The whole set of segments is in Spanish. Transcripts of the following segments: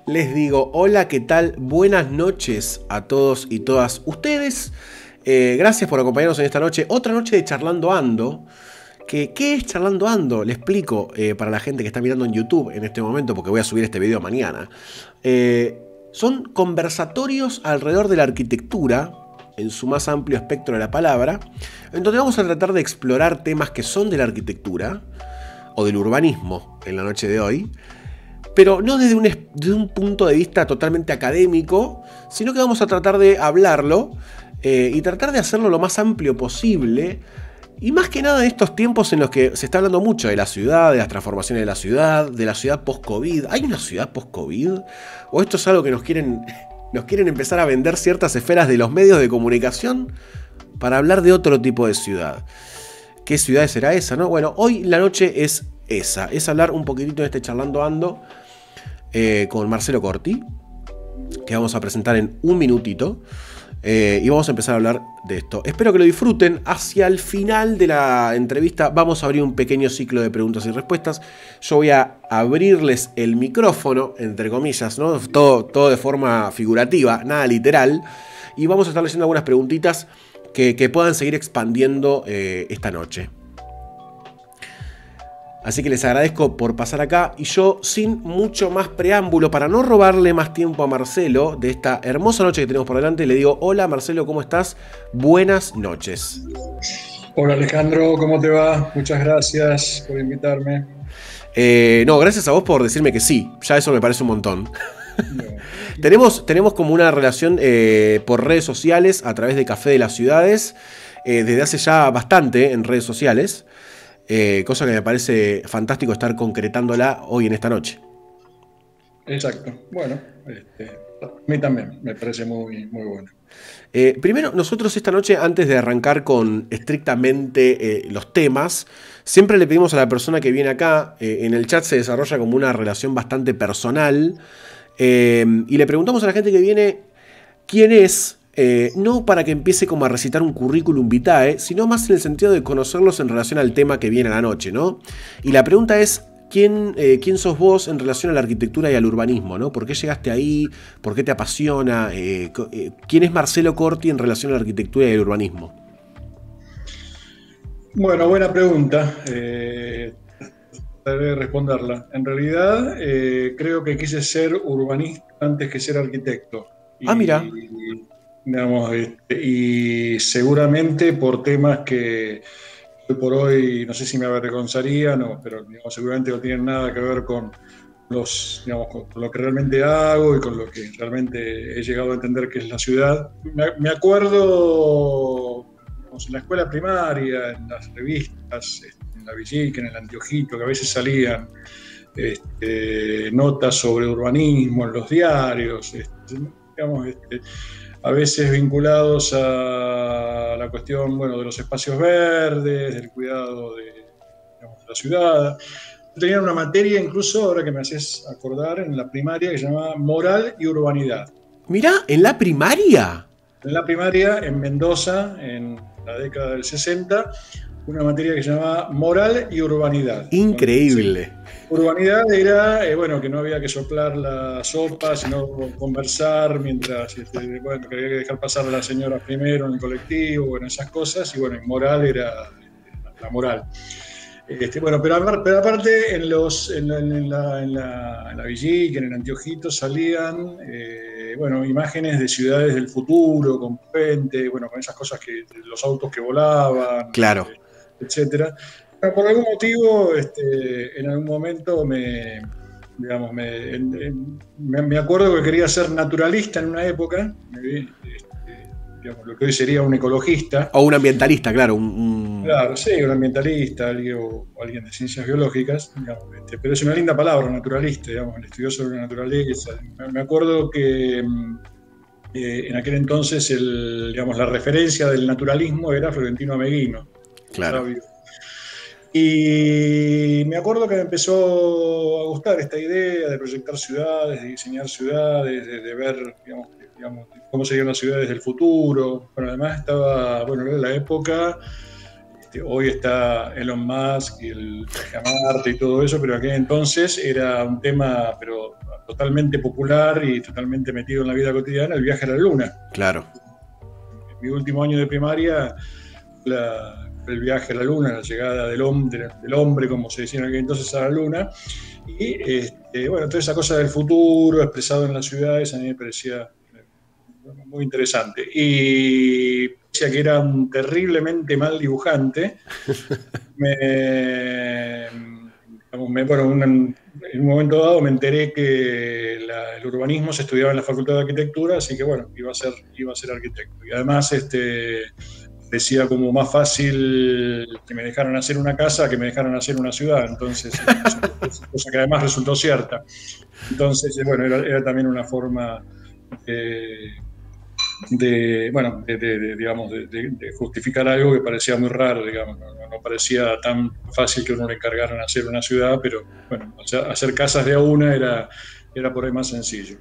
Les digo, hola, ¿qué tal? Buenas noches a todos y todas ustedes. Gracias por acompañarnos en esta noche. Otra noche de Charlando Ando. ¿Qué es Charlando Ando? Le explico para la gente que está mirando en YouTube en este momento, porque voy a subir este video mañana. Son conversatorios alrededor de la arquitectura, en su más amplio espectro de la palabra, en donde vamos a tratar de explorar temas que son de la arquitectura o del urbanismo en la noche de hoy, pero no desde un punto de vista totalmente académico, sino que vamos a tratar de hablarlo y tratar de hacerlo lo más amplio posible. Y más que nada en estos tiempos en los que se está hablando mucho de la ciudad, de las transformaciones de la ciudad post-COVID. ¿Hay una ciudad post-COVID? ¿O esto es algo que nos quieren empezar a vender ciertas esferas de los medios de comunicación para hablar de otro tipo de ciudad? ¿Qué ciudad será esa, no? Bueno, hoy la noche es esa. Es hablar un poquitito de este Charlando Ando con Marcelo Corti, que vamos a presentar en un minutito. Y vamos a empezar a hablar de esto. Espero que lo disfruten. Hacia el final de la entrevista vamos a abrir un pequeño ciclo de preguntas y respuestas. Yo voy a abrirles el micrófono, entre comillas, ¿no? Todo de forma figurativa, nada literal. Y vamos a estar leyendo algunas preguntitas que puedan seguir expandiendo esta noche. Así que les agradezco por pasar acá y yo, sin mucho más preámbulo, para no robarle más tiempo a Marcelo de esta hermosa noche que tenemos por delante, le digo, hola Marcelo, ¿cómo estás? Buenas noches. Hola Alejandro, ¿cómo te va? Muchas gracias por invitarme. No, gracias a vos por decirme que sí, ya eso me parece un montón. No. Tenemos como una relación por redes sociales a través de Café de las Ciudades, desde hace ya bastante en redes sociales. Cosa que me parece fantástico estar concretándola hoy en esta noche. Exacto. Bueno, a mí también me parece muy bueno. Primero, nosotros esta noche, antes de arrancar con estrictamente los temas, siempre le pedimos a la persona que viene acá, en el chat se desarrolla como una relación bastante personal, y le preguntamos a la gente que viene quién es. No para que empiece como a recitar un currículum vitae, sino más en el sentido de conocerlos en relación al tema que viene a la noche, ¿no? Y la pregunta es, ¿quién sos vos en relación a la arquitectura y al urbanismo, ¿no? ¿Por qué llegaste ahí? ¿Por qué te apasiona? ¿Quién es Marcelo Corti en relación a la arquitectura y al urbanismo? Bueno, buena pregunta. Trataré de responderla. En realidad, creo que quise ser urbanista antes que ser arquitecto. Ah, mira. Digamos, y seguramente por temas que hoy por hoy no sé si me avergonzarían, pero digamos, seguramente no tienen nada que ver con digamos, con lo que realmente hago y con lo que realmente he llegado a entender que es la ciudad. Me acuerdo, digamos, en la escuela primaria, en las revistas, en la Villica, en el Anteojito, que a veces salían notas sobre urbanismo en los diarios, digamos, a veces vinculados a la cuestión, bueno, de los espacios verdes, del cuidado digamos, de la ciudad. Tenía una materia, incluso ahora que me haces acordar, en la primaria que se llamaba Moral y Urbanidad. Mira, ¿en la primaria? En la primaria, en Mendoza, en la década del 60, una materia que se llamaba Moral y Urbanidad. Increíble. Urbanidad era, bueno, que no había que soplar la sopa, sino conversar mientras, bueno, que había que dejar pasar a las señoras primero en el colectivo, bueno, esas cosas, y bueno, y moral era la moral. Bueno, pero aparte en la Villica, en el Anteojito salían, bueno, imágenes de ciudades del futuro, con puentes, bueno, con esas cosas los autos que volaban, Claro. etcétera. Por algún motivo, en algún momento digamos, me acuerdo que quería ser naturalista en una época, digamos, lo que hoy sería un ecologista. O un ambientalista, claro. Claro, sí, un ambientalista, alguien de ciencias biológicas, digamos, pero es una linda palabra, naturalista, digamos, el estudioso de la naturaleza. Me acuerdo que en aquel entonces digamos, la referencia del naturalismo era Florentino Ameghino. Claro. Sabio. Y me acuerdo que me empezó a gustar esta idea de proyectar ciudades, de diseñar ciudades, de ver, digamos, cómo serían las ciudades del futuro. Bueno, además bueno, era la época, hoy está Elon Musk y el viaje a Marte y todo eso, pero aquel entonces era un tema, pero totalmente popular y totalmente metido en la vida cotidiana, el viaje a la Luna. Claro. En mi último año de primaria, el viaje a la Luna, la llegada del hombre, como se decía en aquel entonces, a la Luna. Y bueno, toda esa cosa del futuro expresado en las ciudades a mí me parecía muy interesante. Y decía que era un terriblemente mal dibujante. Bueno, en un momento dado me enteré que el urbanismo se estudiaba en la Facultad de Arquitectura, así que bueno, iba a ser arquitecto. Y además decía como más fácil que me dejaran hacer una casa que me dejaran hacer una ciudad, entonces, cosa que además resultó cierta. Entonces, bueno, era también una forma digamos, de justificar algo que parecía muy raro, digamos, no parecía tan fácil que uno le encargaran hacer una ciudad, pero bueno, hacer casas de a una era por ahí más sencillo.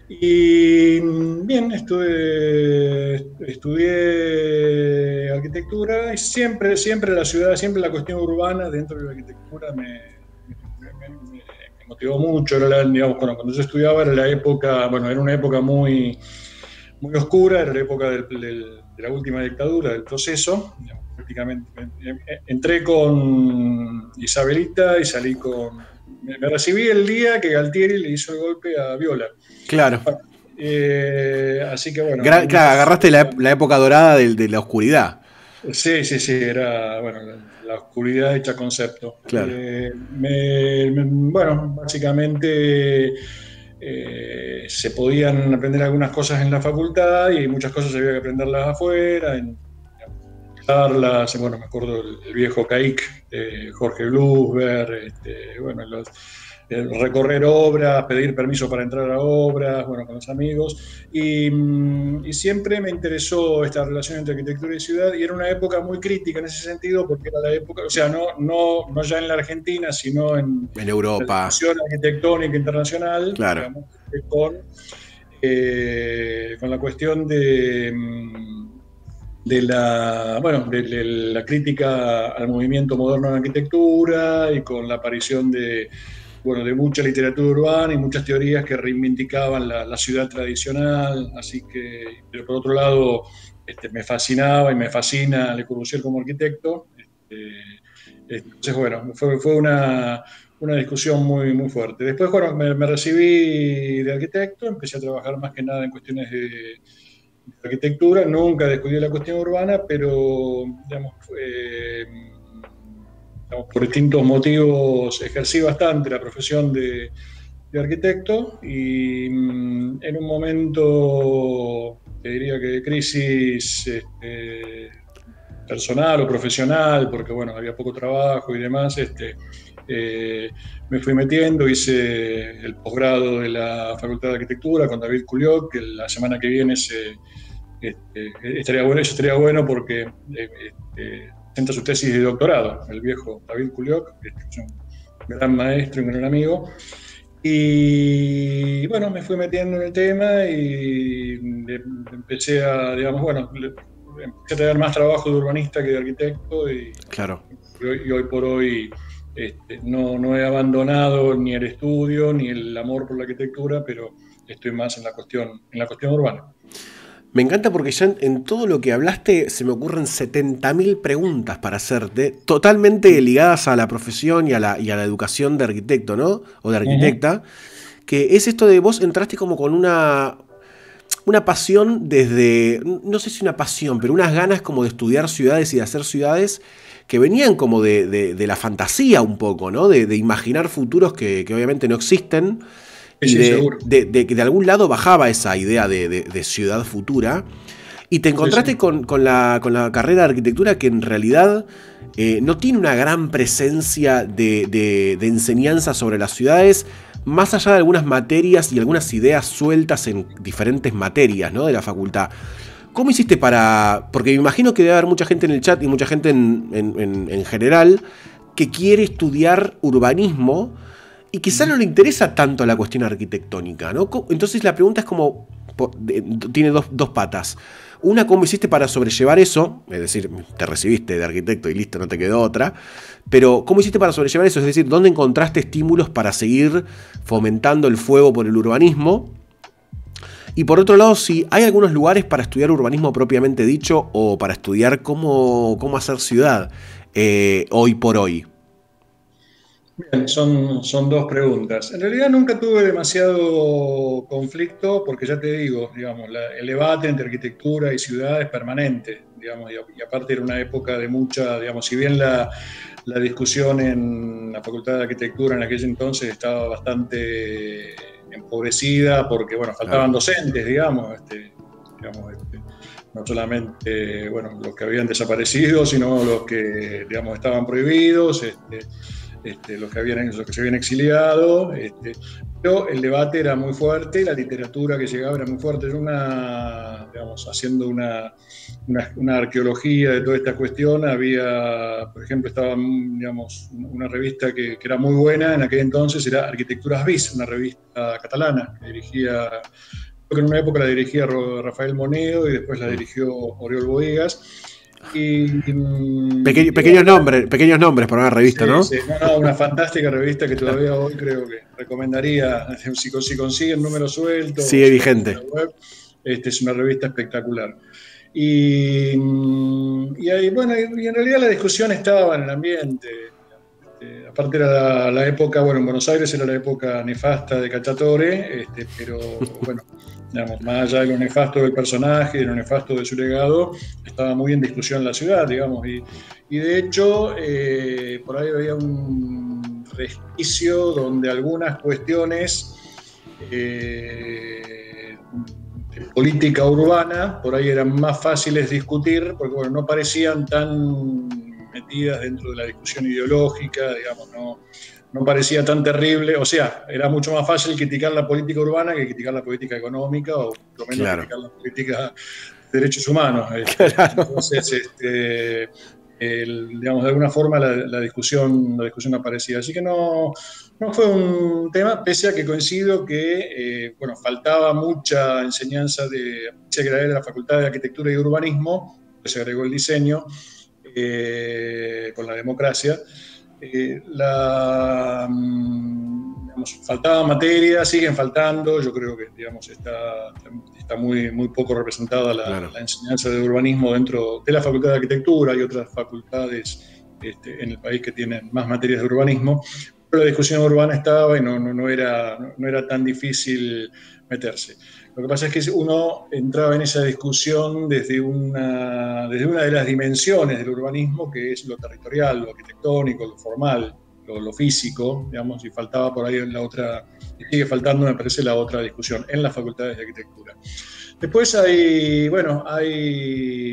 Y bien, estudié arquitectura y siempre la ciudad, siempre la cuestión urbana dentro de la arquitectura me motivó mucho. Digamos, cuando yo estudiaba era era una época muy oscura, era la época de la última dictadura, del proceso. Digamos, prácticamente entré con Isabelita y salí con... Me recibí el día que Galtieri le hizo el golpe a Viola. Claro. Así que bueno. Claro, agarraste la época dorada de la oscuridad. Sí, era, bueno, la oscuridad hecha concepto. Claro. Bueno, básicamente se podían aprender algunas cosas en la facultad y muchas cosas había que aprenderlas afuera, en charlas. Bueno, me acuerdo el viejo CAIC, Jorge Blusberg, bueno, recorrer obras, pedir permiso para entrar a obras, bueno, con los amigos, y siempre me interesó esta relación entre arquitectura y ciudad, y era una época muy crítica en ese sentido, porque era la época, o sea, no ya en la Argentina, sino en Europa, la situación arquitectónica internacional, claro, digamos, con la cuestión de la crítica al movimiento moderno en arquitectura y con la aparición de mucha literatura urbana y muchas teorías que reivindicaban la ciudad tradicional. Así que, pero por otro lado, me fascinaba y me fascina Le Corbusier como arquitecto. Entonces, bueno, fue una discusión muy, muy fuerte. Después, bueno, me recibí de arquitecto, empecé a trabajar más que nada en cuestiones de arquitectura, nunca descuidé la cuestión urbana, pero digamos, por distintos motivos ejercí bastante la profesión de arquitecto y en un momento, te diría que de crisis personal o profesional, porque bueno, había poco trabajo y demás, me fui metiendo, hice el posgrado de la Facultad de Arquitectura con David Culioc, que la semana que viene estaría bueno porque presenta su tesis de doctorado, el viejo David Culioc, que es un gran maestro y un gran amigo. Y bueno, me fui metiendo en el tema y empecé a, digamos, empecé a tener más trabajo de urbanista que de arquitecto y, claro. y hoy por hoy no he abandonado ni el estudio ni el amor por la arquitectura, pero estoy más en la cuestión urbana. Me encanta porque ya en todo lo que hablaste se me ocurren 70.000 preguntas para hacerte, totalmente ligadas a la profesión y a la educación de arquitecto, ¿no? O de arquitecta, que es esto de vos entraste como con una pasión desde, no sé si una pasión, pero unas ganas como de estudiar ciudades y de hacer ciudades que venían como de la fantasía un poco, ¿no? De imaginar futuros que obviamente no existen. Y de que de algún lado bajaba esa idea de ciudad futura. Y te encontraste con la carrera de arquitectura que en realidad no tiene una gran presencia de enseñanza sobre las ciudades, más allá de algunas materias y algunas ideas sueltas en diferentes materias, ¿no?, de la facultad. ¿Cómo hiciste porque me imagino que debe haber mucha gente en el chat y mucha gente en general que quiere estudiar urbanismo y quizá no le interesa tanto la cuestión arquitectónica, ¿no? Entonces la pregunta es como, tiene dos patas. Una, ¿cómo hiciste para sobrellevar eso? Es decir, te recibiste de arquitecto y listo, no te quedó otra. Pero, ¿cómo hiciste para sobrellevar eso? Es decir, ¿dónde encontraste estímulos para seguir fomentando el fuego por el urbanismo? Y por otro lado, si hay algunos lugares para estudiar urbanismo propiamente dicho o para estudiar cómo hacer ciudad hoy por hoy. Bien, son dos preguntas. En realidad nunca tuve demasiado conflicto porque ya te digo, digamos, el debate entre arquitectura y ciudad es permanente, digamos, y aparte era una época de mucha, digamos, si bien la discusión en la Facultad de Arquitectura en aquel entonces estaba bastante empobrecida porque, bueno, faltaban docentes, digamos, no solamente, bueno, los que habían desaparecido, sino los que, digamos, estaban prohibidos, los que se habían exiliado, pero el debate era muy fuerte, la literatura que llegaba era muy fuerte. Yo haciendo una arqueología de toda esta cuestión, había, por ejemplo, estaba, digamos, una revista que era muy buena en aquel entonces, era Arquitecturas Bis, una revista catalana que dirigía, creo que en una época la dirigía Rafael Moneo y después la dirigió Oriol Bohigas. Pequeños nombres para una revista, sí, ¿no? Sí, una fantástica revista que todavía hoy creo que recomendaría, si consiguen números sueltos, sigue vigente. Web, es una revista espectacular. Y bueno, y en realidad la discusión estaba en el ambiente. Aparte era la época, bueno, en Buenos Aires era la época nefasta de Cacciatore, pero bueno, digamos, más allá de lo nefasto del personaje, de lo nefasto de su legado, estaba muy en discusión la ciudad, digamos, y de hecho por ahí había un resquicio donde algunas cuestiones de política urbana por ahí eran más fáciles de discutir, porque bueno, no parecían tan metidas dentro de la discusión ideológica, digamos, no parecía tan terrible, o sea, era mucho más fácil criticar la política urbana que criticar la política económica o por lo menos criticar la política de derechos humanos. Entonces, digamos, de alguna forma la discusión aparecía. Así que no fue un tema, pese a que coincido que, bueno, faltaba mucha enseñanza se agregó de la Facultad de Arquitectura y Urbanismo, se agregó el diseño, con la democracia. Digamos, faltaba materia, siguen faltando, yo creo que digamos, está muy poco representada la enseñanza de urbanismo dentro de la Facultad de Arquitectura y otras facultades en el país que tienen más materias de urbanismo, pero la discusión urbana estaba y no era tan difícil meterse. Lo que pasa es que uno entraba en esa discusión desde una de las dimensiones del urbanismo, que es lo territorial, lo arquitectónico, lo formal, lo físico, digamos, y faltaba por ahí sigue faltando, me parece, la otra discusión en las facultades de arquitectura. Después hay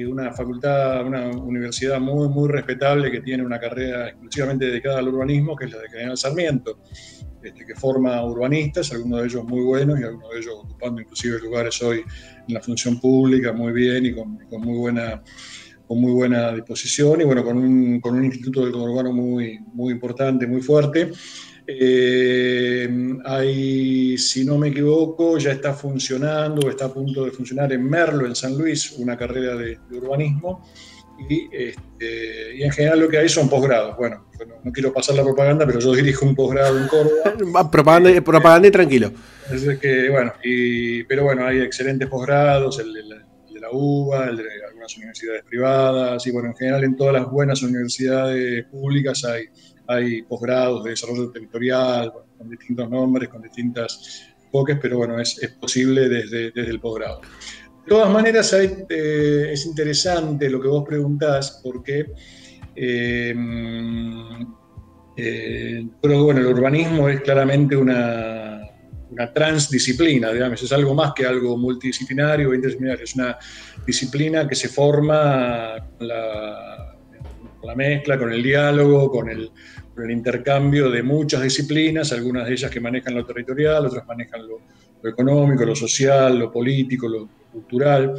una facultad, una universidad muy respetable que tiene una carrera exclusivamente dedicada al urbanismo, que es la de General Sarmiento, que forma urbanistas, algunos de ellos muy buenos y algunos de ellos ocupando inclusive lugares hoy en la función pública muy bien y con muy buena disposición y bueno, con un instituto del conurbano muy importante, muy fuerte. Si no me equivoco, ya está funcionando o está a punto de funcionar en Merlo, en San Luis, una carrera de urbanismo. Y en general lo que hay son posgrados. Bueno, no quiero pasar la propaganda, pero yo dirijo un posgrado en Córdoba. Propaganda y tranquilo. Pero bueno, hay excelentes posgrados, el de la UBA, el de algunas universidades privadas, y bueno, en general en todas las buenas universidades públicas hay posgrados de desarrollo territorial, con distintos nombres, con distintas enfoques, pero bueno, es posible desde el posgrado. De todas maneras, es interesante lo que vos preguntás, porque pero bueno, el urbanismo es claramente una transdisciplina, digamos, es algo más que algo multidisciplinario o interdisciplinario, es una disciplina que se forma con la mezcla, con el diálogo, con el intercambio de muchas disciplinas, algunas de ellas que manejan lo territorial, otras manejan lo económico, lo social, lo político, lo cultural.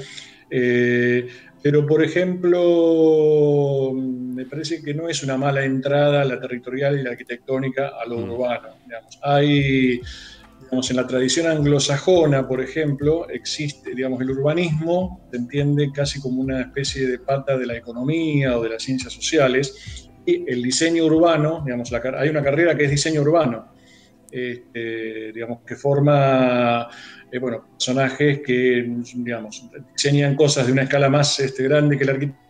Pero, por ejemplo, me parece que no es una mala entrada la territorial y la arquitectónica a lo urbano. Digamos. digamos, en la tradición anglosajona, por ejemplo, existe, digamos, el urbanismo se entiende casi como una especie de pata de la economía o de las ciencias sociales, y el diseño urbano, digamos, hay una carrera que es diseño urbano, digamos, que forma, bueno, personajes que, digamos, diseñan cosas de una escala más grande que la arquitectura.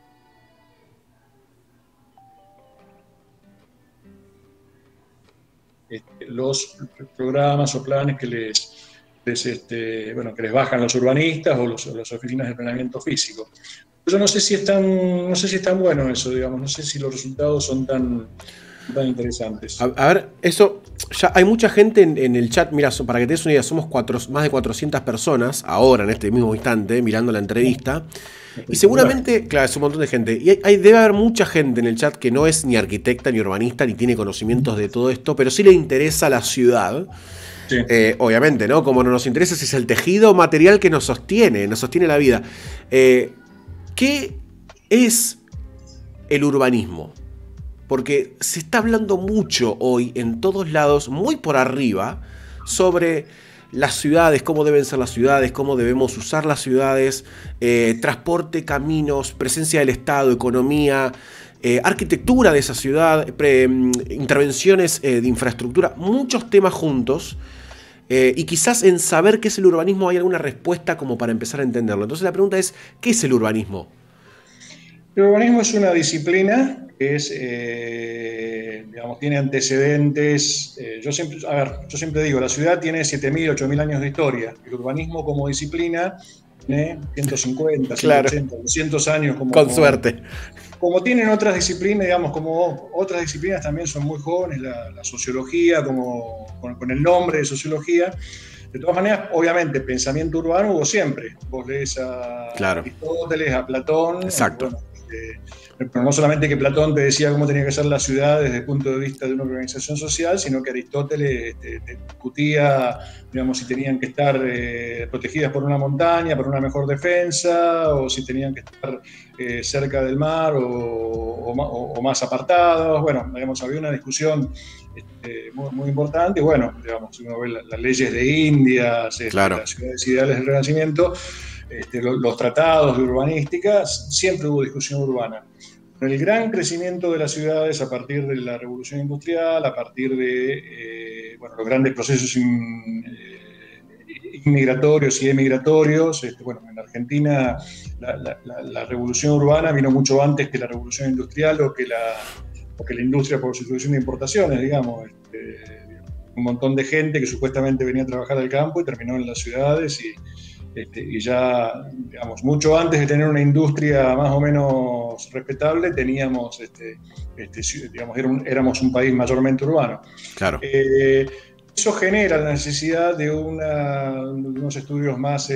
Los programas o planes que bueno, que les bajan los urbanistas o las oficinas de planeamiento físico. Yo no sé si es tan bueno eso, digamos, no sé si los resultados son tan interesantes. A ver, eso, ya hay mucha gente en el chat, mira, para que te des una idea, somos más de 400 personas ahora, en este mismo instante, mirando la entrevista. Y seguramente, claro, es un montón de gente. Y debe haber mucha gente en el chat que no es ni arquitecta, ni urbanista, ni tiene conocimientos de todo esto, pero sí le interesa la ciudad. Sí. Obviamente, ¿no? Como no nos interesa, es el tejido material que nos sostiene la vida. ¿Qué es el urbanismo? Porque se está hablando mucho hoy en todos lados, muy por arriba, sobre las ciudades, cómo deben ser las ciudades, cómo debemos usar las ciudades, transporte, caminos, presencia del Estado, economía, arquitectura de esa ciudad, intervenciones de infraestructura, muchos temas juntos. Y quizás en saber qué es el urbanismo hay alguna respuesta como para empezar a entenderlo. Entonces la pregunta es, ¿qué es el urbanismo? El urbanismo es una disciplina que es, digamos, tiene antecedentes. Yo siempre digo, la ciudad tiene 7.000, 8.000 años de historia. El urbanismo como disciplina tiene 150, claro, 180, 200 años. Con suerte. Como tienen otras disciplinas, digamos, como otras disciplinas también son muy jóvenes, la sociología, con el nombre de sociología. De todas maneras, obviamente, pensamiento urbano hubo siempre. Vos lees a Aristóteles, a Platón. Exacto. Bueno, pero no solamente que Platón te decía cómo tenía que ser la ciudad desde el punto de vista de una organización social, sino que Aristóteles discutía, digamos, si tenían que estar protegidas por una montaña, por una mejor defensa, o si tenían que estar cerca del mar o más apartados. Bueno, digamos, había una discusión muy importante. Y bueno, digamos, si uno ve las leyes de Indias, claro, las ciudades ideales del Renacimiento, los tratados de urbanística, siempre hubo discusión urbana. Con el gran crecimiento de las ciudades a partir de la revolución industrial, a partir de bueno, los grandes procesos inmigratorios y emigratorios, bueno, en Argentina la revolución urbana vino mucho antes que la revolución industrial o que la industria por sustitución de importaciones, digamos. Un montón de gente que supuestamente venía a trabajar al campo y terminó en las ciudades y ya, digamos, mucho antes de tener una industria más o menos respetable, teníamos, digamos, éramos un país mayormente urbano. Claro. Eso genera la necesidad de unos estudios más,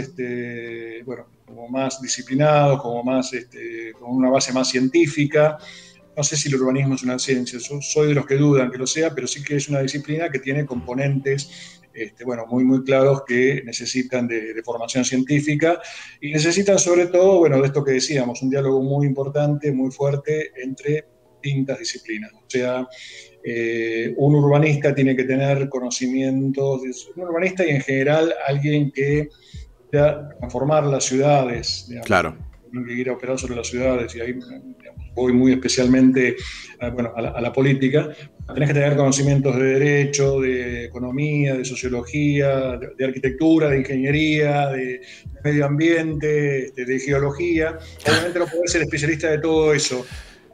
bueno, como más disciplinados, como más, con una base más científica. No sé si el urbanismo es una ciencia, soy de los que dudan que lo sea, pero sí que es una disciplina que tiene componentes bueno, muy claros que necesitan de formación científica y necesitan sobre todo, bueno, de esto que decíamos, un diálogo muy importante, muy fuerte entre distintas disciplinas. O sea, un urbanista tiene que tener conocimientos, un urbanista y en general alguien que pueda transformar las ciudades, digamos, claro, que ir a operar sobre las ciudades, y ahí, digamos, voy muy especialmente bueno, a la política. Tenés que tener conocimientos de derecho, de economía, de sociología, de arquitectura, de ingeniería, de medio ambiente, de geología. Obviamente no podés ser especialista de todo eso.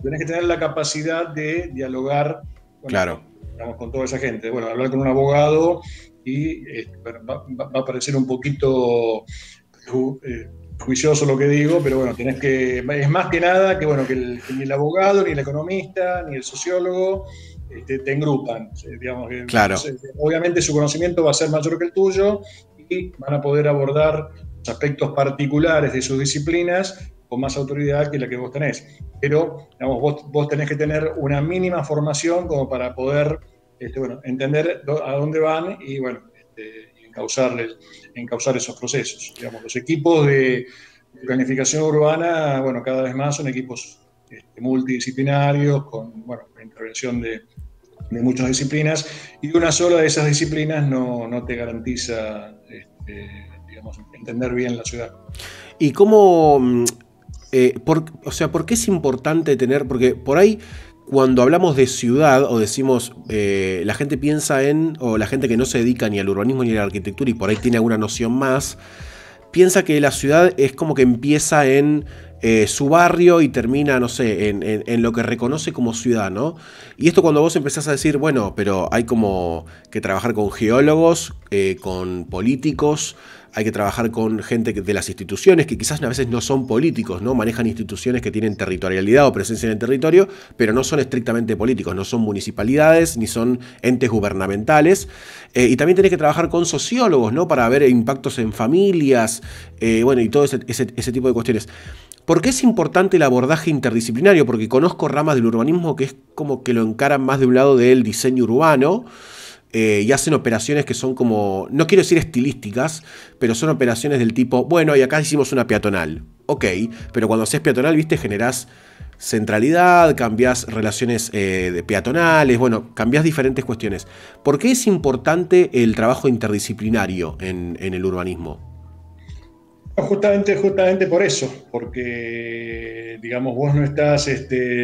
Tenés que tener la capacidad de dialogar, bueno, claro, digamos, con toda esa gente. Bueno, hablar con un abogado y bueno, va a parecer un poquito juicioso lo que digo, pero bueno, es más que nada que, bueno, que ni el abogado, ni el economista, ni el sociólogo te engrupan, digamos. Claro. Entonces, obviamente su conocimiento va a ser mayor que el tuyo y van a poder abordar los aspectos particulares de sus disciplinas con más autoridad que la que vos tenés. Pero, digamos, vos tenés que tener una mínima formación como para poder bueno, entender a dónde van y, bueno, encauzar esos procesos. Digamos, los equipos de planificación urbana, bueno, cada vez más son equipos multidisciplinarios, con, bueno, la intervención de de muchas disciplinas, y una sola de esas disciplinas no te garantiza, digamos, entender bien la ciudad. ¿Y cómo, o sea, por qué es importante tener, porque por ahí cuando hablamos de ciudad o decimos, la gente piensa en, o la gente que no se dedica ni al urbanismo ni a la arquitectura y por ahí tiene alguna noción más, piensa que la ciudad es como que empieza en su barrio y termina, no sé, en lo que reconoce como ciudad, ¿no? Y esto cuando vos empezás a decir, bueno, pero hay como que trabajar con geólogos, con políticos, hay que trabajar con gente de las instituciones, que quizás a veces no son políticos, ¿no? Manejan instituciones que tienen territorialidad o presencia en el territorio, pero no son estrictamente políticos, no son municipalidades, ni son entes gubernamentales. Y también tenés que trabajar con sociólogos, ¿no? Para ver impactos en familias, bueno, y todo ese tipo de cuestiones. ¿Por qué es importante el abordaje interdisciplinario? Porque conozco ramas del urbanismo que es como que lo encaran más de un lado del diseño urbano, y hacen operaciones que son como, no quiero decir estilísticas, pero son operaciones del tipo, bueno, y acá hicimos una peatonal. Ok, pero cuando haces peatonal, viste, generás centralidad, cambiás relaciones de peatonales, bueno, cambiás diferentes cuestiones. ¿Por qué es importante el trabajo interdisciplinario en el urbanismo? Justamente por eso, porque, digamos, vos no estás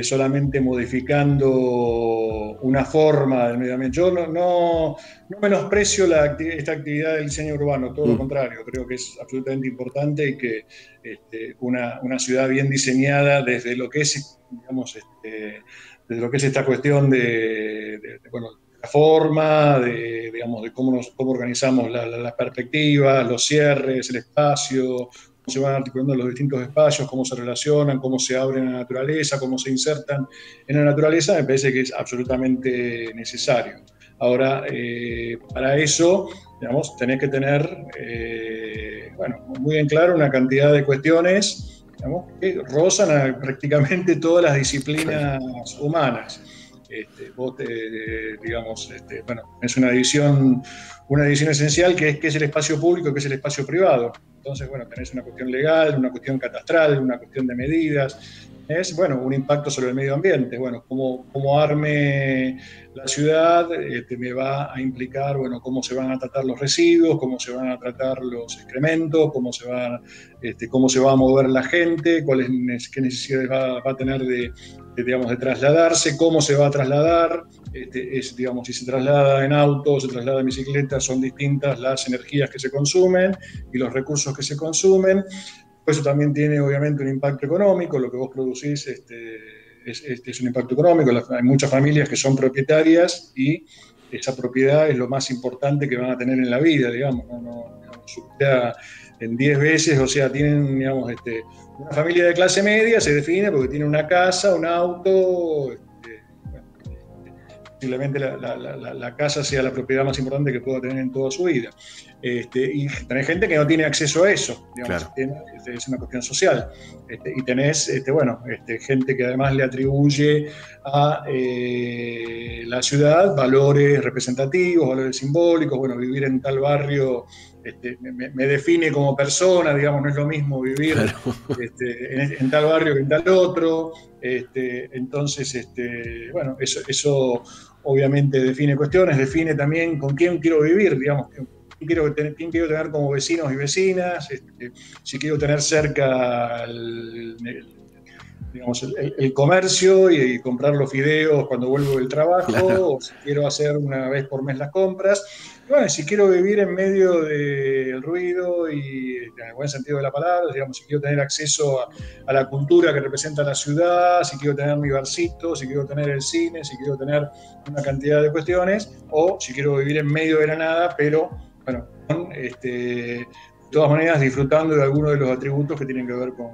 solamente modificando una forma del medio ambiente. Yo no menosprecio esta actividad del diseño urbano, todo lo Mm, contrario, creo que es absolutamente importante y que una ciudad bien diseñada desde lo que es, digamos, desde lo que es esta cuestión bueno, la forma, digamos, de cómo organizamos las perspectivas, los cierres, el espacio, cómo se van articulando los distintos espacios, cómo se relacionan, cómo se abren a la naturaleza, cómo se insertan en la naturaleza, me parece que es absolutamente necesario. Ahora, para eso, digamos, tenés que tener, bueno, muy en claro una cantidad de cuestiones, digamos, que rozan a prácticamente todas las claro. disciplinas humanas. Vos digamos, bueno, es una división esencial que es el espacio público, que es el espacio privado. Entonces, bueno, tenés una cuestión legal, una cuestión catastral, una cuestión de medidas, es, bueno, un impacto sobre el medio ambiente. Bueno, cómo arme la ciudad me va a implicar, bueno, cómo se van a tratar los residuos, cómo se van a tratar los excrementos, cómo se va a mover la gente, qué necesidades va a tener digamos, de trasladarse, cómo se va a trasladar, digamos, si se traslada en auto, se traslada en bicicleta, son distintas las energías que se consumen y los recursos que se consumen. Eso también tiene obviamente un impacto económico, lo que vos producís es un impacto económico. Hay muchas familias que son propietarias y esa propiedad es lo más importante que van a tener en la vida, digamos, supera en 10 veces, o sea, tienen, digamos, una familia de clase media se define porque tiene una casa, un auto, bueno, posiblemente la casa sea la propiedad más importante que pueda tener en toda su vida. Y tenés gente que no tiene acceso a eso, digamos, Claro. es una cuestión social. Y tenés, bueno, gente que además le atribuye a la ciudad valores representativos, valores simbólicos, bueno, vivir en tal barrio me define como persona, digamos, no es lo mismo vivir Claro. en tal barrio que en tal otro. Entonces, bueno, eso obviamente define cuestiones, define también con quién quiero vivir, digamos, quién quiero tener como vecinos y vecinas, si quiero tener cerca digamos, el comercio y comprar los fideos cuando vuelvo del Claro. trabajo, o si quiero hacer una vez por mes las compras. Y bueno, si quiero vivir en medio del ruido y en el buen sentido de la palabra, digamos, si quiero tener acceso a la cultura que representa la ciudad, si quiero tener mi barcito, si quiero tener el cine, si quiero tener una cantidad de cuestiones, o si quiero vivir en medio de la nada, pero bueno, de todas maneras disfrutando de algunos de los atributos que tienen que ver con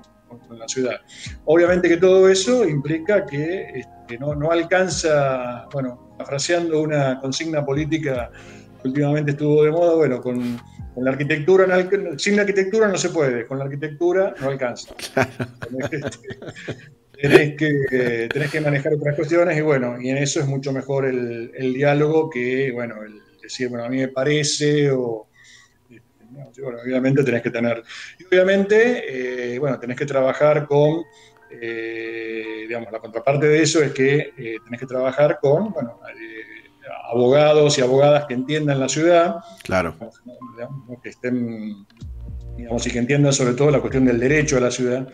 la ciudad. Obviamente que todo eso implica que no alcanza, bueno, parafraseando una consigna política que últimamente estuvo de moda, bueno, con la arquitectura, sin la arquitectura no se puede, con la arquitectura no alcanza. Tenés que manejar otras cuestiones y bueno, y en eso es mucho mejor el diálogo que, bueno, el decir, bueno, a mí me parece o... Bueno, obviamente tenés que tener, y obviamente, bueno, tenés que trabajar con, digamos, la contraparte de eso es que tenés que trabajar con, bueno, abogados y abogadas que entiendan la ciudad, Claro. que estén, digamos, y que entiendan sobre todo la cuestión del derecho a la ciudad,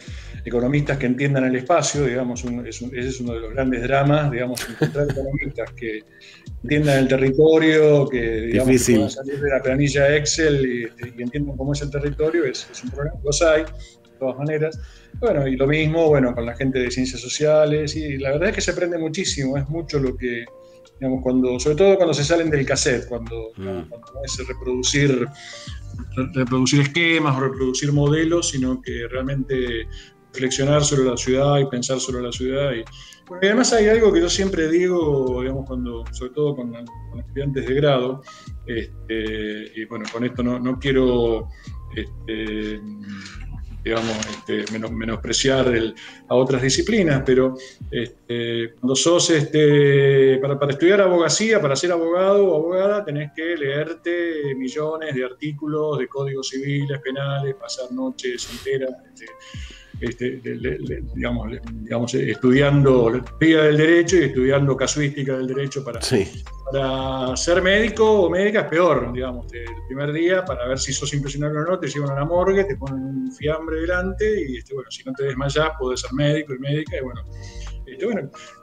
economistas que entiendan el espacio, digamos, ese es uno de los grandes dramas, digamos, encontrar economistas que entiendan el territorio, que, digamos, que puedan salir de la planilla Excel y entiendan cómo es el territorio, es un problema. Los hay, de todas maneras. Bueno, y lo mismo, bueno, con la gente de ciencias sociales, y la verdad es que se aprende muchísimo, es mucho lo que, digamos, sobre todo cuando se salen del cassette, cuando es reproducir esquemas o reproducir modelos, sino que realmente reflexionar sobre la ciudad y pensar sobre la ciudad. Bueno, y además hay algo que yo siempre digo, digamos, sobre todo con estudiantes de grado, y bueno, con esto no quiero digamos, menospreciar a otras disciplinas, pero cuando sos, para estudiar abogacía, para ser abogado o abogada, tenés que leerte millones de artículos de códigos civiles, penales, pasar noches enteras, digamos, estudiando la teoría del derecho y estudiando casuística del derecho para ser médico o médica. Es peor, digamos, el primer día, para ver si sos impresionable o no, te llevan a la morgue, te ponen un fiambre delante y bueno, si no te desmayás, podés ser médico y médica, y bueno,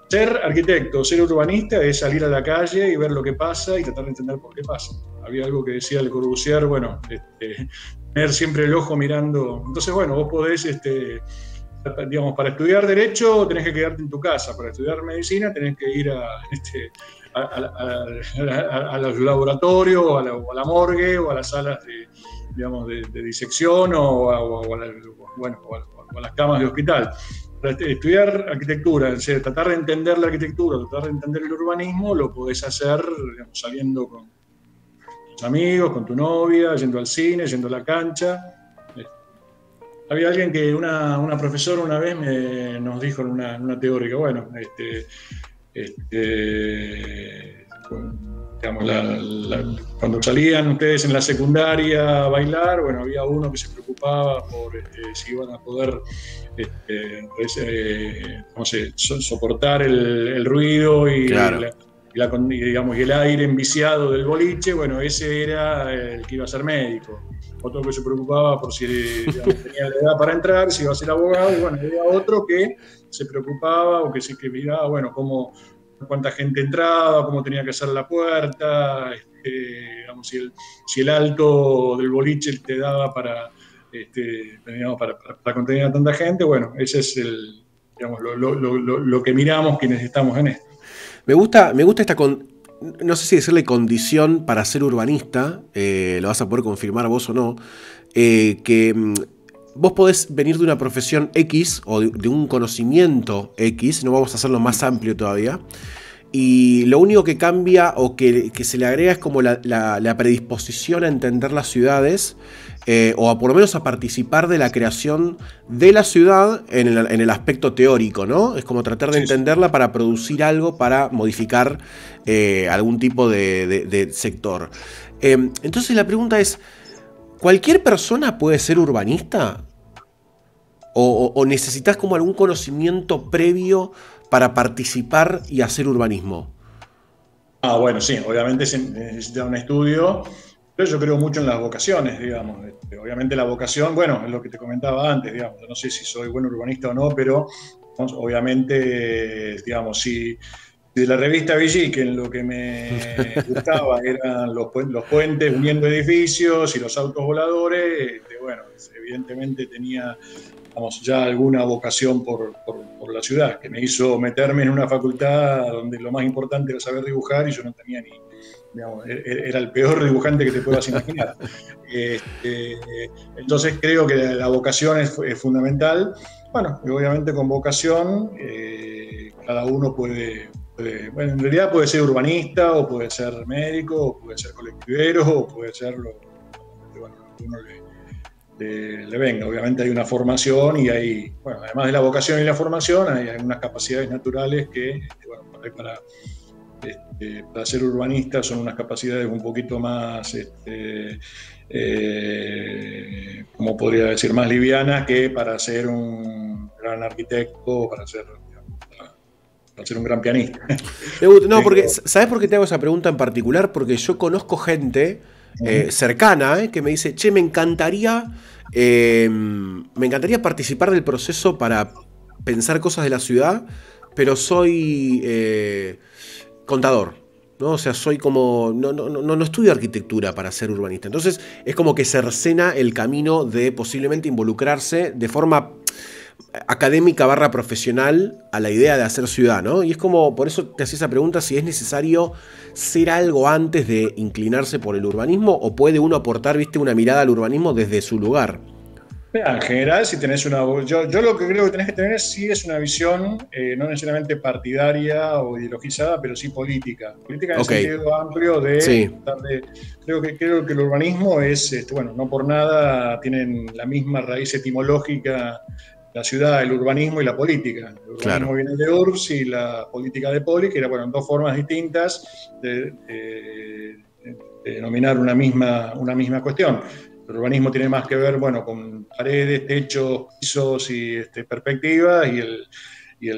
ser arquitecto, ser urbanista es salir a la calle y ver lo que pasa y tratar de entender por qué pasa. Había algo que decía Le Corbusier, bueno, tener siempre el ojo mirando. Entonces, bueno, vos podés, digamos, para estudiar Derecho tenés que quedarte en tu casa, para estudiar Medicina tenés que ir a los laboratorios, o a la morgue, o a las salas de disección, o a las camas de hospital. Para estudiar arquitectura, es decir, tratar de entender la arquitectura, tratar de entender el urbanismo, lo podés hacer, digamos, saliendo con tus amigos, con tu novia, yendo al cine, yendo a la cancha. Había alguien que, una profesora una vez nos dijo en una teórica, bueno, digamos, cuando salían ustedes en la secundaria a bailar, bueno, había uno que se preocupaba por si iban a poder soportar el ruido y, claro, digamos, y el aire enviciado del boliche. Bueno, ese era el que iba a ser médico. Otro que se preocupaba por si, digamos, tenía la edad para entrar, si iba a ser abogado, y bueno, había otro que se preocupaba o que miraba, bueno, cuánta gente entraba, cómo tenía que ser la puerta, digamos, si el alto del boliche te daba para contener a tanta gente. Bueno, ese es digamos, lo que miramos quienes estamos en esto. Me gusta no sé si decirle condición para ser urbanista, lo vas a poder confirmar vos o no, que vos podés venir de una profesión X o de un conocimiento X, no vamos a hacerlo más amplio todavía, y lo único que cambia o que se le agrega es como la predisposición a entender las ciudades, o por lo menos a participar de la creación de la ciudad en el aspecto teórico, ¿no? Es como tratar de entenderla para producir algo, para modificar algún tipo de sector. Entonces la pregunta es, ¿cualquier persona puede ser urbanista? ¿O necesitas como algún conocimiento previo para participar y hacer urbanismo? Bueno, sí, obviamente se necesita un estudio, pero yo creo mucho en las vocaciones, digamos. Obviamente la vocación, bueno, es lo que te comentaba antes, digamos. Yo no sé si soy buen urbanista o no, pero obviamente, digamos, si de la revista Villiquen lo que me gustaba eran los puentes uniendo edificios y los autos voladores, bueno, evidentemente tenía, digamos, ya alguna vocación por la ciudad, que me hizo meterme en una facultad donde lo más importante era saber dibujar y yo no tenía digamos, era el peor dibujante que te puedas imaginar. Entonces creo que la vocación es fundamental. Bueno, y obviamente con vocación cada uno bueno, en realidad puede ser urbanista, o puede ser médico, o puede ser colectivero, o puede ser lo que uno le venga. Obviamente hay una formación y bueno, además de la vocación y la formación, hay algunas capacidades naturales que, bueno, para ser urbanista son unas capacidades un poquito más, como podría decir, más livianas que para ser un gran arquitecto o para ser, digamos, a ser un gran pianista. No, porque, ¿sabes por qué te hago esa pregunta en particular? Porque yo conozco gente cercana que me dice, che, me encantaría participar del proceso para pensar cosas de la ciudad, pero soy contador. ¿No? O sea, soy como. No estudio arquitectura para ser urbanista. Entonces, es como que cercena el camino de posiblemente involucrarse de forma académica / profesional a la idea de hacer ciudad, ¿no? Y es como, por eso te hacía esa pregunta, si es necesario ser algo antes de inclinarse por el urbanismo, o puede uno aportar, viste, una mirada al urbanismo desde su lugar. En general, si tenés yo lo que creo que tenés que tener sí es una visión, no necesariamente partidaria o ideologizada, pero sí política. Política en el sentido amplio sí. Creo que el urbanismo es, bueno, no por nada tienen la misma raíz etimológica la ciudad, el urbanismo y la política. El urbanismo viene de urbs y la política de poli, que era, bueno, dos formas distintas de denominar una misma cuestión. El urbanismo tiene más que ver, bueno, con paredes, techos, pisos y perspectivas, y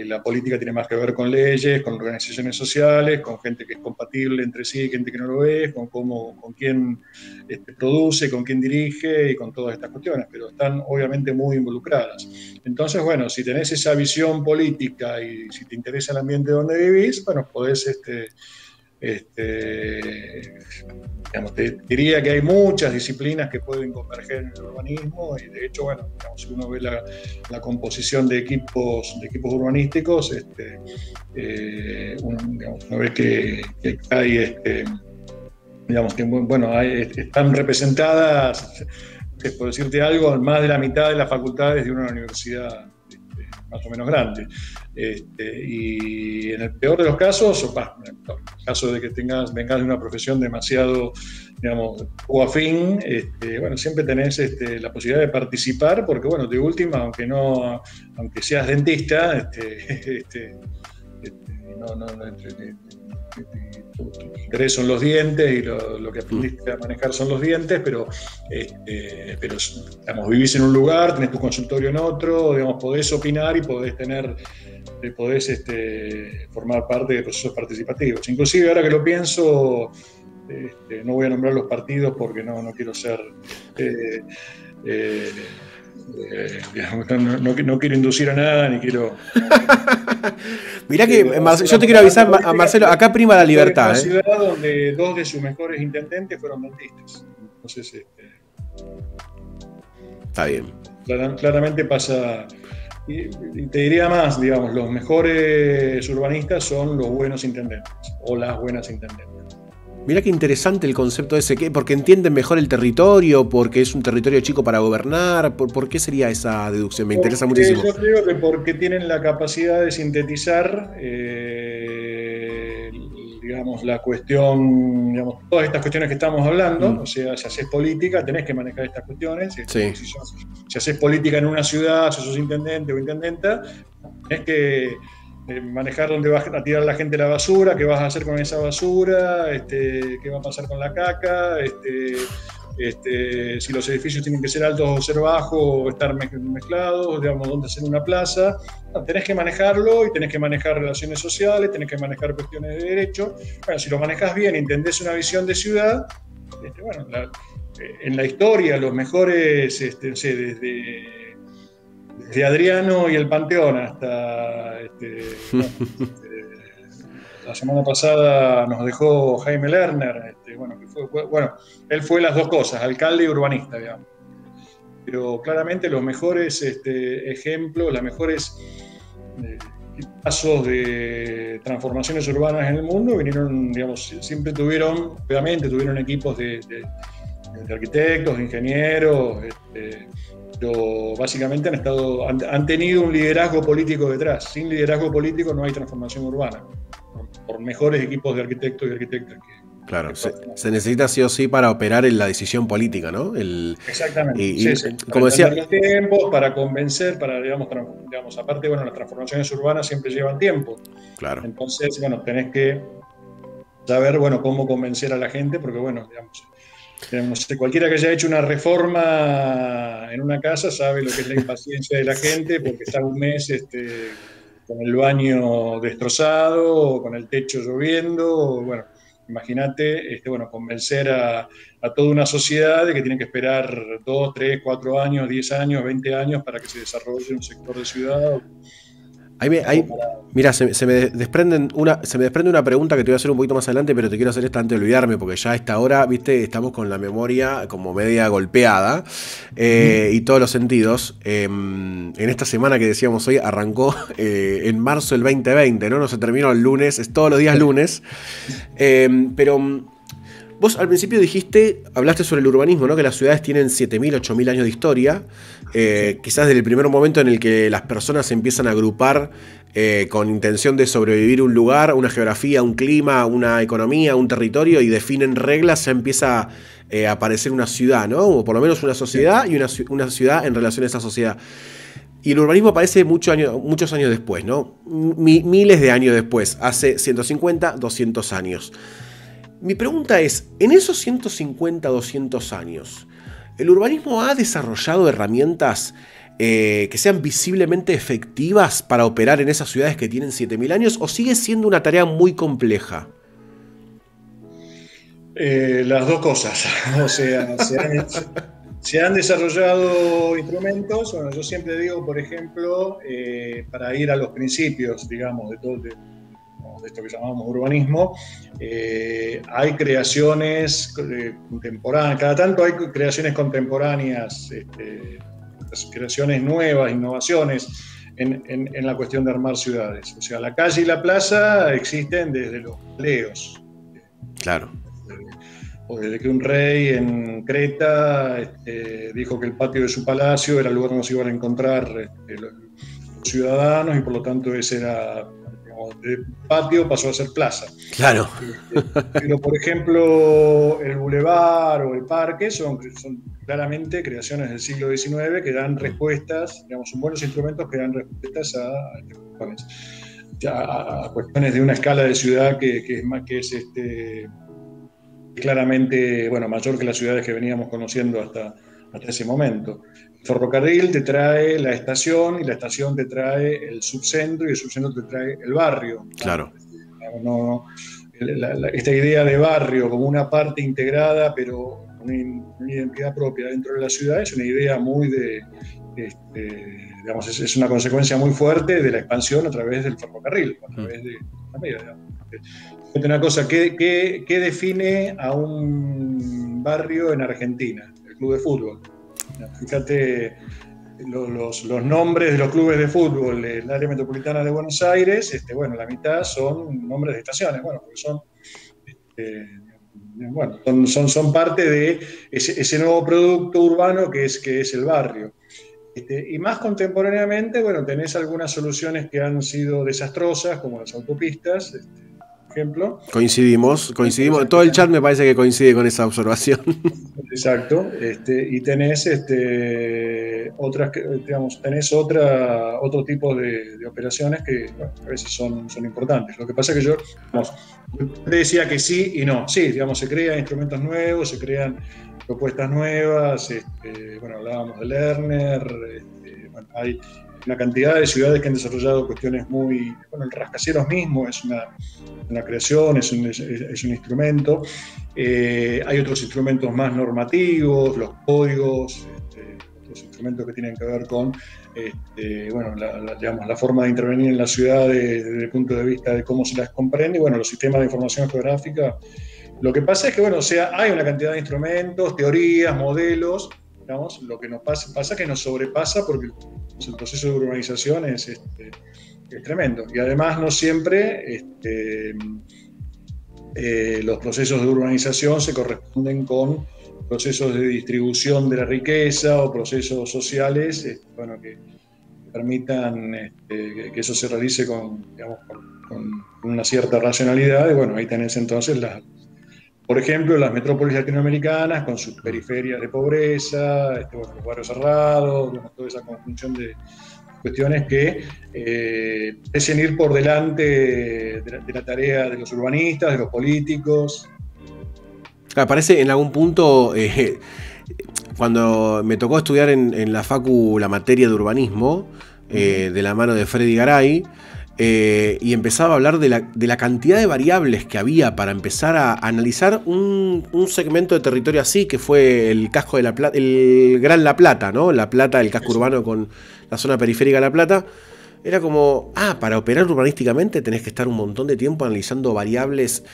la política tiene más que ver con leyes, con organizaciones sociales, con gente que es compatible entre sí, gente que no lo es, con quién produce, con quién dirige y con todas estas cuestiones, pero están obviamente muy involucradas. Entonces, bueno, si tenés esa visión política y si te interesa el ambiente donde vivís, bueno, podés digamos, te diría que hay muchas disciplinas que pueden converger en el urbanismo, y de hecho, bueno, digamos, si uno ve la composición de equipos urbanísticos, uno ve que hay, digamos, que bueno, están representadas, por decirte algo, más de la mitad de las facultades de una universidad más o menos grande. Y en el peor de los casos, en el caso de que vengas de una profesión demasiado, digamos, poco afín, bueno, siempre tenés la posibilidad de participar, porque, bueno, de última, aunque seas dentista, tu interés son los dientes y lo que aprendiste a manejar son los dientes, pero digamos, vivís en un lugar, tenés tu consultorio en otro, digamos, podés opinar y podés formar parte de procesos participativos. Inclusive, ahora que lo pienso, no voy a nombrar los partidos porque no quiero ser... no quiero inducir a nada, ni quiero... Mirá que, yo te quiero avisar, Marcelo, acá prima la libertad. Es una ciudad donde dos de sus mejores intendentes fueron dentistas. Entonces, está bien. Claramente pasa... Y te diría más, digamos, los mejores urbanistas son los buenos intendentes, o las buenas intendentes. Mirá qué interesante el concepto ese, porque entienden mejor el territorio, porque es un territorio chico para gobernar. ¿Por qué sería esa deducción? Me interesa muchísimo. Yo creo que porque tienen la capacidad de sintetizar, digamos, la cuestión, digamos, todas estas cuestiones que estamos hablando. O sea, si haces política, tenés que manejar estas cuestiones. Sí. Si haces política en una ciudad, si sos intendente o intendenta, tenés que manejar dónde vas a tirar la gente la basura, qué vas a hacer con esa basura, qué va a pasar con la caca, si los edificios tienen que ser altos o ser bajos o estar mezclados, digamos, dónde hacer una plaza. No, tenés que manejarlo, y tenés que manejar relaciones sociales, tenés que manejar cuestiones de derecho. Bueno, si lo manejas bien y entendés una visión de ciudad, bueno, en la historia los mejores, desde Adriano y el Panteón hasta la semana pasada nos dejó Jaime Lerner, él fue las dos cosas, alcalde y urbanista, digamos. Pero claramente los mejores ejemplos, las mejores casos de transformaciones urbanas en el mundo vinieron, digamos, siempre tuvieron equipos de arquitectos, de ingenieros, pero básicamente han tenido un liderazgo político detrás. Sin liderazgo político no hay transformación urbana, por mejores equipos de arquitectos y arquitectas Claro, se necesita sí o sí para operar en la decisión política, ¿no? Exactamente. Como decía, los tiempos, para convencer, digamos, aparte, bueno, las transformaciones urbanas siempre llevan tiempo. Claro. Entonces, bueno, tenés que saber, bueno, cómo convencer a la gente, porque, bueno, digamos, cualquiera que haya hecho una reforma en una casa sabe lo que es la impaciencia de la gente, porque está un mes con el baño destrozado, con el techo lloviendo, bueno, imagínate, bueno, convencer a toda una sociedad de que tienen que esperar 2, 3, 4 años, 10 años, 20 años para que se desarrolle un sector de ciudad. Mira, se me desprende una pregunta que te voy a hacer un poquito más adelante, pero te quiero hacer esta antes de olvidarme, porque ya a esta hora, viste, estamos con la memoria como media golpeada y todos los sentidos. En esta semana que decíamos hoy arrancó en marzo del 2020, ¿no? No se terminó el lunes, es todos los días lunes. Pero vos al principio hablaste sobre el urbanismo, ¿no? Que las ciudades tienen 7.000, 8.000 años de historia. Quizás desde el primer momento en el que las personas se empiezan a agrupar con intención de sobrevivir un lugar, una geografía, un clima, una economía, un territorio, y definen reglas, ya empieza a aparecer una ciudad, ¿no? O por lo menos una sociedad y una ciudad en relación a esa sociedad. Y el urbanismo aparece muchos años después, ¿no? Miles de años después, hace 150, 200 años. Mi pregunta es, en esos 150, 200 años, ¿el urbanismo ha desarrollado herramientas que sean visiblemente efectivas para operar en esas ciudades que tienen 7.000 años, o sigue siendo una tarea muy compleja? Las dos cosas. O sea, se han desarrollado instrumentos. Bueno, yo siempre digo, por ejemplo, para ir a los principios, digamos, de esto que llamamos urbanismo, hay creaciones contemporáneas, cada tanto hay creaciones contemporáneas, creaciones nuevas, innovaciones en la cuestión de armar ciudades. O sea, la calle y la plaza existen desde los galeos. Claro. O desde que un rey en Creta dijo que el patio de su palacio era el lugar donde se iban a encontrar los ciudadanos, y por lo tanto ese era, digamos, de patio pasó a ser plaza. Claro. Pero por ejemplo el bulevar o el parque son claramente creaciones del siglo XIX que dan respuestas, digamos, son buenos instrumentos que dan respuestas a cuestiones de una escala de ciudad que es claramente, bueno, mayor que las ciudades que veníamos conociendo hasta ese momento. El ferrocarril te trae la estación, y la estación te trae el subcentro, y el subcentro te trae el barrio. Claro. Esta idea de barrio como una parte integrada, pero con una identidad propia dentro de la ciudad, es una idea muy digamos, es una consecuencia muy fuerte de la expansión a través del ferrocarril, a través de la media, digamos. Una cosa, ¿qué define a un barrio en Argentina? El club de fútbol. Fíjate los nombres de los clubes de fútbol en el área metropolitana de Buenos Aires, bueno, la mitad son nombres de estaciones, bueno, porque son parte de ese nuevo producto urbano que es el barrio. Y más contemporáneamente, bueno, tenés algunas soluciones que han sido desastrosas, como las autopistas, ejemplo. Coincidimos. Todo el chat me parece que coincide con esa observación. Exacto. Y tenés otras, digamos, otro tipo de operaciones que, bueno, a veces son importantes. Lo que pasa es que yo te decía que sí y no. Sí, digamos, se crean instrumentos nuevos, se crean propuestas nuevas. Bueno, hablábamos de Lerner. Bueno, hay una cantidad de ciudades que han desarrollado cuestiones muy... Bueno, el rascacielos mismo es una creación, es un instrumento. Hay otros instrumentos más normativos, los códigos, otros instrumentos que tienen que ver con bueno, digamos, la forma de intervenir en la ciudad desde el punto de vista de cómo se las comprende, y bueno, los sistemas de información geográfica. Lo que pasa es que, bueno, o sea, hay una cantidad de instrumentos, teorías, modelos, digamos. Lo que nos pasa que nos sobrepasa porque el proceso de urbanización es tremendo, y además no siempre los procesos de urbanización se corresponden con procesos de distribución de la riqueza o procesos sociales, bueno, que permitan que eso se realice con una cierta racionalidad. Y bueno, ahí tenés entonces por ejemplo, las metrópolis latinoamericanas con sus periferias de pobreza, bueno, los barrios cerrados, bueno, toda esa conjunción de cuestiones que parecen ir por delante de la tarea de los urbanistas, de los políticos. Claro, parece en algún punto, cuando me tocó estudiar en la facu la materia de urbanismo, de la mano de Freddy Garay. Y empezaba a hablar de la cantidad de variables que había para empezar a analizar un segmento de territorio así, que fue el casco de La Plata, el Gran La Plata, ¿no? La Plata, el casco urbano con la zona periférica de La Plata. Era como, para operar urbanísticamente tenés que estar un montón de tiempo analizando variables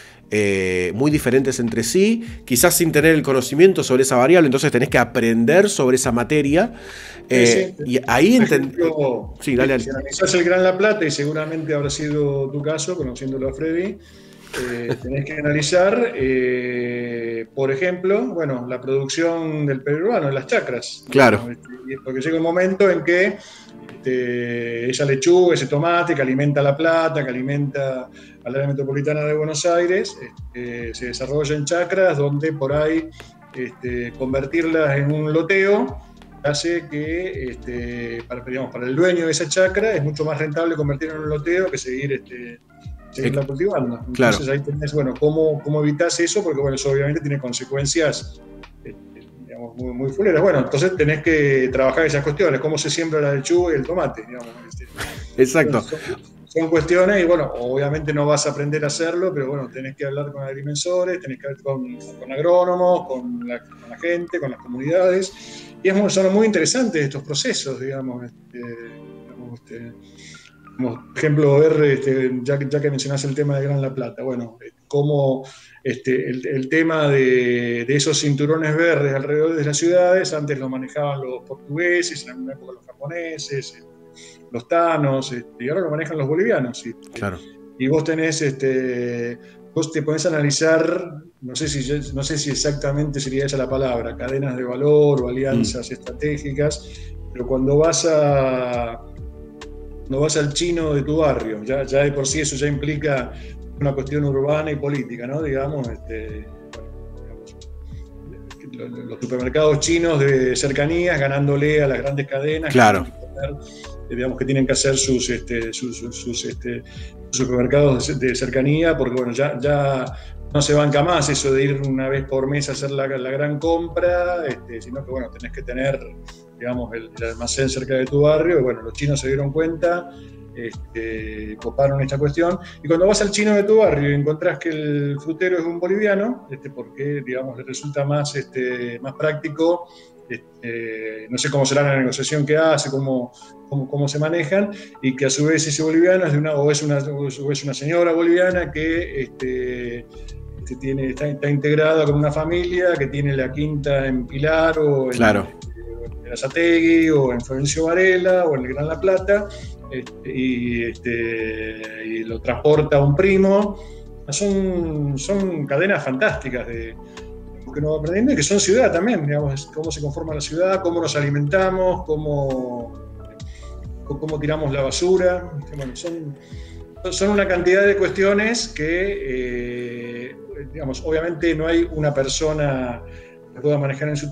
muy diferentes entre sí, quizás sin tener el conocimiento sobre esa variable, entonces tenés que aprender sobre esa materia. Y ahí ejemplo, sí, dale. Si analizás el Gran La Plata, y seguramente habrá sido tu caso, conociéndolo a Freddy, tenés que analizar, por ejemplo, bueno, la producción del periurbano, en las chacras. Claro. Porque llega un momento en que esa lechuga, ese tomate que alimenta La Plata, que alimenta al área metropolitana de Buenos Aires, se desarrolla en chacras donde por ahí convertirlas en un loteo hace que para el dueño de esa chacra es mucho más rentable convertirlo en un loteo que seguirla cultivando. Entonces ahí tenés, bueno, cómo evitas eso, porque bueno, eso obviamente tiene consecuencias digamos, muy fuleras. Bueno, entonces tenés que trabajar esas cuestiones, cómo se siembra la lechuga y el tomate, digamos. Exacto. Son cuestiones y bueno, obviamente no vas a aprender a hacerlo, pero bueno, tenés que hablar con agrimensores, tenés que hablar con agrónomos, con la gente, con las comunidades, y son muy interesantes estos procesos, digamos. Como ejemplo, ver, ya que mencionás el tema de Gran La Plata, bueno, cómo el tema de esos cinturones verdes alrededor de las ciudades, antes lo manejaban los portugueses, en alguna época los japoneses, los tanos, y ahora lo manejan los bolivianos. Claro. Y vos tenés, vos te podés analizar, no sé si exactamente sería esa la palabra, cadenas de valor o alianzas estratégicas, pero cuando vas al chino de tu barrio, ya de por sí eso ya implica una cuestión urbana y política, ¿no? Digamos, los supermercados chinos de cercanías ganándole a las grandes cadenas. Claro. Digamos que tienen que hacer sus supermercados de cercanía, porque bueno, ya no se banca más eso de ir una vez por mes a hacer la gran compra, sino que bueno, tenés que tener, digamos, el almacén cerca de tu barrio, y bueno, los chinos se dieron cuenta, coparon esta cuestión, y cuando vas al chino de tu barrio y encontrás que el frutero es un boliviano, porque, digamos, le resulta más práctico, no sé cómo será la negociación que hace, cómo se manejan, y que a su vez ese boliviano es una señora boliviana que está integrada con una familia que tiene la quinta en Pilar o en Berazategui o en Florencio Varela o en el Gran La Plata, y lo transporta a un primo. Son cadenas fantásticas que nos va aprendiendo, y que son ciudad también, digamos, cómo se conforma la ciudad, cómo nos alimentamos, cómo tiramos la basura. Bueno, son una cantidad de cuestiones que, digamos, obviamente no hay una persona que pueda manejar en su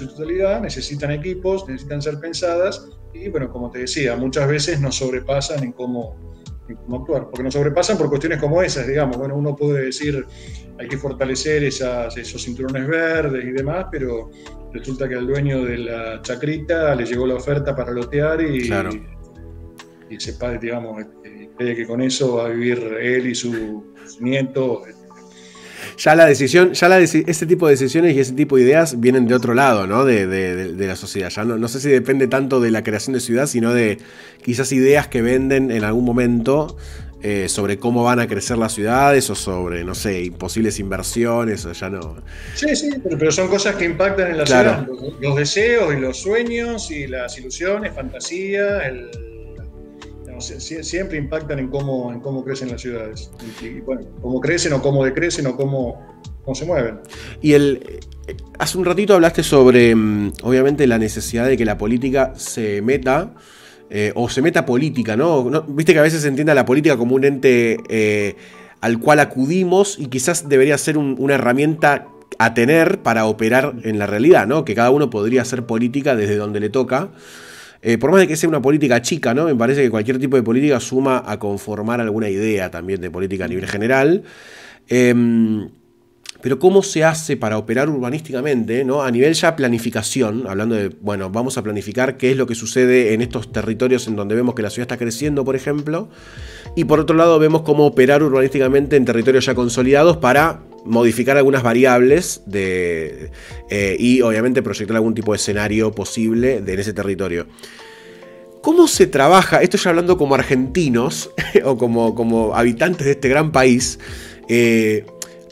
totalidad, necesitan equipos, necesitan ser pensadas, y bueno, como te decía, muchas veces nos sobrepasan en cómo actuar, porque nos sobrepasan por cuestiones como esas, digamos. Bueno, uno puede decir hay que fortalecer esos cinturones verdes y demás, pero resulta que al dueño de la chacrita le llegó la oferta para lotear y sepa, digamos, cree que con eso va a vivir él y su nieto. Ese tipo de decisiones y ese tipo de ideas vienen de otro lado, ¿no? De la sociedad. Ya no sé si depende tanto de la creación de ciudad, sino de quizás ideas que venden en algún momento sobre cómo van a crecer las ciudades, o sobre, no sé, posibles inversiones, o ya no. Sí, pero son cosas que impactan en la ciudad. Los deseos y los sueños y las ilusiones, fantasías, siempre impactan en cómo crecen las ciudades. Y bueno, cómo crecen o cómo decrecen o cómo se mueven. Y hace un ratito hablaste sobre, obviamente, la necesidad de que la política se meta, o se meta política, ¿no? Viste que a veces se entiende a la política como un ente al cual acudimos, y quizás debería ser una herramienta a tener para operar en la realidad, ¿no? Que cada uno podría hacer política desde donde le toca. Por más de que sea una política chica, ¿no? Me parece que cualquier tipo de política suma a conformar alguna idea también de política a nivel general. Pero ¿cómo se hace para operar urbanísticamente, ¿no? A nivel ya planificación, hablando de, bueno, vamos a planificar qué es lo que sucede en estos territorios en donde vemos que la ciudad está creciendo, por ejemplo, y por otro lado vemos cómo operar urbanísticamente en territorios ya consolidados para modificar algunas variables y obviamente proyectar algún tipo de escenario posible en ese territorio. ¿Cómo se trabaja, esto ya hablando como argentinos o como habitantes de este gran país,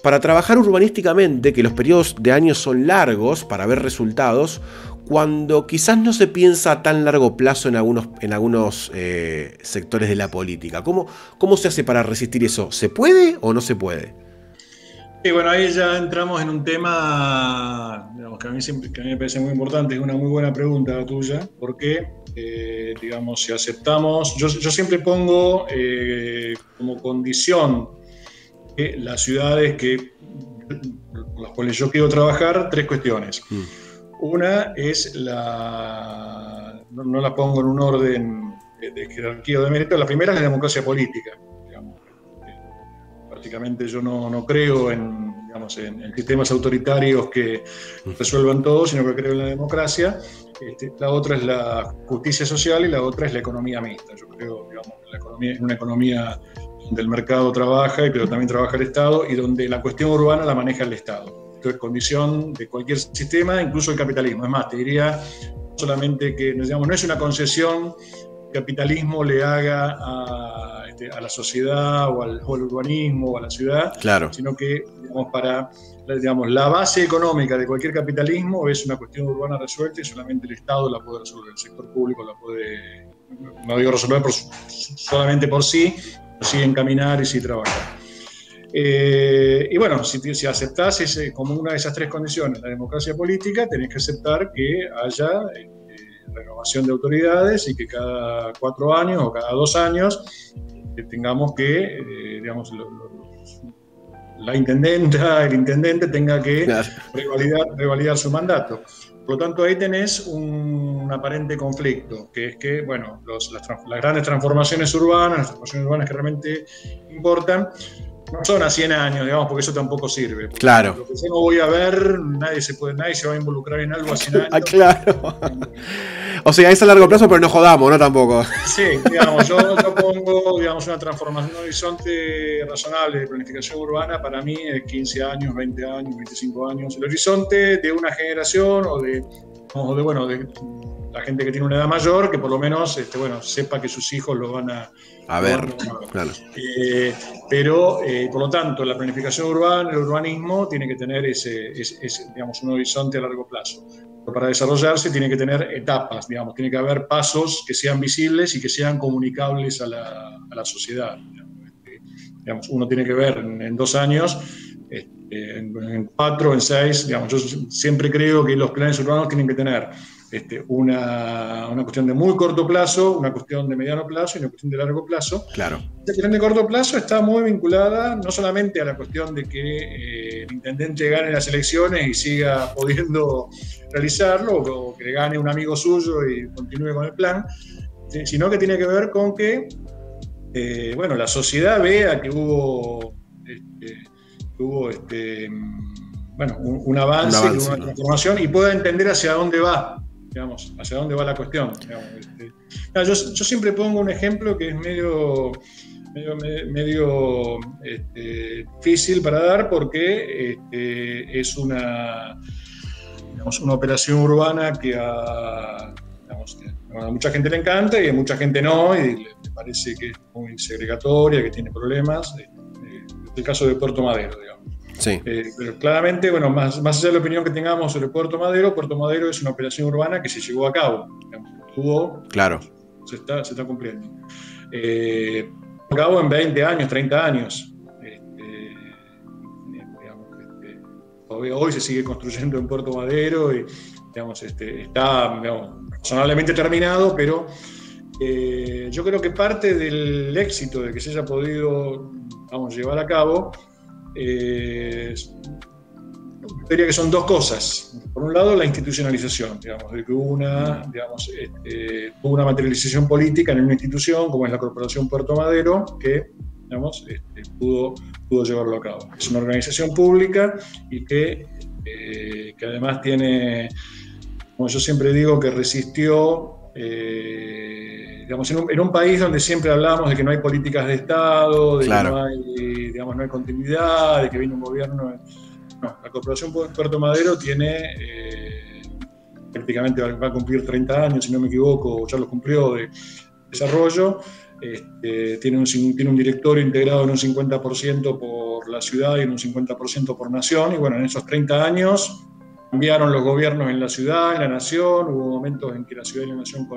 para trabajar urbanísticamente, que los periodos de años son largos para ver resultados, cuando quizás no se piensa a tan largo plazo en algunos sectores de la política? ¿Cómo se hace para resistir eso? ¿Se puede o no se puede? Y bueno, ahí ya entramos en un tema, digamos, que a mí me parece muy importante, es una muy buena pregunta la tuya, porque, digamos, si aceptamos, yo siempre pongo como condición que las ciudades por las cuales yo quiero trabajar, tres cuestiones. Una es no la pongo en un orden de jerarquía o de mérito, la primera es la democracia política. Prácticamente yo no creo en sistemas autoritarios que resuelvan todo, sino que creo en la democracia. La otra es la justicia social y la otra es la economía mixta. Yo creo, en una economía donde el mercado trabaja, pero también trabaja el Estado, y donde la cuestión urbana la maneja el Estado. Esto es condición de cualquier sistema, incluso el capitalismo. Es más, te diría solamente que no es una concesión que el capitalismo le haga a la sociedad o al urbanismo o a la ciudad, claro, sino que la base económica de cualquier capitalismo es una cuestión urbana resuelta y solamente el Estado la puede resolver, el sector público la puede, no digo resolver solamente por sí, pero sí encaminar y sí trabajar. Y bueno, si aceptás como una de esas tres condiciones la democracia política, tenés que aceptar que haya renovación de autoridades y que cada 4 años o cada 2 años tengamos que, la intendenta, el intendente tenga que revalidar su mandato. Por lo tanto, ahí tenés un aparente conflicto, que es que, bueno, las grandes transformaciones urbanas, que realmente importan, no son a 100 años, digamos, porque eso tampoco sirve. Claro. Lo que yo no voy a ver, nadie se va a involucrar en algo a 100 años. Claro. O sea, es a largo plazo, pero no jodamos, ¿no? Tampoco. Sí, digamos, yo pongo, una transformación, un horizonte razonable de planificación urbana para mí es 15 años, 20 años, 25 años. El horizonte de una generación o de la gente que tiene una edad mayor, que por lo menos sepa que sus hijos lo van a ver. Claro. Pero, por lo tanto, la planificación urbana, el urbanismo, tiene que tener un horizonte a largo plazo. Pero para desarrollarse tiene que tener etapas, tiene que haber pasos que sean visibles y que sean comunicables a la sociedad. Uno tiene que ver en 2 años, en 4, en 6. Yo siempre creo que los planes urbanos tienen que tener una cuestión de muy corto plazo, una cuestión de mediano plazo y una cuestión de largo plazo. Claro. La cuestión de corto plazo está muy vinculada no solamente a la cuestión de que el intendente gane las elecciones y siga pudiendo realizarlo, o que le gane un amigo suyo y continúe con el plan, sino que tiene que ver con que la sociedad vea que hubo un avance, una transformación, y pueda entender hacia dónde va. Hacia dónde va la cuestión. Yo siempre pongo un ejemplo que es medio difícil para dar, porque es una operación urbana que a mucha gente le encanta y a mucha gente no, y le parece que es muy segregatoria, que tiene problemas. Es el caso de Puerto Madero, digamos. Sí. Pero claramente, más allá de la opinión que tengamos sobre Puerto Madero es una operación urbana que se llevó a cabo. Claro. Se está cumpliendo. A cabo en 20 años, 30 años. Todavía hoy se sigue construyendo en Puerto Madero y está razonablemente terminado, pero yo creo que parte del éxito de que se haya podido llevar a cabo, diría que son 2 cosas. Por un lado, la institucionalización, de que hubo una materialización política en una institución como es la Corporación Puerto Madero, que pudo pudo llevarlo a cabo. Es una organización pública y que además tiene, como yo siempre digo, que resistió, digamos, en un país donde siempre hablamos de que no hay políticas de Estado, de Claro. que no hay, digamos, no hay continuidad, de que viene un gobierno. No, la Corporación Puerto Madero tiene, prácticamente va a cumplir 30 años, si no me equivoco, ya los cumplió, de desarrollo. Tiene un directorio integrado en un 50% por la ciudad y en un 50% por nación, y bueno, en esos 30 años cambiaron los gobiernos en la ciudad, en la nación, hubo momentos en que la ciudad y la nación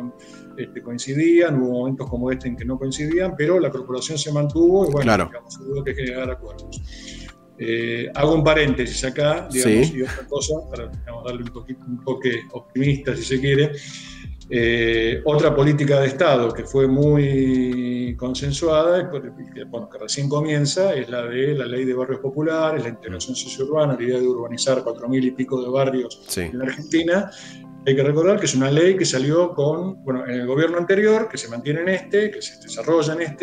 coincidían, hubo momentos como este en que no coincidían, pero la corporación se mantuvo y bueno, Claro. digamos, hubo que generar acuerdos. Hago un paréntesis acá, digamos, Sí. y otra cosa, para digamos, darle un toque optimista si se quiere. Otra política de Estado que fue muy consensuada, que recién comienza, es la de la ley de barrios populares, la integración sociourbana, la idea de urbanizar 4.000 y pico de barrios en la Argentina. Hay que recordar que es una ley que salió en el gobierno anterior, que se mantiene en que se desarrolla en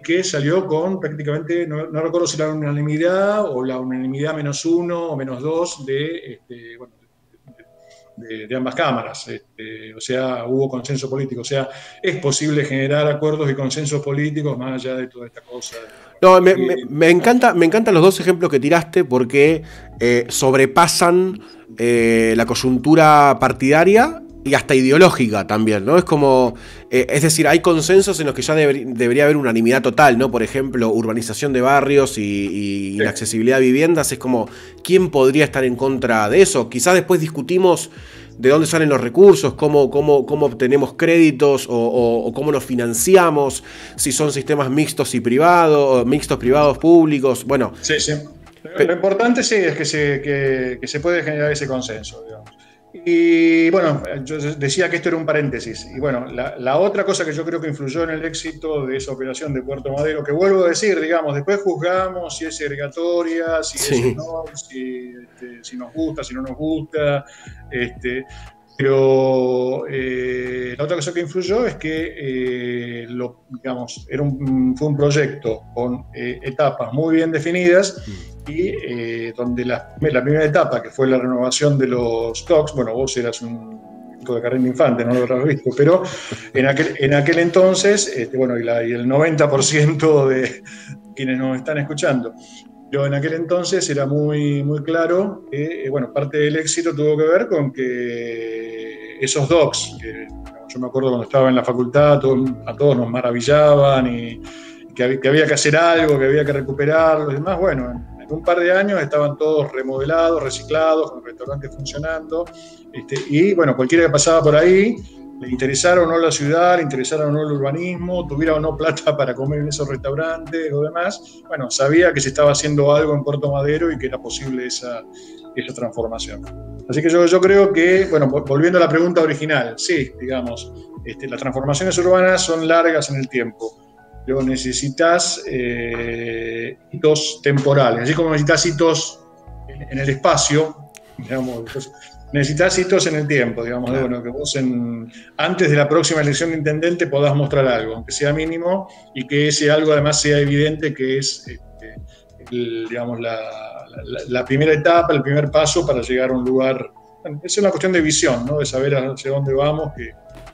que salió con prácticamente, no recuerdo si la unanimidad o la unanimidad -1 o -2 de ambas cámaras, o sea, hubo consenso político, o sea, es posible generar acuerdos y consensos políticos más allá de toda esta cosa. No, me encantan los dos ejemplos que tiraste porque sobrepasan la coyuntura partidaria y hasta ideológica también, ¿no? Es como, es decir, hay consensos en los que ya debería haber unanimidad total, ¿no? Por ejemplo, urbanización de barrios y inaccesibilidad a viviendas, es como, ¿quién podría estar en contra de eso? Quizás después discutimos de dónde salen los recursos, cómo obtenemos créditos o cómo nos financiamos, si son sistemas mixtos y privados, mixtos privados públicos, bueno. Sí, sí. Lo importante sí es que se puede generar ese consenso, digamos. Y bueno, yo decía que esto era un paréntesis. Y bueno, la otra cosa que yo creo que influyó en el éxito de esa operación de Puerto Madero, que vuelvo a decir, digamos, después juzgamos si es segregatoria, si es no, si nos gusta, si no nos gusta. Pero la otra cosa que influyó es que, digamos, fue un proyecto con etapas muy bien definidas y donde la primera etapa, que fue la renovación de los TOCs, bueno, vos eras un chico de Carrera Infante, no lo habrás visto, pero en aquel entonces, bueno, y el 90% de quienes nos están escuchando, yo en aquel entonces era muy, muy claro que, bueno, parte del éxito tuvo que ver con que esos docs, que yo me acuerdo cuando estaba en la facultad, a todos nos maravillaban y que había que hacer algo, que había que recuperarlos y demás. Bueno, en un par de años estaban todos remodelados, reciclados, con restaurantes funcionando. Y bueno, cualquiera que pasaba por ahí, le interesara o no la ciudad, le interesara o no el urbanismo, tuviera o no plata para comer en esos restaurantes o demás, bueno, sabía que se estaba haciendo algo en Puerto Madero y que era posible esa transformación. Así que yo creo que, bueno, volviendo a la pregunta original, sí, digamos, las transformaciones urbanas son largas en el tiempo, pero necesitas hitos temporales, así como necesitas hitos en el espacio, digamos, necesitas hitos en el tiempo, digamos, claro. Bueno, que vos antes de la próxima elección de intendente podás mostrar algo, aunque sea mínimo, y que ese algo además sea evidente que es, digamos, la primera etapa, el primer paso para llegar a un lugar. Bueno, es una cuestión de visión, ¿no? De saber hacia dónde vamos, que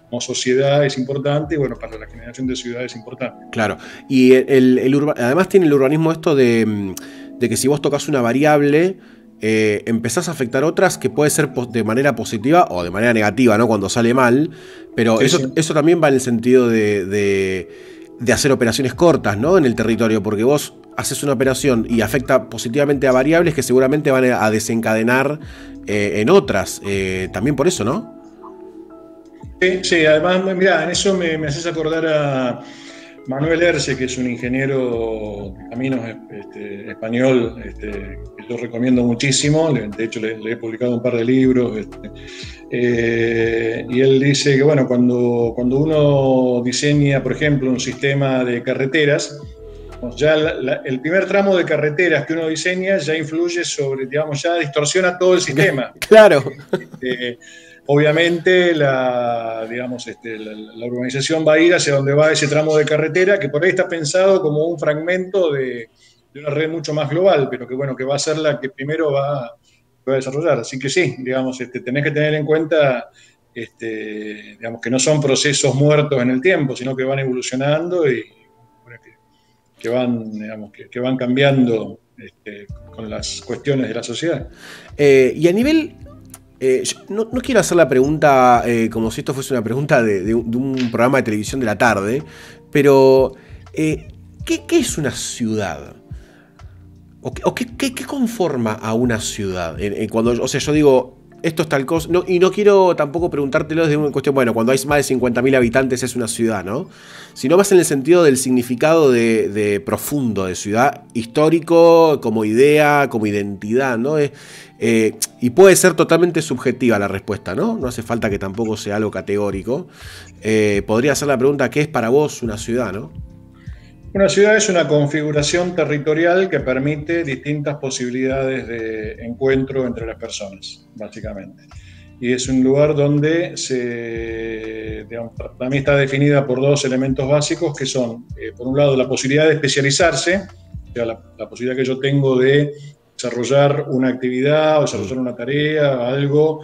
como sociedad es importante y bueno, para la generación de ciudades es importante. Claro, y además tiene el urbanismo esto de que si vos tocas una variable, empezás a afectar otras que puede ser de manera positiva o de manera negativa, ¿no? Cuando sale mal, pero sí, eso también va en el sentido de hacer operaciones cortas, ¿no? En el territorio, porque vos haces una operación y afecta positivamente a variables que seguramente van a desencadenar en otras, también por eso, ¿no? Sí, además, mirá, en eso me haces acordar a Manuel Erce, que es un ingeniero de caminos español, que yo recomiendo muchísimo, de hecho le he publicado un par de libros, y él dice que bueno, cuando uno diseña, por ejemplo, un sistema de carreteras, ya el primer tramo de carreteras que uno diseña ya influye sobre, digamos, ya distorsiona todo el sistema. Claro. Obviamente la urbanización va a ir hacia donde va ese tramo de carretera, que por ahí está pensado como un fragmento de una red mucho más global, pero que bueno, que va a ser la que primero va a desarrollar. Así que sí, digamos, tenés que tener en cuenta, digamos, que no son procesos muertos en el tiempo, sino que van evolucionando y bueno, que van, digamos, que van cambiando con las cuestiones de la sociedad. Y a nivel... no quiero hacer la pregunta como si esto fuese una pregunta de un programa de televisión de la tarde, pero ¿qué es una ciudad? ¿Qué conforma a una ciudad? Cuando, o sea, yo digo, esto es tal cosa, y no quiero tampoco preguntártelo desde una cuestión, bueno, cuando hay más de 50.000 habitantes es una ciudad, ¿no? Sino más en el sentido del significado de profundo de ciudad, histórico, como idea, como identidad, ¿no? Y puede ser totalmente subjetiva la respuesta, ¿no? No hace falta que tampoco sea algo categórico. Podría ser la pregunta, ¿qué es para vos una ciudad, no? Una ciudad es una configuración territorial que permite distintas posibilidades de encuentro entre las personas, básicamente. Y es un lugar donde digamos, para mí está definida por dos elementos básicos que son, por un lado, la posibilidad de especializarse, o sea, la posibilidad que yo tengo de desarrollar una actividad o desarrollar una tarea, algo,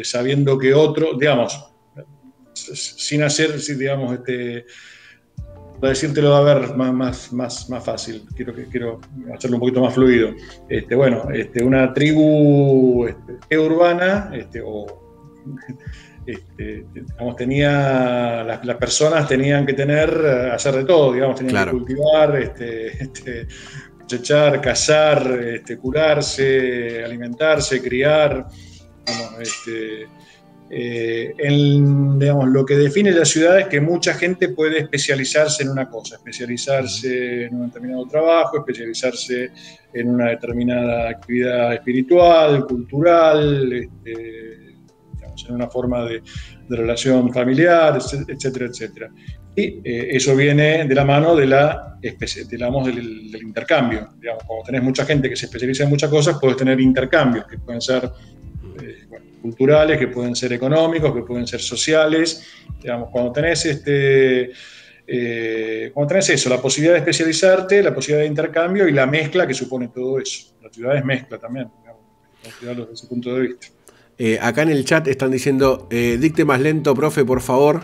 sabiendo que otro, digamos, sin hacer, digamos, para decírtelo a ver más fácil, quiero hacerlo un poquito más fluido. Bueno, una tribu urbana, digamos, las personas tenían que hacer de todo, digamos, tenían Claro. que cultivar, cosechar, cazar, curarse, alimentarse, criar, digamos, digamos, lo que define la ciudad es que mucha gente puede especializarse en una cosa, especializarse en un determinado trabajo, especializarse en una determinada actividad espiritual, cultural, digamos, en una forma de relación familiar, etcétera, etcétera. Y eso viene de la mano digamos, del intercambio. Digamos, cuando tenés mucha gente que se especializa en muchas cosas, puedes tener intercambios que pueden ser culturales, que pueden ser económicos, que pueden ser sociales. Digamos, cuando tenés eso, la posibilidad de especializarte, la posibilidad de intercambio y la mezcla que supone todo eso. La ciudad es mezcla también, digamos, desde ese punto de vista. Acá en el chat están diciendo, dicte más lento, profe, por favor.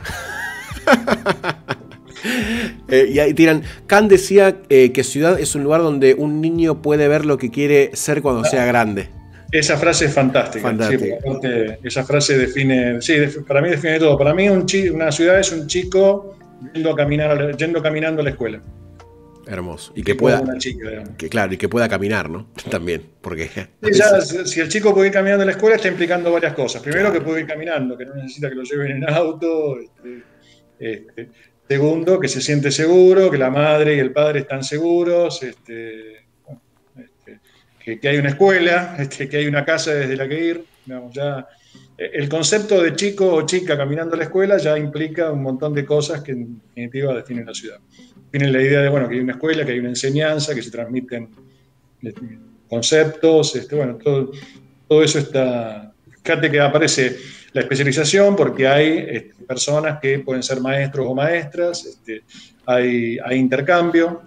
Y ahí tiran, Kant decía que ciudad es un lugar donde un niño puede ver lo que quiere ser cuando sea grande. Esa frase es fantástica. Sí, porque aparte, esa frase define, sí, para mí define todo. Para mí una ciudad es un chico yendo caminando a la escuela. Hermoso. Y que pueda, una chica, claro, y que pueda caminar, ¿no? También, porque... Si el chico puede ir caminando a la escuela, está implicando varias cosas. Primero, claro, que puede ir caminando, que no necesita que lo lleven en auto. Segundo, que se siente seguro, que la madre y el padre están seguros, que hay una escuela, que hay una casa desde la que ir. Digamos, ya, el concepto de chico o chica caminando a la escuela ya implica un montón de cosas que en definitiva definen la ciudad. Tienen la idea de bueno, que hay una escuela, que hay una enseñanza, que se transmiten conceptos, bueno, todo eso está. Fíjate que aparece la especialización porque hay personas que pueden ser maestros o maestras, hay intercambio,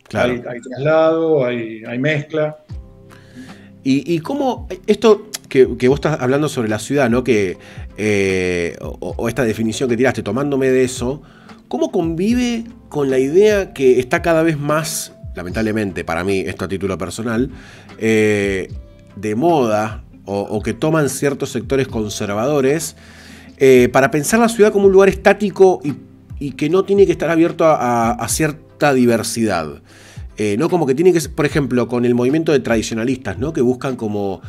claro, hay traslado, hay mezcla. ¿Y cómo esto que vos estás hablando sobre la ciudad, ¿no? Que, o esta definición que tiraste, tomándome de eso, ¿cómo convive con la idea que está cada vez más, lamentablemente para mí, esto a título personal, de moda, o que toman ciertos sectores conservadores, para pensar la ciudad como un lugar estático y que no tiene que estar abierto a cierta diversidad? ¿No? Como que tiene que ser, por ejemplo, con el movimiento de tradicionalistas, ¿no? Que buscan como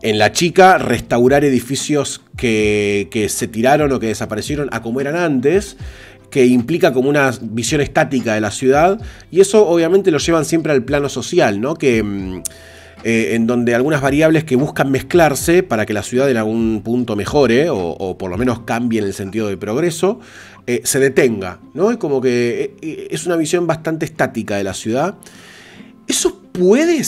en La Chica restaurar edificios que se tiraron o que desaparecieron a como eran antes, que implica como una visión estática de la ciudad, y eso obviamente lo llevan siempre al plano social, ¿no? Que en donde algunas variables que buscan mezclarse para que la ciudad en algún punto mejore o por lo menos cambie en el sentido de progreso, se detenga, ¿no? Es como que es una visión bastante estática de la ciudad. ¿Eso puede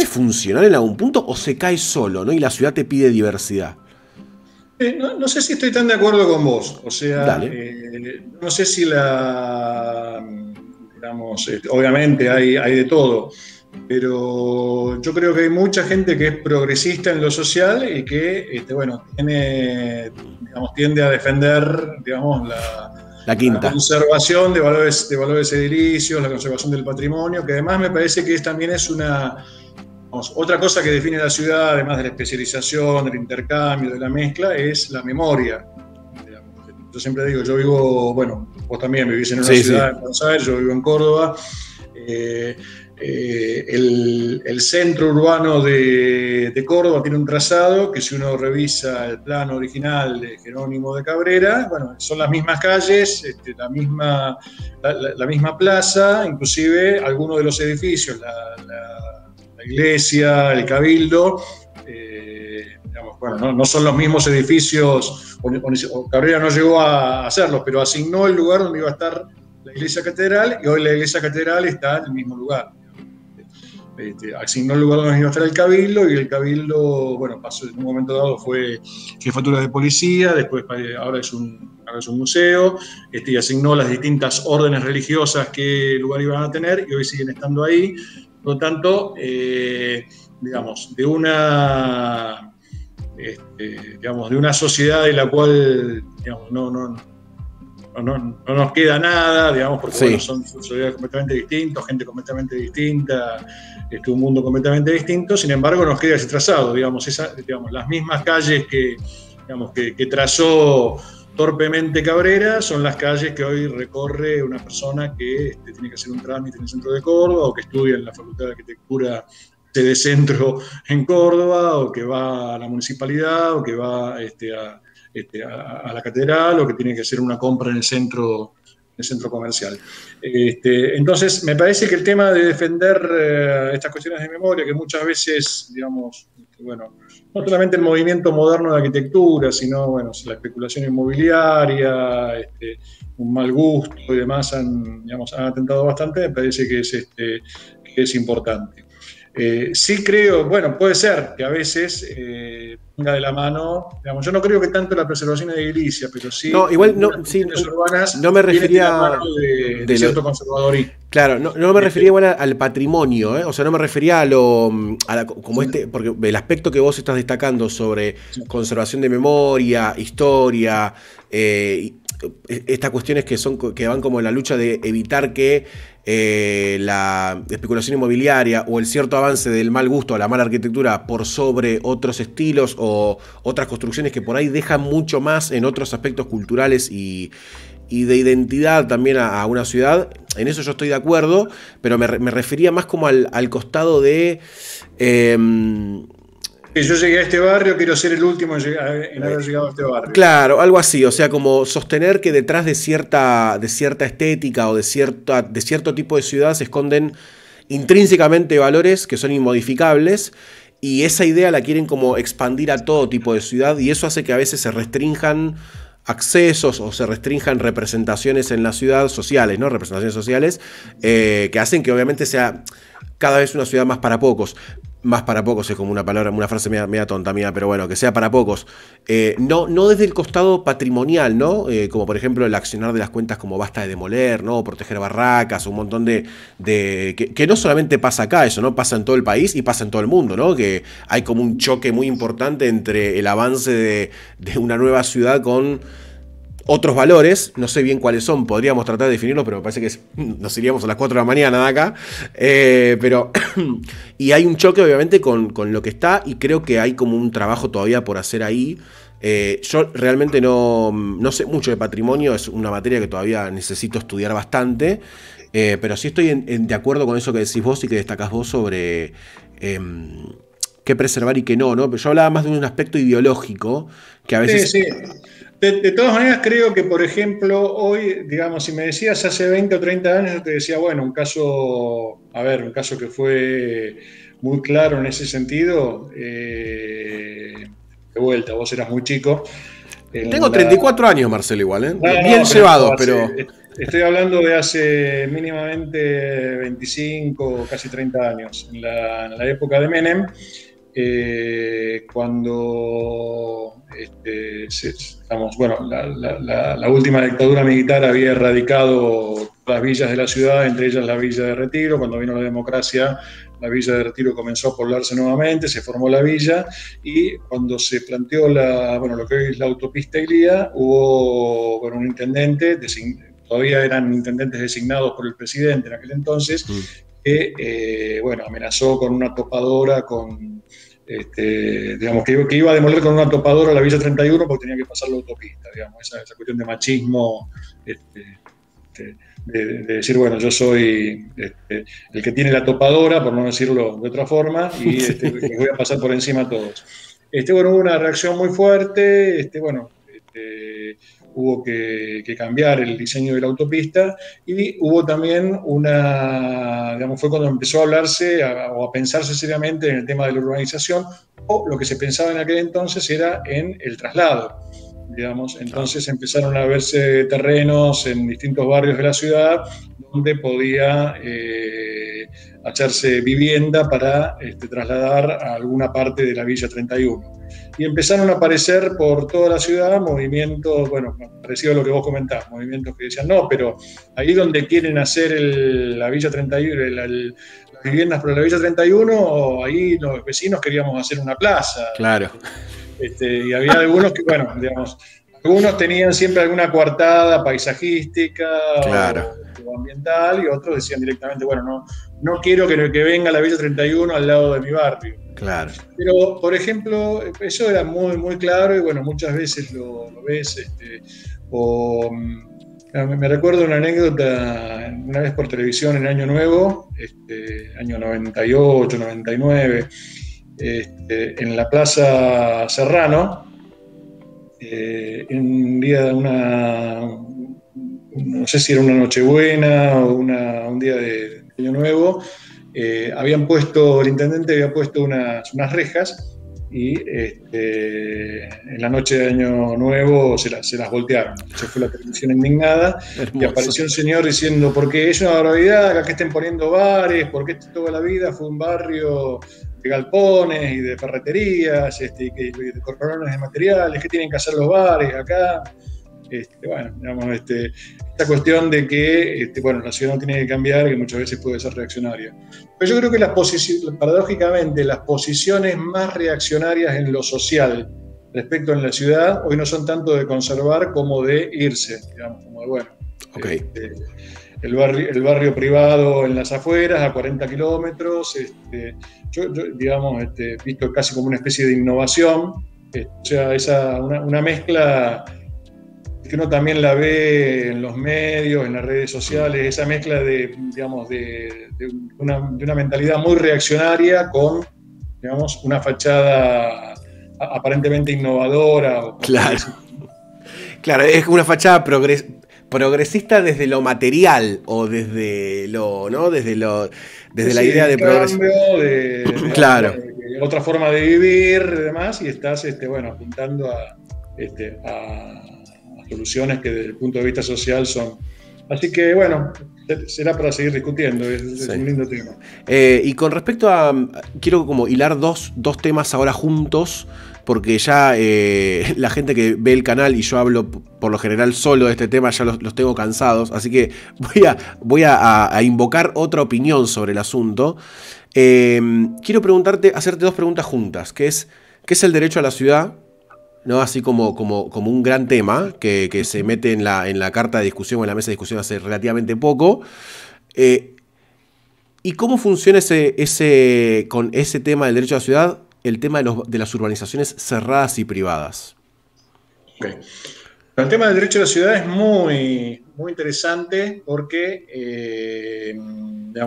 funcionar en algún punto o se cae solo, ¿no? Y la ciudad te pide diversidad? No sé si estoy tan de acuerdo con vos. O sea, Dale. no sé si digamos, obviamente hay de todo, pero yo creo que hay mucha gente que es progresista en lo social y que, bueno, tiende a defender, digamos, La la quinta. conservación de valores edilicios, la conservación del patrimonio, que además me parece que también es otra cosa que define la ciudad, además de la especialización, del intercambio, de la mezcla, es la memoria. Yo siempre digo, yo vivo, bueno, vos también vivís en una ciudad, en Buenos Aires, yo vivo en Córdoba. El centro urbano de Córdoba tiene un trazado que, si uno revisa el plano original de Jerónimo de Cabrera, bueno, son las mismas calles, la misma plaza, inclusive algunos de los edificios, la iglesia, el cabildo, digamos, bueno, no son los mismos edificios, o Cabrera no llegó a hacerlos, pero asignó el lugar donde iba a estar la iglesia catedral, y hoy la iglesia catedral está en el mismo lugar. Asignó el lugar donde iba a estar el cabildo, y el cabildo, bueno, pasó, en un momento dado fue jefatura de policía, después ahora es un museo, y asignó las distintas órdenes religiosas qué lugar iban a tener, y hoy siguen estando ahí. Por lo tanto, digamos, de una sociedad de la cual, digamos, no nos queda nada, digamos, porque bueno, son sociedades completamente distintas, gente completamente distinta, un mundo completamente distinto. Sin embargo, nos queda ese trazado, digamos, las mismas calles que trazó torpemente Cabrera son las calles que hoy recorre una persona que tiene que hacer un trámite en el centro de Córdoba, o que estudia en la Facultad de Arquitectura de Centro en Córdoba, o que va a la municipalidad, o que va a la catedral, o que tiene que hacer una compra en el centro comercial. Entonces, me parece que el tema de defender estas cuestiones de memoria, que muchas veces, digamos, bueno, no solamente el movimiento moderno de arquitectura, sino, bueno, la especulación inmobiliaria, un mal gusto y demás han atentado bastante, me parece que es importante. Sí creo, bueno, puede ser que a veces venga de la mano, digamos, yo no creo que tanto la preservación de edilicia, pero sí, no, igual urbanas no me refería de la mano de cierto conservadorismo. Claro, no me refería igual al patrimonio, ¿eh? O sea, no me refería porque el aspecto que vos estás destacando sobre conservación de memoria, historia, estas cuestiones que van como en la lucha de evitar que la especulación inmobiliaria o el cierto avance del mal gusto o la mala arquitectura por sobre otros estilos o otras construcciones que por ahí dejan mucho más en otros aspectos culturales y de identidad también a una ciudad. En eso yo estoy de acuerdo, pero me refería más como al costado de... yo llegué a este barrio, quiero ser el último en haber llegado a este barrio. Claro, algo así, o sea, como sostener que detrás de cierta estética o de cierto tipo de ciudad se esconden intrínsecamente valores que son inmodificables, y esa idea la quieren como expandir a todo tipo de ciudad, y eso hace que a veces se restrinjan accesos o se restrinjan representaciones en la ciudad sociales, ¿no? Representaciones sociales que hacen que obviamente sea cada vez una ciudad más para pocos. Más para pocos es como una palabra, una frase media tonta mía, pero bueno, que sea para pocos. No desde el costado patrimonial, ¿no? Como por ejemplo el accionar de las cuentas como basta de demoler, ¿no? O proteger barracas, un montón que no solamente pasa acá eso, ¿no? Pasa en todo el país y pasa en todo el mundo, ¿no? Que hay como un choque muy importante entre el avance de una nueva ciudad con otros valores, no sé bien cuáles son, podríamos tratar de definirlos, pero me parece que nos iríamos a las 4 de la mañana de acá. Pero y hay un choque obviamente con lo que está, y creo que hay como un trabajo todavía por hacer ahí. Yo realmente no sé mucho de patrimonio, es una materia que todavía necesito estudiar bastante, pero sí estoy de acuerdo con eso que decís vos y que destacás vos sobre qué preservar y qué no, ¿no? Pero yo hablaba más de un aspecto ideológico que a veces... Sí. De todas maneras, creo que, por ejemplo, hoy, digamos, si me decías hace 20 o 30 años, yo te decía, bueno, un caso que fue muy claro en ese sentido, de vuelta, vos eras muy chico. Tengo 34 años, Marcelo, igual, ¿eh? Bien llevados, pero... Estoy hablando de hace mínimamente 25, casi 30 años, en la época de Menem. Cuando la última dictadura militar había erradicado las villas de la ciudad, entre ellas la Villa de Retiro. Cuando vino la democracia, la Villa de Retiro comenzó a poblarse nuevamente, se formó la villa, y cuando se planteó lo que hoy es la autopista Ilía, hubo un intendente, todavía eran intendentes designados por el presidente en aquel entonces, que amenazó con una topadora, digamos, que iba a demoler con una topadora la Villa 31 porque tenía que pasar la autopista, digamos, esa cuestión de machismo, de decir, bueno, yo soy el que tiene la topadora, por no decirlo de otra forma, y les voy a pasar por encima a todos. Hubo una reacción muy fuerte, hubo que cambiar el diseño de la autopista, y hubo también fue cuando empezó a hablarse o a pensarse seriamente en el tema de la urbanización, o lo que se pensaba en aquel entonces era en el traslado. Entonces empezaron a verse terrenos en distintos barrios de la ciudad donde podía hacerse vivienda para trasladar a alguna parte de la Villa 31. Y empezaron a aparecer por toda la ciudad movimientos, parecido a lo que vos comentás, movimientos que decían, no, pero ahí donde quieren hacer la Villa 31, las viviendas para la Villa 31, ahí los vecinos queríamos hacer una plaza. Claro. Y había algunos que, algunos tenían siempre alguna coartada paisajística, claro, o ambiental, y otros decían directamente, no quiero que venga la Villa 31 al lado de mi barrio. Claro. Pero, por ejemplo, eso era muy, muy claro, y muchas veces lo ves, me recuerdo una anécdota, una vez por televisión en Año Nuevo, año 98, 99, en la Plaza Serrano, en un día de no sé si era una Nochebuena o un día de Año Nuevo, el intendente había puesto unas rejas, y en la noche de Año Nuevo se las voltearon. Se fue la televisión indignada. Hermoso. Y apareció un señor diciendo, porque es una barbaridad que estén poniendo bares, porque toda la vida fue un barrio de galpones y de ferreterías, de corralones de materiales, ¿qué tienen que hacer los bares acá? Esta cuestión de que la ciudad no tiene que cambiar, que muchas veces puede ser reaccionaria. Pero yo creo que paradójicamente, las posiciones más reaccionarias en lo social respecto en la ciudad hoy no son tanto de conservar como de irse, como de okay. El barrio privado en las afueras, a 40 kilómetros, yo visto casi como una especie de innovación, una mezcla que uno también la ve en los medios, en las redes sociales, esa mezcla de una mentalidad muy reaccionaria con, una fachada aparentemente innovadora. Claro, es una fachada progresista desde lo material, o desde la idea de progresión. Claro. De otra forma de vivir y demás, y estás apuntando a soluciones que desde el punto de vista social son. Así que será para seguir discutiendo, es un lindo tema. Y con respecto a, quiero como hilar dos temas ahora juntos, porque ya la gente que ve el canal, y yo hablo por lo general solo de este tema, ya los tengo cansados, así que voy a invocar otra opinión sobre el asunto. Quiero hacerte dos preguntas juntas, que es, ¿qué es el derecho a la ciudad? ¿No? Así como un gran tema que se mete en la carta de discusión o en la mesa de discusión hace relativamente poco. ¿Y cómo funciona con ese tema del derecho a la ciudad, el tema de las urbanizaciones cerradas y privadas? Okay. El tema del derecho a la ciudad es muy, muy interesante porque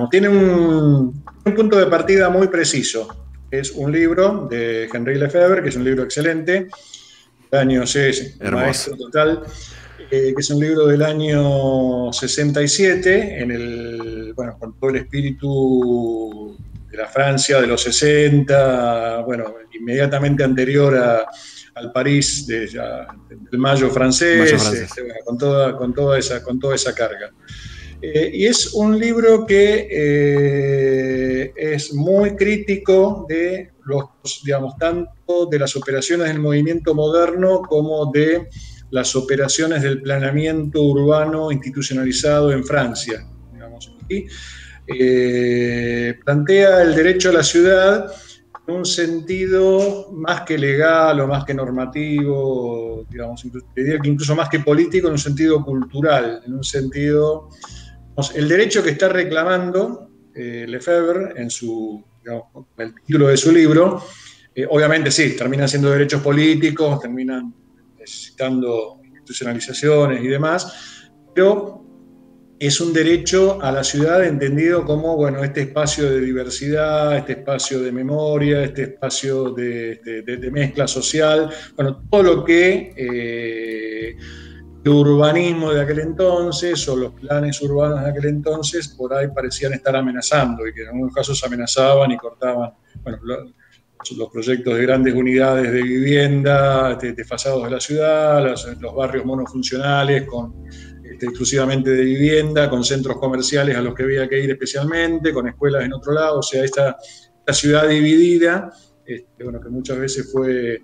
tiene un punto de partida muy preciso. Es un libro de Henri Lefebvre, que es un libro excelente, maestro total, que es un libro del año 67, con todo el espíritu de la Francia de los 60, inmediatamente anterior al París del Mayo francés. Con toda esa carga. Y es un libro que es muy crítico de tanto de las operaciones del movimiento moderno como de las operaciones del planeamiento urbano institucionalizado en Francia, digamos. Y plantea el derecho a la ciudad en un sentido más que legal o más que normativo, digamos, diría que incluso más que político, en un sentido cultural, en un sentido... El derecho que está reclamando Lefebvre en el título de su libro, obviamente sí, terminan siendo derechos políticos, terminan necesitando institucionalizaciones y demás, pero es un derecho a la ciudad entendido como, bueno, este espacio de diversidad, este espacio de memoria, este espacio de mezcla social, bueno, todo lo que el urbanismo de aquel entonces o los planes urbanos de aquel entonces por ahí parecían estar amenazando y que en algunos casos amenazaban y cortaban, bueno, los proyectos de grandes unidades de vivienda desfasados de la ciudad, los barrios monofuncionales exclusivamente de vivienda, con centros comerciales a los que había que ir especialmente, con escuelas en otro lado, o sea, esta ciudad dividida, bueno, que muchas veces fue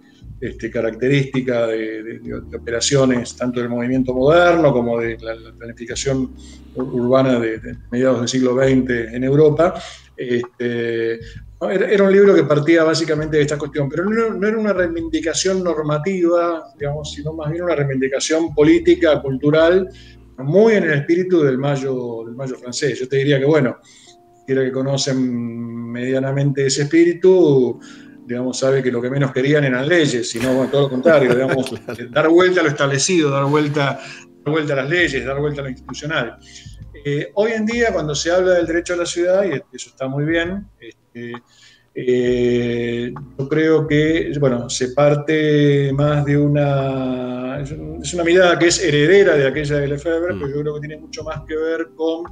característica de operaciones tanto del movimiento moderno como de la planificación urbana de mediados del siglo XX en Europa. Era un libro que partía básicamente de esta cuestión, pero no era una reivindicación normativa, digamos, sino más bien una reivindicación política, cultural, muy en el espíritu del mayo francés. Yo te diría que, bueno, cualquiera que conocen medianamente ese espíritu, digamos, sabe que lo que menos querían eran leyes, sino, bueno, todo lo contrario, digamos, claro, dar vuelta a lo establecido, dar vuelta a las leyes, dar vuelta a lo institucional. Hoy en día, cuando se habla del derecho a la ciudad, y eso está muy bien, yo creo que, bueno, se parte más de es una mirada que es heredera de aquella de Lefebvre, pero yo creo que tiene mucho más que ver con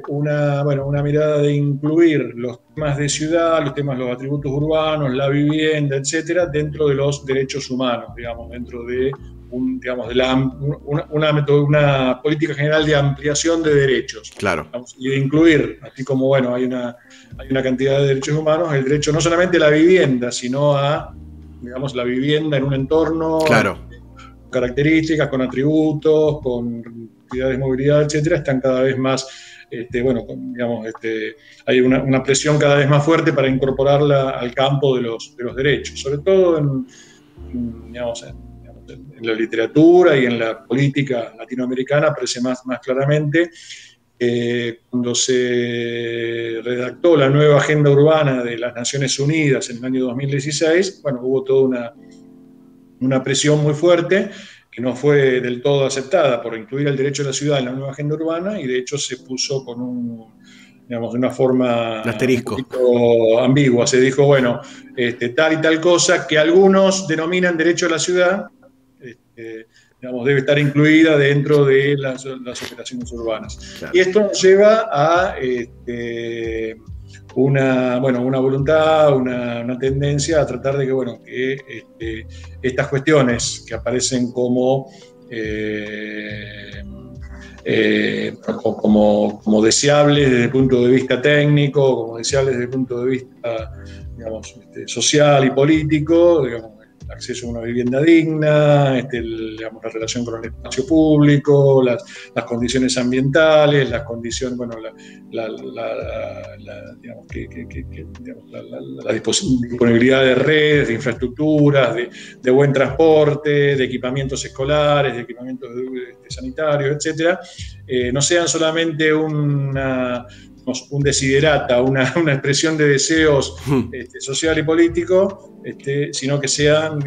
una mirada de incluir los temas de ciudad, los atributos urbanos, la vivienda, etcétera, dentro de los derechos humanos, digamos, dentro de una política general de ampliación de derechos. Claro. Digamos, y de incluir, así como, bueno, hay una cantidad de derechos humanos, el derecho no solamente a la vivienda, sino a, digamos, la vivienda en un entorno, claro, con características, con atributos, con actividades de movilidad, etcétera, están cada vez más, hay una presión cada vez más fuerte para incorporarla al campo de los derechos, sobre todo en la literatura y en la política latinoamericana aparece más claramente. Cuando se redactó la nueva agenda urbana de las Naciones Unidas en el año 2016, bueno, hubo toda una presión muy fuerte que no fue del todo aceptada por incluir el derecho a la ciudad en la nueva agenda urbana, y de hecho se puso con de una forma un poquito ambigua. Se dijo, bueno, tal y tal cosa que algunos denominan derecho a la ciudad, debe estar incluida dentro de las operaciones urbanas. Claro. Y esto nos lleva a una voluntad, una tendencia a tratar de que estas cuestiones que aparecen como deseables desde el punto de vista técnico, como deseables desde el punto de vista, digamos, social y político, digamos, el acceso a una vivienda digna, la relación con el espacio público, las condiciones ambientales, las condiciones, la disponibilidad de redes, de infraestructuras, de buen transporte, de equipamientos escolares, de equipamientos sanitarios, etcétera, no sean solamente un desiderata, una expresión de deseos social y político, sino que sean,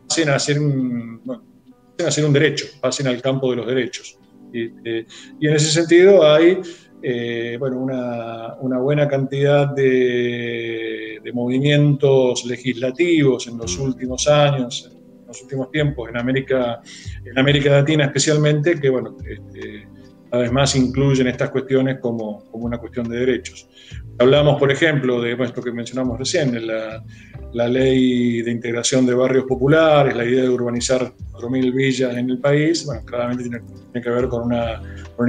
pasen a ser un derecho, pasen al campo de los derechos. Y en ese sentido hay una buena cantidad de movimientos legislativos en los últimos años, en los últimos tiempos, en América Latina especialmente, que cada vez más incluyen estas cuestiones como una cuestión de derechos. Hablamos, por ejemplo, de esto que mencionamos recién, la ley de integración de barrios populares, la idea de urbanizar 4.000 villas en el país, claramente tiene que ver con una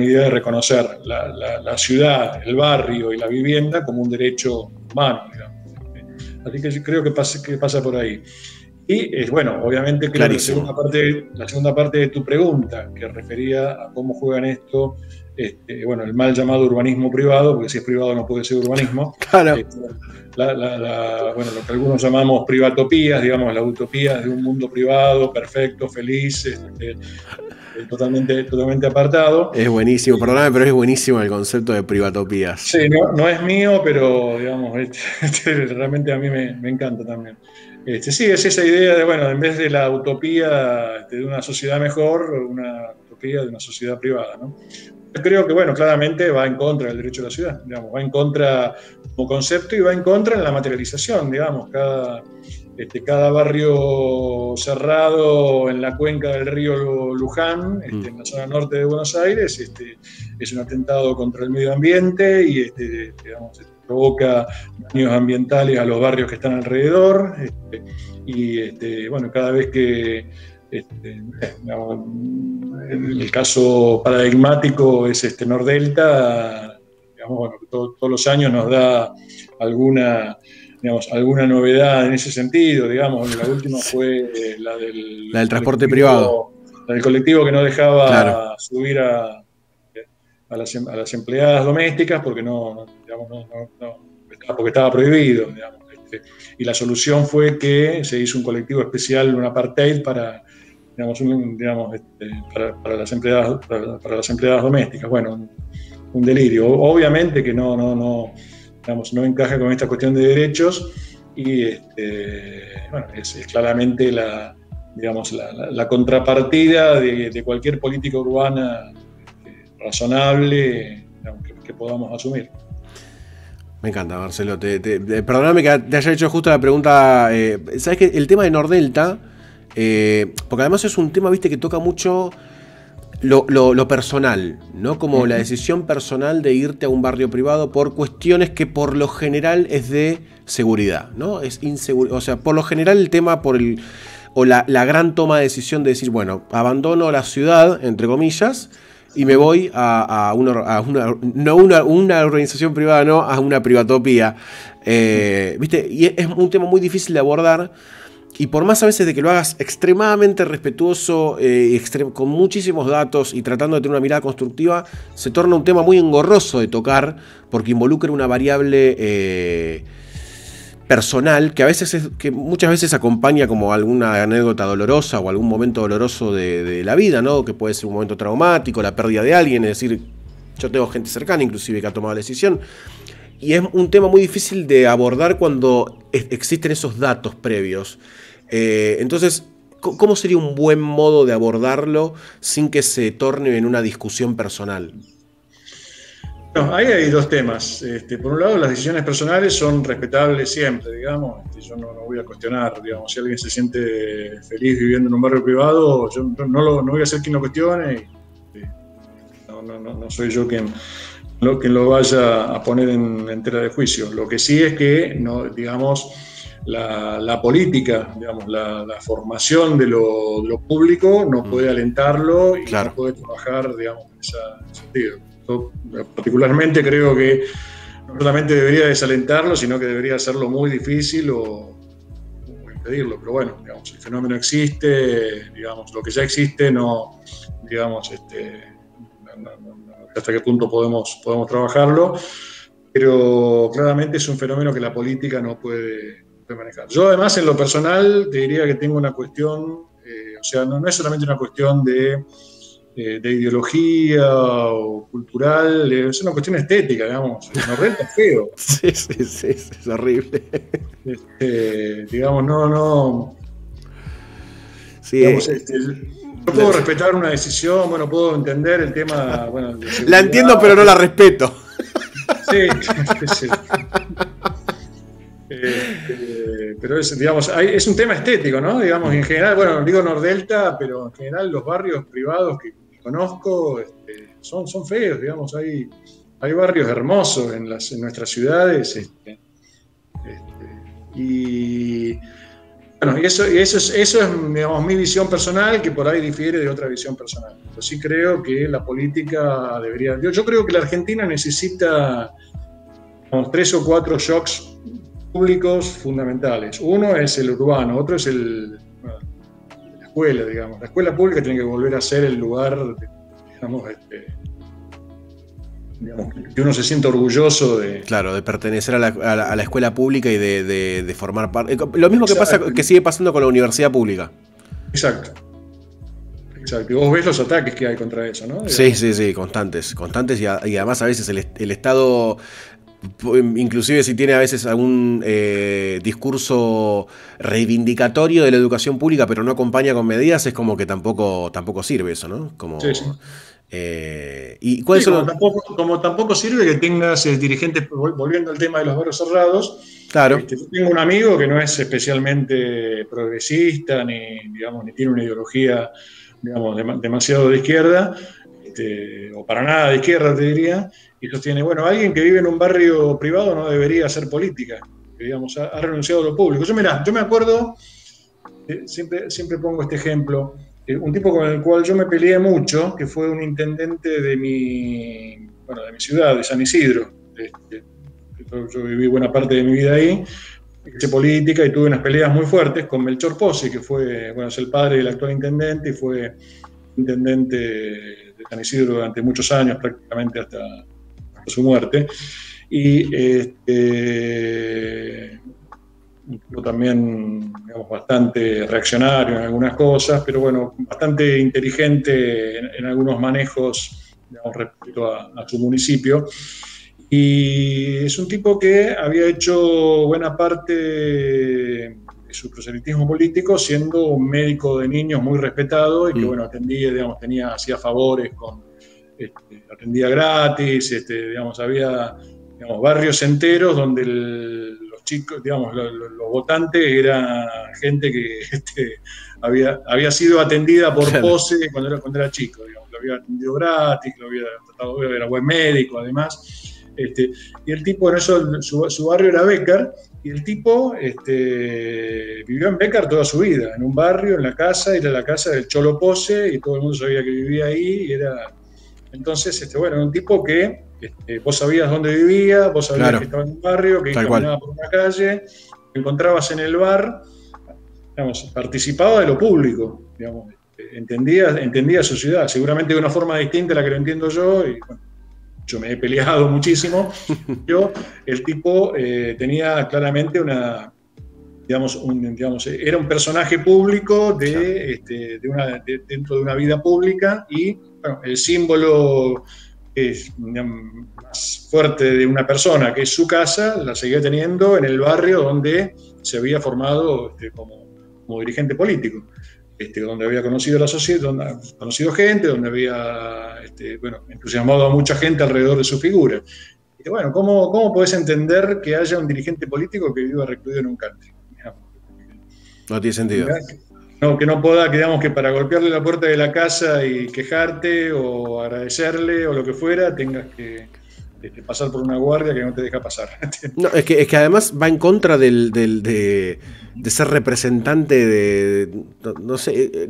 idea de reconocer la ciudad, el barrio y la vivienda como un derecho humano, digamos. Así que yo creo que pasa por ahí. Y bueno, obviamente creo que la segunda parte de tu pregunta, que refería a cómo juegan esto, bueno, el mal llamado urbanismo privado, porque si es privado no puede ser urbanismo. Claro. Bueno, lo que algunos llamamos privatopías, digamos, la utopía de un mundo privado, perfecto, feliz, totalmente apartado. Es buenísimo, perdóname, pero es buenísimo el concepto de privatopías. Sí, no es mío, pero digamos, realmente a mí me encanta también. Sí, es esa idea de, bueno, en vez de la utopía de una sociedad mejor, una utopía de una sociedad privada, ¿no? Yo creo que, bueno, claramente va en contra del derecho de la ciudad, digamos, va en contra como concepto y va en contra en la materialización, digamos, cada barrio cerrado en la cuenca del río Luján, en la zona norte de Buenos Aires, es un atentado contra el medio ambiente y digamos, provoca daños ambientales a los barrios que están alrededor. Bueno, cada vez que digamos, el caso paradigmático es Nordelta, digamos, bueno, todos los años nos da alguna novedad en ese sentido, digamos. La última fue la del transporte privado. La del colectivo que no dejaba claro. subir a las empleadas domésticas porque porque estaba prohibido, digamos. Y la solución fue que se hizo un colectivo especial, un apartheid para las empleadas domésticas. Bueno, un delirio. Obviamente que no encaja con esta cuestión de derechos y bueno, es claramente la contrapartida de cualquier política urbana razonable que podamos asumir. Me encanta, Marcelo. Perdóname que te haya hecho justo la pregunta. ¿Sabes qué? El tema de Nordelta, porque además es un tema, viste, que toca mucho lo personal, ¿no? Como la decisión personal de irte a un barrio privado por cuestiones que por lo general es de seguridad, ¿no? Es inseguro. O sea, por lo general el tema la gran toma de decisión de decir, bueno, abandono la ciudad, entre comillas, y me voy a una organización privada, no, a una privatopía. ¿Viste? Y es un tema muy difícil de abordar. Y por más a veces de que lo hagas extremadamente respetuoso, con muchísimos datos y tratando de tener una mirada constructiva, se torna un tema muy engorroso de tocar porque involucra una variable personal que muchas veces acompaña como alguna anécdota dolorosa o algún momento doloroso de la vida, ¿no? Que puede ser un momento traumático, la pérdida de alguien, es decir, yo tengo gente cercana inclusive que ha tomado la decisión. Y es un tema muy difícil de abordar cuando existen esos datos previos. Entonces, ¿cómo sería un buen modo de abordarlo sin que se torne en una discusión personal? No, ahí hay dos temas. Por un lado, las decisiones personales son respetables siempre, digamos. Yo no voy a cuestionar, digamos, si alguien se siente feliz viviendo en un barrio privado, yo no voy a ser quien lo cuestione. No soy yo quien lo vaya a poner en tela de juicio. Lo que sí es que, digamos, la política, digamos, la formación de lo público no puede alentarlo y no puede trabajar, digamos, en ese sentido. Yo particularmente creo que no solamente debería desalentarlo, sino que debería hacerlo muy difícil o impedirlo. Pero bueno, digamos, el fenómeno existe, digamos, lo que ya existe no, digamos, hasta qué punto podemos trabajarlo, pero claramente es un fenómeno que la política no puede manejar. Yo además en lo personal te diría que tengo una cuestión, o sea, no es solamente una cuestión de ideología o cultural, es una cuestión estética, digamos. Nordelta es feo. Sí, es horrible. Digamos, no. Sí, digamos, yo puedo respetar una decisión, bueno, puedo entender el tema. Bueno, la entiendo, pero no la respeto. Sí. Pero digamos, es un tema estético, ¿no? Digamos, en general, bueno, digo Nordelta, pero en general los barrios privados que conozco son feos, digamos, hay barrios hermosos en nuestras ciudades, y bueno, y eso es, digamos, mi visión personal, que por ahí difiere de otra visión personal. Yo sí creo que la política debería... Yo creo que la Argentina necesita 3 o 4 shocks públicos fundamentales. Uno es el urbano, otro es bueno, la escuela, digamos. La escuela pública tiene que volver a ser el lugar, digamos, que uno se sienta orgulloso de... Claro, de pertenecer a la escuela pública y de formar parte. Lo mismo que pasa, Exacto. que sigue pasando con la universidad pública. Exacto. Exacto. Y vos ves los ataques que hay contra eso, ¿no? Sí, Digamos. sí, sí, constantes. Constantes y además a veces el Estado, inclusive si tiene a veces algún discurso reivindicatorio de la educación pública, pero no acompaña con medidas, es como que tampoco sirve eso, ¿no? Sí, sí. Como, ¿y cuáles Sí, son los...? como tampoco sirve que tengas dirigentes, volviendo al tema de los barrios cerrados. Claro, Yo tengo un amigo que no es especialmente progresista, ni tiene una ideología, digamos, demasiado de izquierda, o para nada de izquierda, te diría, y sostiene, bueno, alguien que vive en un barrio privado no debería hacer política, que, digamos, ha renunciado a lo público. Yo me acuerdo, siempre pongo este ejemplo, un tipo con el cual yo me peleé mucho, que fue un intendente de mi ciudad, de San Isidro. Yo viví buena parte de mi vida ahí, hice política y tuve unas peleas muy fuertes con Melchor Pozzi, que es el padre del actual intendente y fue intendente de San Isidro durante muchos años, prácticamente hasta su muerte. Y también, digamos, bastante reaccionario en algunas cosas, pero bueno, bastante inteligente en algunos manejos, digamos, respecto a su municipio. Y es un tipo que había hecho buena parte de su proselitismo político siendo un médico de niños muy respetado y que, bueno, atendía, digamos, hacía favores atendía gratis, digamos, había, digamos, barrios enteros donde los chicos, digamos, los votantes eran gente que había sido atendida por claro. Pose cuando era chico, digamos, lo había atendido gratis, lo había tratado, era buen médico además. Y el tipo, en eso, su barrio era Bécar, y el tipo vivió en Bécar toda su vida, en un barrio, en la casa, era la casa del Cholo Pose, y todo el mundo sabía que vivía ahí, y entonces, bueno, era un tipo que vos sabías dónde vivía, vos sabías que Claro, estaba en un barrio, que tal cual. caminaba por una calle, te encontrabas en el bar, digamos, participaba de lo público, digamos, entendía su ciudad, seguramente de una forma distinta a la que lo entiendo yo, y bueno, yo me he peleado muchísimo, pero el tipo tenía claramente era un personaje público Claro. dentro de una vida pública y bueno, el símbolo más fuerte de una persona, que es su casa, la seguía teniendo en el barrio donde se había formado como dirigente político. Donde había conocido la sociedad, donde había conocido gente, donde había entusiasmado a mucha gente alrededor de su figura. Bueno, ¿cómo podés entender que haya un dirigente político que viva recluido en un country? No tiene sentido. No, que no pueda, digamos, que para golpearle la puerta de la casa y quejarte o agradecerle o lo que fuera, tengas que pasar por una guardia que no te deja pasar. No, es que además va en contra de ser representante no sé,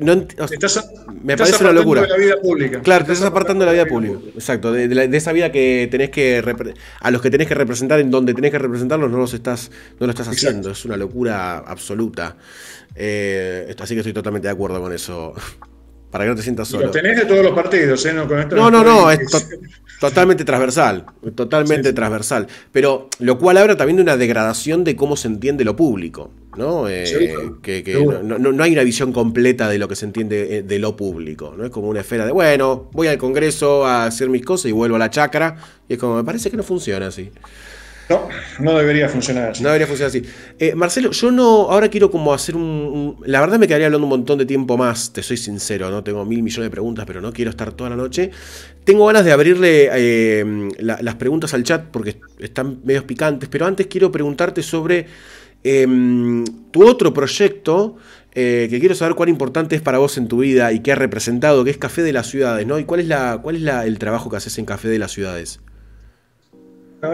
me Estás parece una apartando de locura. la vida pública. Claro, te estás apartando de la vida pública. Exacto, de esa vida que tenés a los que tenés que representar, en donde tenés que representarlos, no lo estás haciendo. Exacto. Es una locura absoluta. Así que estoy totalmente de acuerdo con eso. Para que no te sientas Y lo solo. tenés de todos los partidos, ¿eh? No, con esto No, es estoy... totalmente transversal, Sí, totalmente sí. transversal. Pero lo cual habla también de una degradación de cómo se entiende lo público, ¿no? Seguro, Que seguro. no hay una visión completa de lo que se entiende de lo público, ¿no? Es como una esfera de, bueno, voy al Congreso a hacer mis cosas y vuelvo a la chacra, y es como, me parece que no funciona así. No, no debería funcionar No así. debería funcionar así. Marcelo, yo no. Ahora quiero como hacer la verdad me quedaría hablando un montón de tiempo más, te soy sincero, ¿no? Tengo 1.000 millones de preguntas, pero no quiero estar toda la noche. Tengo ganas de abrirle las preguntas al chat porque están medios picantes, pero antes quiero preguntarte sobre tu otro proyecto. Que quiero saber cuán importante es para vos en tu vida y qué ha representado, que es Café de las Ciudades, ¿no? ¿Y cuál es el trabajo que haces en Café de las Ciudades?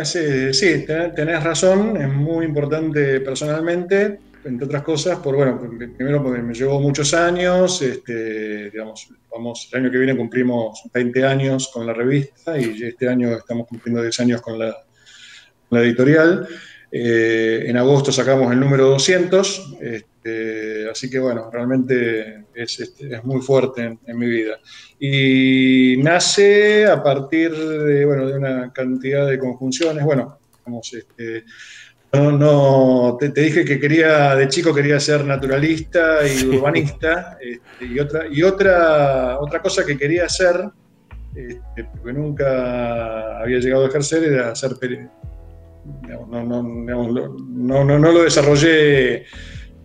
Sí, tenés razón, es muy importante personalmente, entre otras cosas, primero porque me llevó muchos años, digamos, el año que viene cumplimos 20 años con la revista y este año estamos cumpliendo 10 años con la editorial. En agosto sacamos el número 200, así que bueno, realmente es muy fuerte en mi vida. Y nace a partir de, bueno, de una cantidad de conjunciones. Bueno, vamos, te dije que de chico quería ser naturalista y Sí, urbanista, y otra cosa que quería hacer, porque nunca había llegado a ejercer, era ser periodista. No lo desarrollé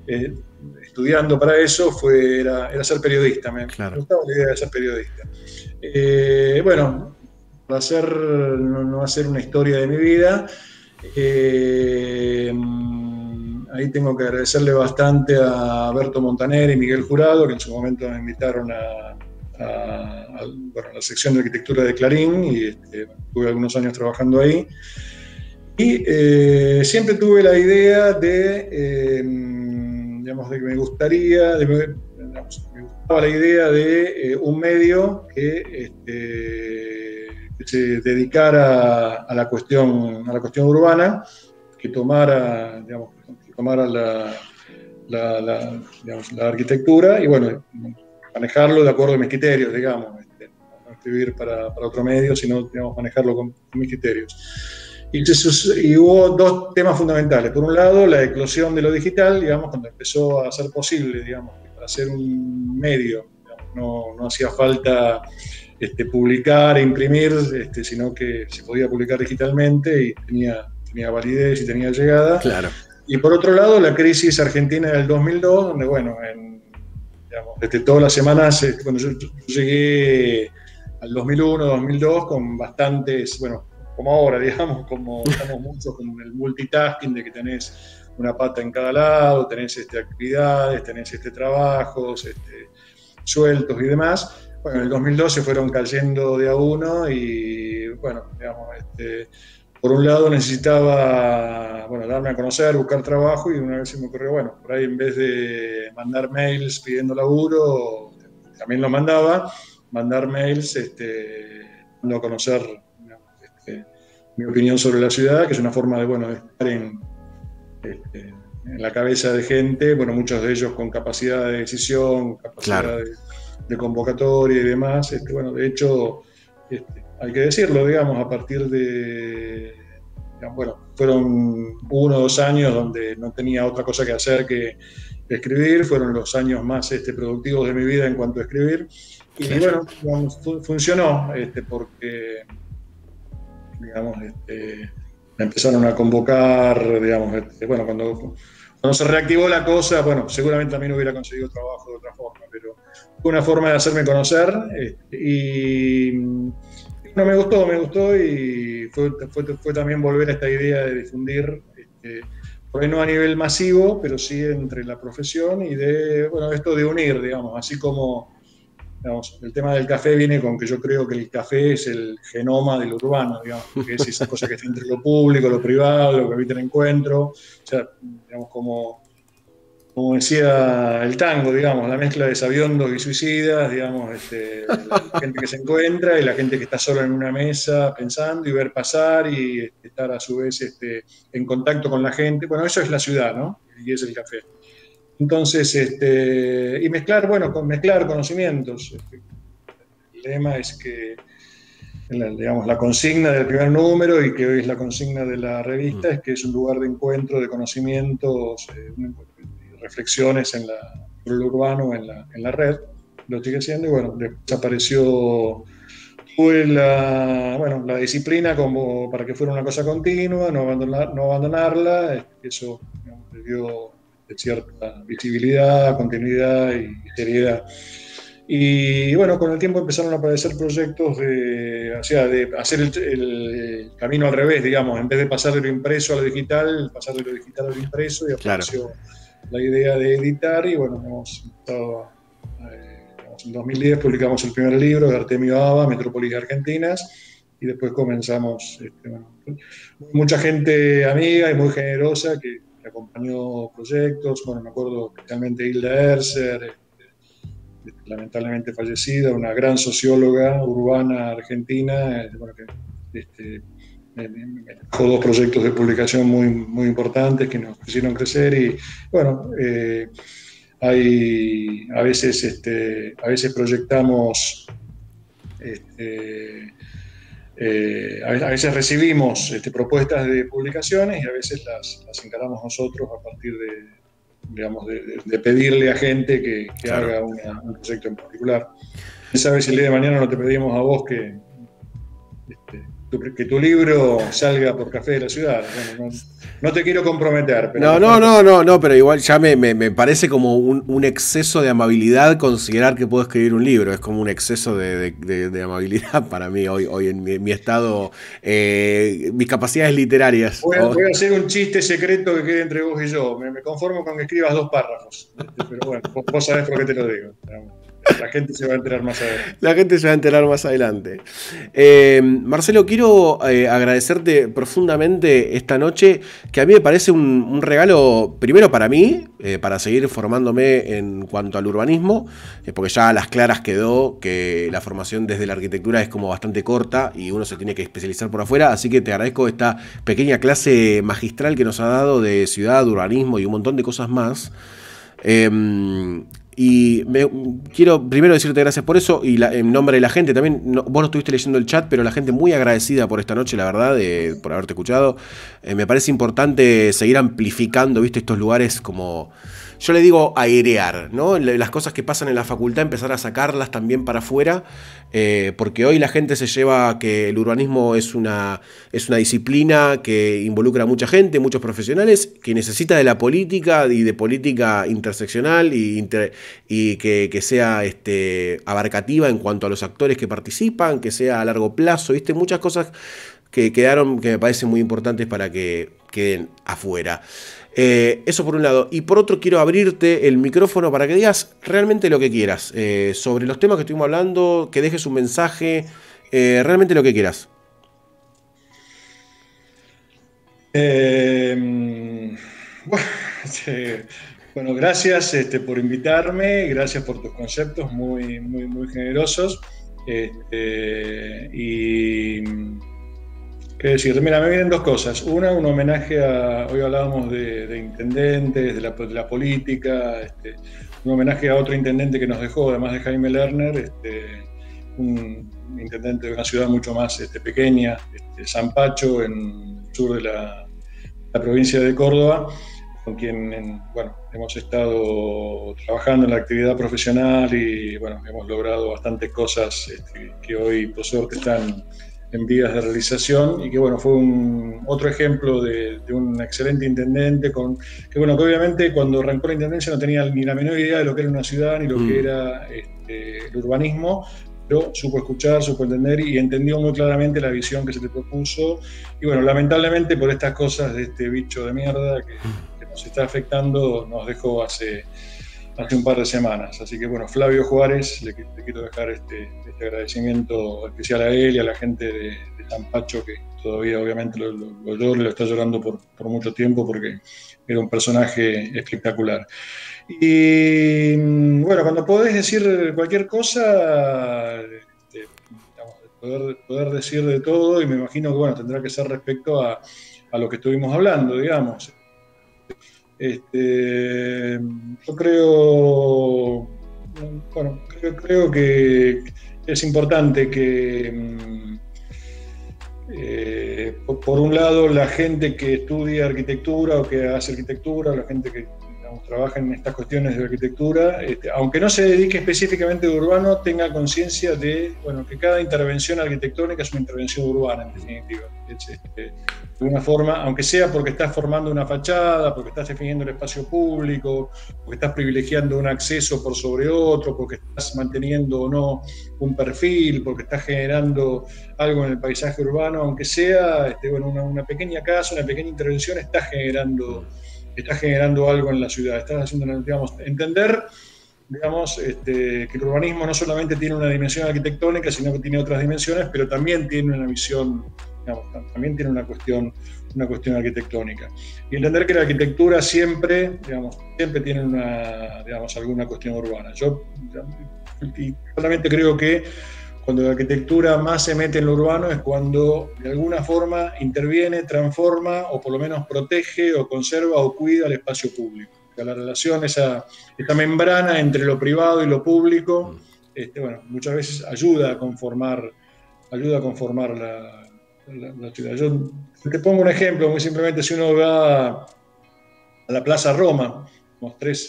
eh, estudiando para eso, era ser periodista. Me claro. gustaba la idea de ser periodista. Bueno, para no hacer una historia de mi vida, ahí tengo que agradecerle bastante a Berto Montaner y Miguel Jurado, que en su momento me invitaron bueno, a la sección de arquitectura de Clarín, y tuve algunos años trabajando ahí. Y siempre tuve la idea digamos, de que me gustaba la idea de un medio que se dedicara a la cuestión urbana, digamos, que tomara digamos, la arquitectura y, bueno, manejarlo de acuerdo a mis criterios, digamos, no escribir para otro medio, sino, digamos, manejarlo con mis criterios. Y hubo dos temas fundamentales. Por un lado, la eclosión de lo digital, digamos, cuando empezó a ser posible, digamos, que para hacer un medio, digamos, no hacía falta publicar e imprimir, sino que se podía publicar digitalmente y tenía validez y tenía llegada. Claro. Y por otro lado, la crisis argentina del 2002, donde, bueno, digamos, todas las semanas, cuando yo llegué al 2001, 2002, con bastantes, bueno, como ahora, digamos, como estamos muchos con el multitasking de que tenés una pata en cada lado, tenés actividades, tenés trabajos, sueltos y demás. Bueno, en el 2012 fueron cayendo de a uno y, bueno, digamos, por un lado necesitaba, bueno, darme a conocer, buscar trabajo, y una vez se me ocurrió, bueno, por ahí en vez de mandar mails pidiendo laburo, también lo mandar mails dando a conocer, digamos, mi opinión sobre la ciudad, que es una forma de, bueno, de estar en la cabeza de gente, bueno, muchos de ellos con capacidad de decisión, Claro. capacidad de convocatoria y demás. Bueno, de hecho, hay que decirlo, digamos, a partir de, digamos, bueno, fueron 1 o 2 años donde no tenía otra cosa que hacer que escribir, fueron los años más productivos de mi vida en cuanto a escribir, y Claro. bueno, digamos, funcionó, porque, digamos, me empezaron a convocar, digamos, bueno, cuando se reactivó la cosa, bueno, seguramente también hubiera conseguido trabajo de otra forma, pero fue una forma de hacerme conocer, y no, me gustó, y fue también volver a esta idea de difundir, por ahí no a nivel masivo, pero sí entre la profesión, y bueno, esto de unir, digamos, así como, digamos, el tema del café viene con que yo creo que el café es el genoma del urbano, digamos, que es esa cosa que está entre lo público, lo privado, lo que evita el encuentro, o sea, digamos, como decía el tango, digamos, la mezcla de sabiondos y suicidas, digamos, la gente que se encuentra y la gente que está sola en una mesa pensando y ver pasar, y estar a su vez en contacto con la gente. Bueno, eso es la ciudad, ¿no? Y es el café. Entonces, y mezclar, bueno, mezclar conocimientos. El lema es que, digamos, la consigna del primer número, y que hoy es la consigna de la revista, es que es un lugar de encuentro de conocimientos, reflexiones sobre lo urbano en la red. Lo sigue siendo, y, bueno, después apareció, tuve bueno, la disciplina como para que fuera una cosa continua, no abandonarla. Eso, digamos, le dio cierta visibilidad, continuidad y seriedad. Y bueno, con el tiempo empezaron a aparecer proyectos o sea, de hacer el camino al revés, digamos, en vez de pasar de lo impreso a lo digital, pasar de lo digital a lo impreso, y Claro. apareció la idea de editar. Y bueno, hemos estado, en 2010 publicamos el primer libro de Artemio Aba, Metrópolis Argentinas, y después comenzamos, bueno, mucha gente amiga y muy generosa que acompañó proyectos. Bueno, me acuerdo especialmente Hilda Erser, lamentablemente fallecida, una gran socióloga urbana argentina, bueno, que me dejó dos proyectos de publicación muy, muy importantes que nos hicieron crecer y bueno, a veces proyectamos, a veces recibimos propuestas de publicaciones y a veces las encaramos nosotros a partir digamos, de pedirle a gente que Claro. haga un proyecto en particular. ¿Quién sabe si el día de mañana no te pedimos a vos que tu libro salga por Café de la Ciudad? Bueno, no te quiero comprometer, pero... No, pero igual ya me parece como un exceso de amabilidad considerar que puedo escribir un libro. Es como un exceso de amabilidad para mí hoy en mi estado, mis capacidades literarias. Voy a hacer un chiste secreto que quede entre vos y yo. Me conformo con que escribas 2 párrafos. Pero bueno, vos sabés por qué te lo digo. La gente se va a enterar más adelante. La gente se va a enterar más adelante. Marcelo, quiero agradecerte profundamente esta noche, que a mí me parece un regalo, primero para mí, para seguir formándome en cuanto al urbanismo, porque ya a las claras quedó que la formación desde la arquitectura es como bastante corta y uno se tiene que especializar por afuera, así que te agradezco esta pequeña clase magistral que nos ha dado de ciudad, urbanismo y un montón de cosas más. Y quiero primero decirte gracias por eso y en nombre de la gente también. Vos no estuviste leyendo el chat, pero la gente muy agradecida por esta noche, la verdad, por haberte escuchado. Me parece importante seguir amplificando, ¿viste? Estos lugares como... Yo le digo airear, ¿no? Las cosas que pasan en la facultad, empezar a sacarlas también para afuera, porque hoy la gente se lleva que el urbanismo es una disciplina que involucra a mucha gente, muchos profesionales, que necesita de la política y de política interseccional y que sea abarcativa en cuanto a los actores que participan, que sea a largo plazo, ¿viste? Muchas cosas que quedaron que me parecen muy importantes para que queden afuera. Eso por un lado. Y por otro quiero abrirte el micrófono para que digas realmente lo que quieras. Sobre los temas que estuvimos hablando, que dejes un mensaje, realmente lo que quieras. Bueno, gracias por invitarme, gracias por tus conceptos muy, muy, muy generosos. Y qué decir, mira, me vienen 2 cosas. Una, un homenaje hoy hablábamos de intendentes, de la política, un homenaje a otro intendente que nos dejó, además de Jaime Lerner, un intendente de una ciudad mucho más pequeña, San Pacho, en el sur de la provincia de Córdoba, con quien bueno, hemos estado trabajando en la actividad profesional y bueno, hemos logrado bastantes cosas que hoy, por suerte, están en vías de realización y que bueno, fue otro ejemplo de un excelente intendente que obviamente cuando arrancó la intendencia no tenía ni la menor idea de lo que era una ciudad ni lo que era el urbanismo, pero supo escuchar, supo entender y entendió muy claramente la visión que se le propuso y bueno, lamentablemente por estas cosas de este bicho de mierda que nos está afectando, nos dejó hace un par de semanas. Así que bueno, Flavio Juárez, le quiero dejar este agradecimiento especial a él y a la gente de San Pacho, que todavía obviamente lo está llorando por mucho tiempo porque era un personaje espectacular. Y bueno, cuando podés decir cualquier cosa, digamos, poder decir de todo, y me imagino que bueno, tendrá que ser respecto a lo que estuvimos hablando, digamos. Yo creo que es importante que, por un lado, la gente que estudia arquitectura o que hace arquitectura, la gente que trabaja en estas cuestiones de arquitectura, aunque no se dedique específicamente de urbano, tenga conciencia de que cada intervención arquitectónica es una intervención urbana, en definitiva. De una forma, aunque sea porque estás formando una fachada, porque estás definiendo el espacio público, porque estás privilegiando un acceso por sobre otro, porque estás manteniendo o no un perfil, porque estás generando algo en el paisaje urbano, aunque sea una pequeña casa, una pequeña intervención, estás generando algo en la ciudad, estás haciendo, digamos, entender, digamos, que el urbanismo no solamente tiene una dimensión arquitectónica, sino que tiene otras dimensiones, pero también tiene una visión, digamos, también tiene una cuestión arquitectónica. Y entender que la arquitectura siempre tiene alguna cuestión urbana. Yo solamente creo que cuando la arquitectura más se mete en lo urbano es cuando de alguna forma interviene, transforma o por lo menos protege o conserva o cuida el espacio público. O sea, la relación, esa membrana entre lo privado y lo público, bueno, muchas veces ayuda a conformar la ciudad. Yo te pongo un ejemplo, muy simplemente, si uno va a la Plaza Roma,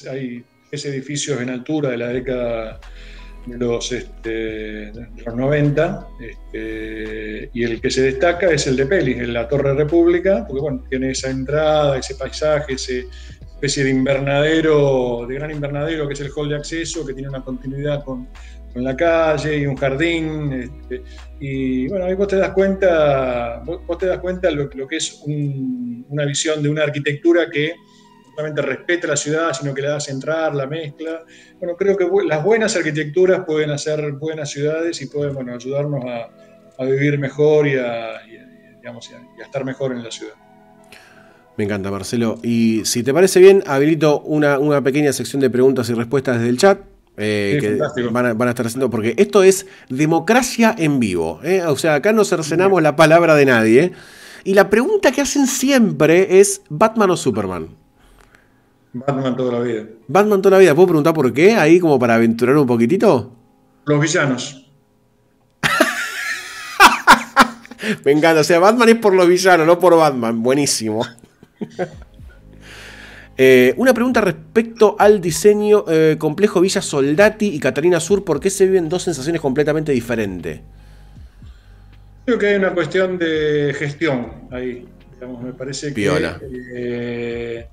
hay 3 edificios en altura de la década de los 90, y el que se destaca es el de Peli, en la Torre República, porque bueno, tiene esa entrada, ese paisaje, ese especie de invernadero, de gran invernadero que es el hall de acceso, que tiene una continuidad con la calle y un jardín, y bueno, ahí vos te das cuenta lo que es una visión de una arquitectura que no solamente respeta la ciudad, sino que la hace entrar, la mezcla. Bueno, creo que las buenas arquitecturas pueden hacer buenas ciudades y pueden, bueno, ayudarnos a vivir mejor y a estar mejor en la ciudad. Me encanta, Marcelo. Y si te parece bien, habilito una pequeña sección de preguntas y respuestas desde el chat. Sí, que van a estar haciendo, porque esto es democracia en vivo, o sea, acá no cercenamos la palabra de nadie. Y la pregunta que hacen siempre es: ¿Batman o Superman? Batman toda la vida. Batman toda la vida. ¿Puedo preguntar por qué? Ahí como para aventurar un poquitito. Los villanos. Me encanta, o sea, Batman es por los villanos, no por Batman. Buenísimo. Una pregunta respecto al diseño complejo Villa Soldati y Catalina Sur. ¿Por qué se viven 2 sensaciones completamente diferentes? Creo que hay una cuestión de gestión ahí. Digamos, me parece Piola. Que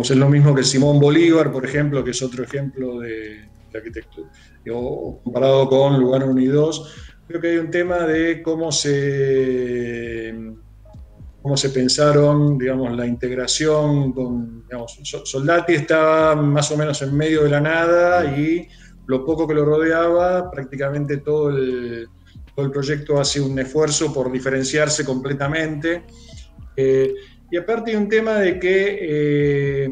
es lo mismo que Simón Bolívar, por ejemplo, que es otro ejemplo de arquitectura. O comparado con Lugano 1 y 2, creo que hay un tema de cómo se pensaron, digamos, la integración con, digamos, Soldati estaba más o menos en medio de la nada y lo poco que lo rodeaba, prácticamente todo el proyecto hace un esfuerzo por diferenciarse completamente. Y aparte hay un tema de que,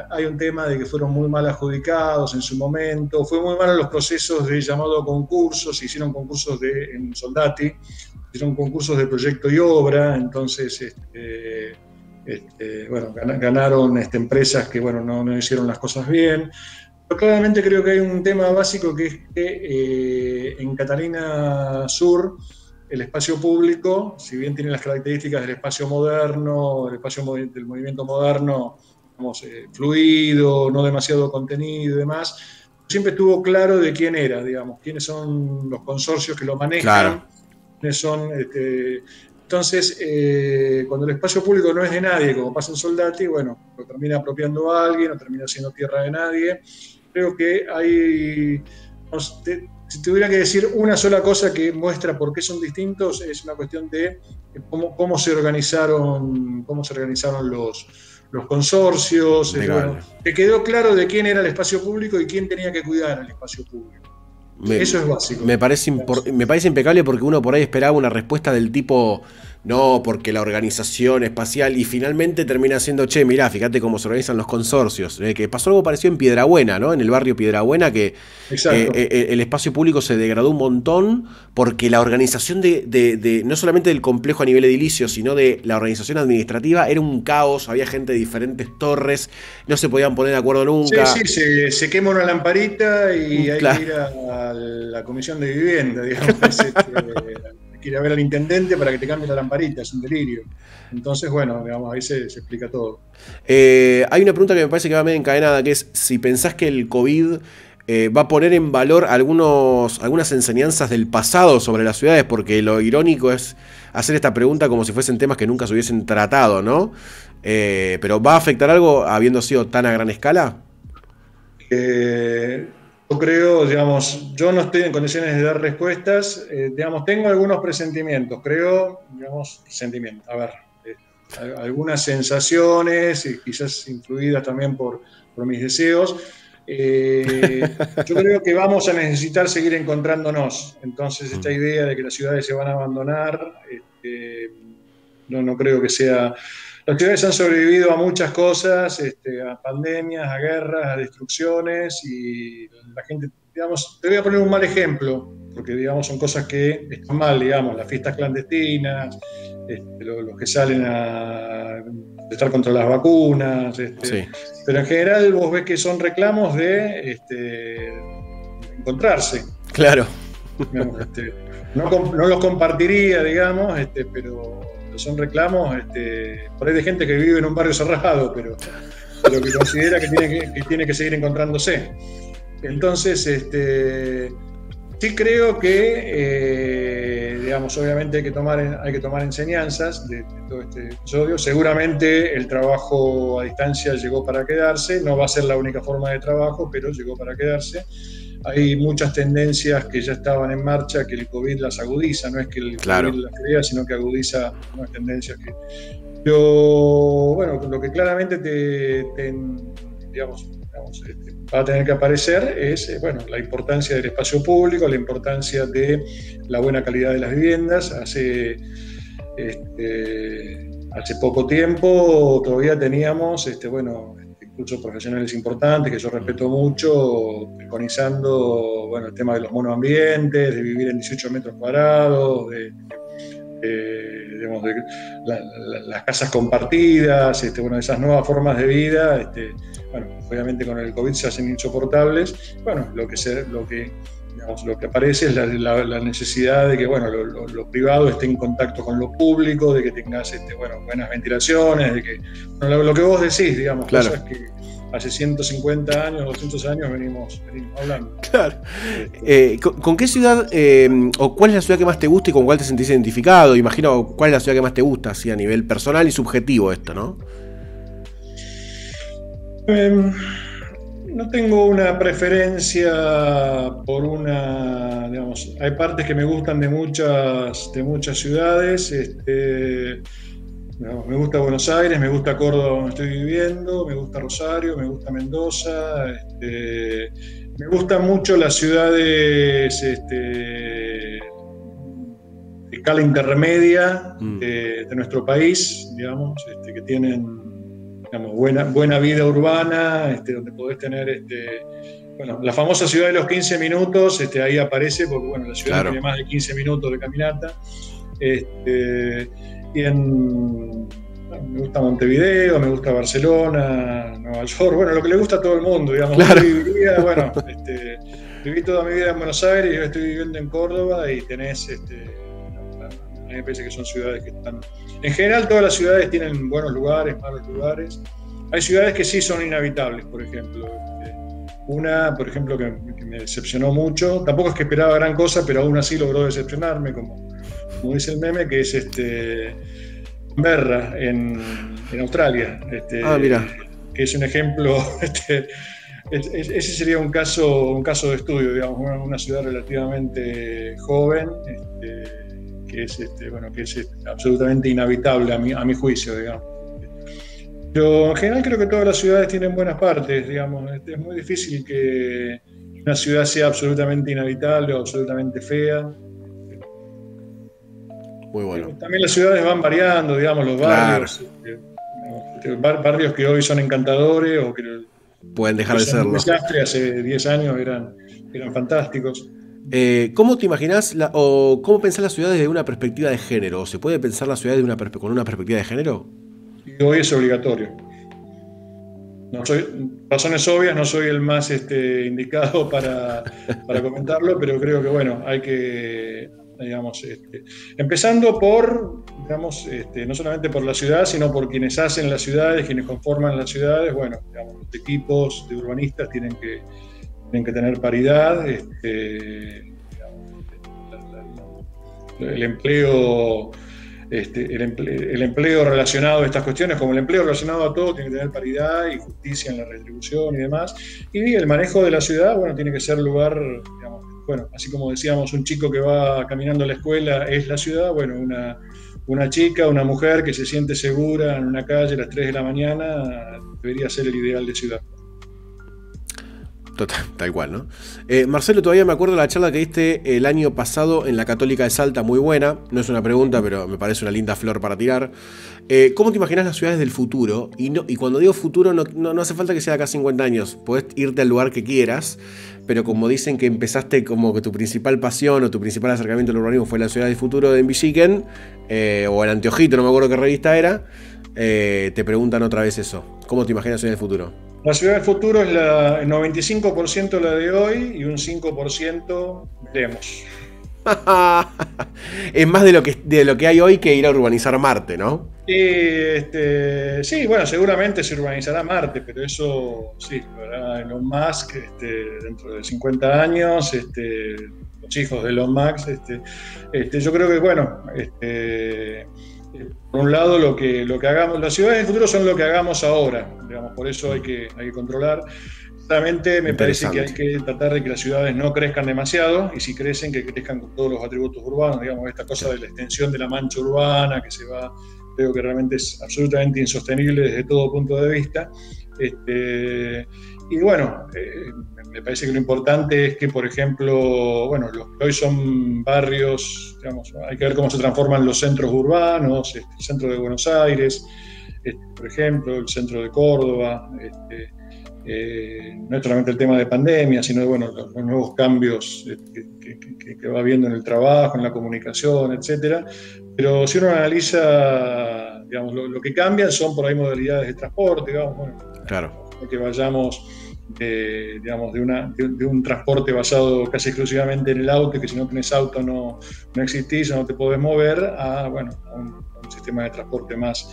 hay un tema de que fueron muy mal adjudicados en su momento, fue muy mal los procesos de llamado concursos, se hicieron concursos en Soldati, hicieron concursos de proyecto y obra, entonces ganaron empresas que no hicieron las cosas bien. Pero claramente creo que hay un tema básico, que es que en Catalina Sur el espacio público, si bien tiene las características del espacio moderno, del movimiento moderno, digamos, fluido, no demasiado contenido y demás, siempre estuvo claro de quién era, digamos, quiénes son los consorcios que lo manejan. Claro. Entonces, cuando el espacio público no es de nadie, como pasa en Soldati, bueno, lo termina apropiando a alguien, o termina siendo tierra de nadie. Creo que hay, si tuviera que decir una sola cosa que muestra por qué son distintos, es una cuestión de cómo se organizaron los consorcios. Bueno, te quedó claro de quién era el espacio público y quién tenía que cuidar el espacio público. Eso es básico. Me parece impecable, porque uno por ahí esperaba una respuesta del tipo: no, porque la organización espacial, y finalmente termina siendo: che, mirá, fíjate cómo se organizan los consorcios. Que pasó algo parecido en Piedrabuena, ¿no? En el barrio Piedrabuena, que el espacio público se degradó un montón porque la organización no solamente del complejo a nivel edilicio, sino de la organización administrativa, era un caos. Había gente de diferentes torres, no se podían poner de acuerdo nunca. Sí, se quema una lamparita y hay que ir a la comisión de vivienda, digamos. Ir a ver al intendente para que te cambie la lamparita, es un delirio. Entonces, bueno, digamos, ahí se explica todo. Hay una pregunta que me parece que va medio encadenada, que es si pensás que el COVID va a poner en valor algunas enseñanzas del pasado sobre las ciudades, porque lo irónico es hacer esta pregunta como si fuesen temas que nunca se hubiesen tratado, ¿no? Pero ¿va a afectar algo habiendo sido tan a gran escala? Yo creo, digamos, yo no estoy en condiciones de dar respuestas, digamos, tengo algunos presentimientos, a ver, algunas sensaciones, quizás influidas también por mis deseos. Yo creo que vamos a necesitar seguir encontrándonos, entonces esta idea de que las ciudades se van a abandonar, no creo que sea Las ciudades han sobrevivido a muchas cosas, a pandemias, a guerras, a destrucciones, y la gente, digamos, te voy a poner un mal ejemplo, porque digamos son cosas que están mal, digamos, las fiestas clandestinas, los que salen a estar contra las vacunas, Sí, pero en general vos ves que son reclamos de encontrarse. claro. Digamos, no los compartiría, digamos, pero son reclamos por ahí de gente que vive en un barrio cerrado, pero que considera que tiene que seguir encontrándose. Entonces, sí creo que, digamos, obviamente hay que tomar enseñanzas de todo este episodio. Seguramente el trabajo a distancia llegó para quedarse, no va a ser la única forma de trabajo, pero llegó para quedarse. Hay muchas tendencias que ya estaban en marcha, que el COVID las agudiza, no es que el COVID las crea, sino que agudiza unas tendencias que... Pero, bueno, lo que claramente va a tener que aparecer es, bueno, la importancia del espacio público, la importancia de la buena calidad de las viviendas. Hace poco tiempo todavía teníamos, incluso profesionales importantes que yo respeto mucho, preconizando, bueno, el tema de los monoambientes, de vivir en 18 metros cuadrados, de las casas compartidas, bueno, esas nuevas formas de vida, bueno, obviamente con el COVID se hacen insoportables. Bueno, lo que aparece es la necesidad de que, bueno, lo privado esté en contacto con lo público, de que tengas buenas ventilaciones, de que, bueno, lo que vos decís, digamos, claro, cosas que hace 150 años, 200 años venimos hablando. Claro. ¿Con qué ciudad, o cuál es la ciudad que más te gusta y con cuál te sentís identificado? Imagino, ¿cuál es la ciudad que más te gusta, así a nivel personal y subjetivo esto, ¿no? No tengo una preferencia por una, digamos, hay partes que me gustan de muchas ciudades. Me gusta Buenos Aires, me gusta Córdoba donde estoy viviendo, me gusta Rosario, me gusta Mendoza, me gustan mucho las ciudades de escala intermedia de nuestro país, digamos, que tienen, digamos, buena vida urbana, donde podés tener, bueno, la famosa ciudad de los 15 minutos, ahí aparece, porque, bueno, la ciudad tiene más de 15 minutos de caminata. Me gusta Montevideo, me gusta Barcelona, Nueva York, bueno, lo que le gusta a todo el mundo, digamos. Claro. Viví toda mi vida en Buenos Aires, yo estoy viviendo en Córdoba y tenés, a mí me parece que son ciudades que están... En general todas las ciudades tienen buenos lugares, malos lugares. Hay ciudades que sí son inhabitables, por ejemplo. Una, por ejemplo, que me decepcionó mucho, tampoco es que esperaba gran cosa, pero aún así logró decepcionarme, como dice el meme, que es Canberra, en Australia. Mira. Que es un ejemplo, ese sería un caso de estudio, digamos, una ciudad relativamente joven, que es, que es absolutamente inhabitable a mi juicio, digamos. Pero en general creo que todas las ciudades tienen buenas partes, digamos. Es muy difícil que una ciudad sea absolutamente inhabitable o absolutamente fea. Muy bueno. También las ciudades van variando, digamos, los barrios. Barrios que hoy son encantadores o que pueden dejar de serlo. Hace 10 años eran fantásticos. ¿Cómo te imaginás o cómo pensás las ciudades desde una perspectiva de género? ¿Se puede pensar las ciudades con una perspectiva de género? Y hoy es obligatorio. Razones obvias, no soy el más indicado para comentarlo, pero creo que, bueno, hay que, digamos, empezando por, digamos, no solamente por la ciudad, sino por quienes hacen las ciudades, quienes conforman las ciudades. Bueno, digamos, los equipos de urbanistas tienen que tener paridad, el empleo relacionado a estas cuestiones, como el empleo relacionado a todo, tiene que tener paridad y justicia en la retribución y demás. Y el manejo de la ciudad, bueno, tiene que ser lugar, digamos, bueno, así como decíamos, un chico que va caminando a la escuela es la ciudad, bueno, una chica, una mujer que se siente segura en una calle a las 3 de la mañana debería ser el ideal de ciudad. Total, tal cual, ¿no? Marcelo, todavía me acuerdo de la charla que diste el año pasado en la Católica de Salta, muy buena. No es una pregunta, pero me parece una linda flor para tirar. ¿Cómo te imaginas las ciudades del futuro? Y cuando digo futuro, no hace falta que sea de acá a 50 años. Podés irte al lugar que quieras, pero como dicen que empezaste como que tu principal pasión o tu principal acercamiento al urbanismo fue la ciudad del futuro de Envichiken, o el Anteojito, no me acuerdo qué revista era, te preguntan otra vez eso. ¿Cómo te imaginas la ciudad del futuro? La ciudad del futuro es el 95% la de hoy y un 5% veremos. Es más de lo que hay hoy que ir a urbanizar Marte, ¿no? Sí, bueno, seguramente se urbanizará Marte, pero eso sí, lo hará Elon Musk dentro de 50 años, los hijos de Elon Musk. Yo creo que, bueno, por un lado, lo que hagamos, las ciudades del futuro son lo que hagamos ahora, digamos, por eso hay que controlar. Claramente me parece que hay que tratar de que las ciudades no crezcan demasiado, y si crecen, que crezcan con todos los atributos urbanos, digamos, esta cosa de la extensión de la mancha urbana que se va, creo que realmente es absolutamente insostenible desde todo punto de vista. Y bueno, me parece que lo importante es que, por ejemplo, bueno, los que hoy son barrios, digamos, hay que ver cómo se transforman los centros urbanos, el centro de Buenos Aires, por ejemplo, el centro de Córdoba. No es solamente el tema de pandemia, sino bueno, los nuevos cambios que va habiendo en el trabajo, en la comunicación, etcétera. Pero si uno analiza, digamos, lo que cambian son por ahí modalidades de transporte, digamos, bueno, claro, que vayamos digamos, de un transporte basado casi exclusivamente en el auto, que si no tenés auto no existís o no te podés mover, a un sistema de transporte más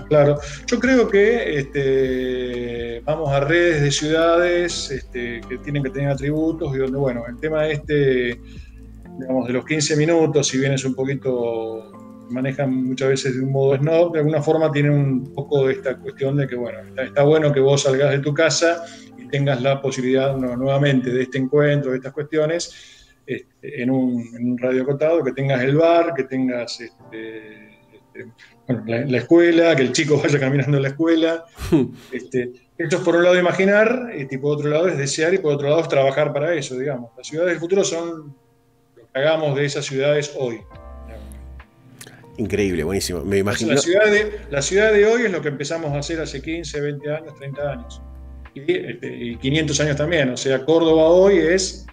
claro. Yo creo que vamos a redes de ciudades que tienen que tener atributos, y donde, bueno, el tema digamos, de los 15 minutos, si bien es un poquito, manejan muchas veces de un modo snob, de alguna forma tienen un poco de esta cuestión de que, bueno, está bueno que vos salgas de tu casa y tengas la posibilidad nuevamente de este encuentro, de estas cuestiones, en un radio acotado, que tengas el bar, que tengas bueno, la escuela, que el chico vaya caminando a la escuela. Esto es por un lado imaginar, y por otro lado es desear, y por otro lado es trabajar para eso, digamos. Las ciudades del futuro son lo que hagamos de esas ciudades hoy. Increíble, buenísimo. Me imagino. La ciudad de hoy es lo que empezamos a hacer hace 15, 20 años, 30 años. Y 500 años también. O sea, Córdoba hoy es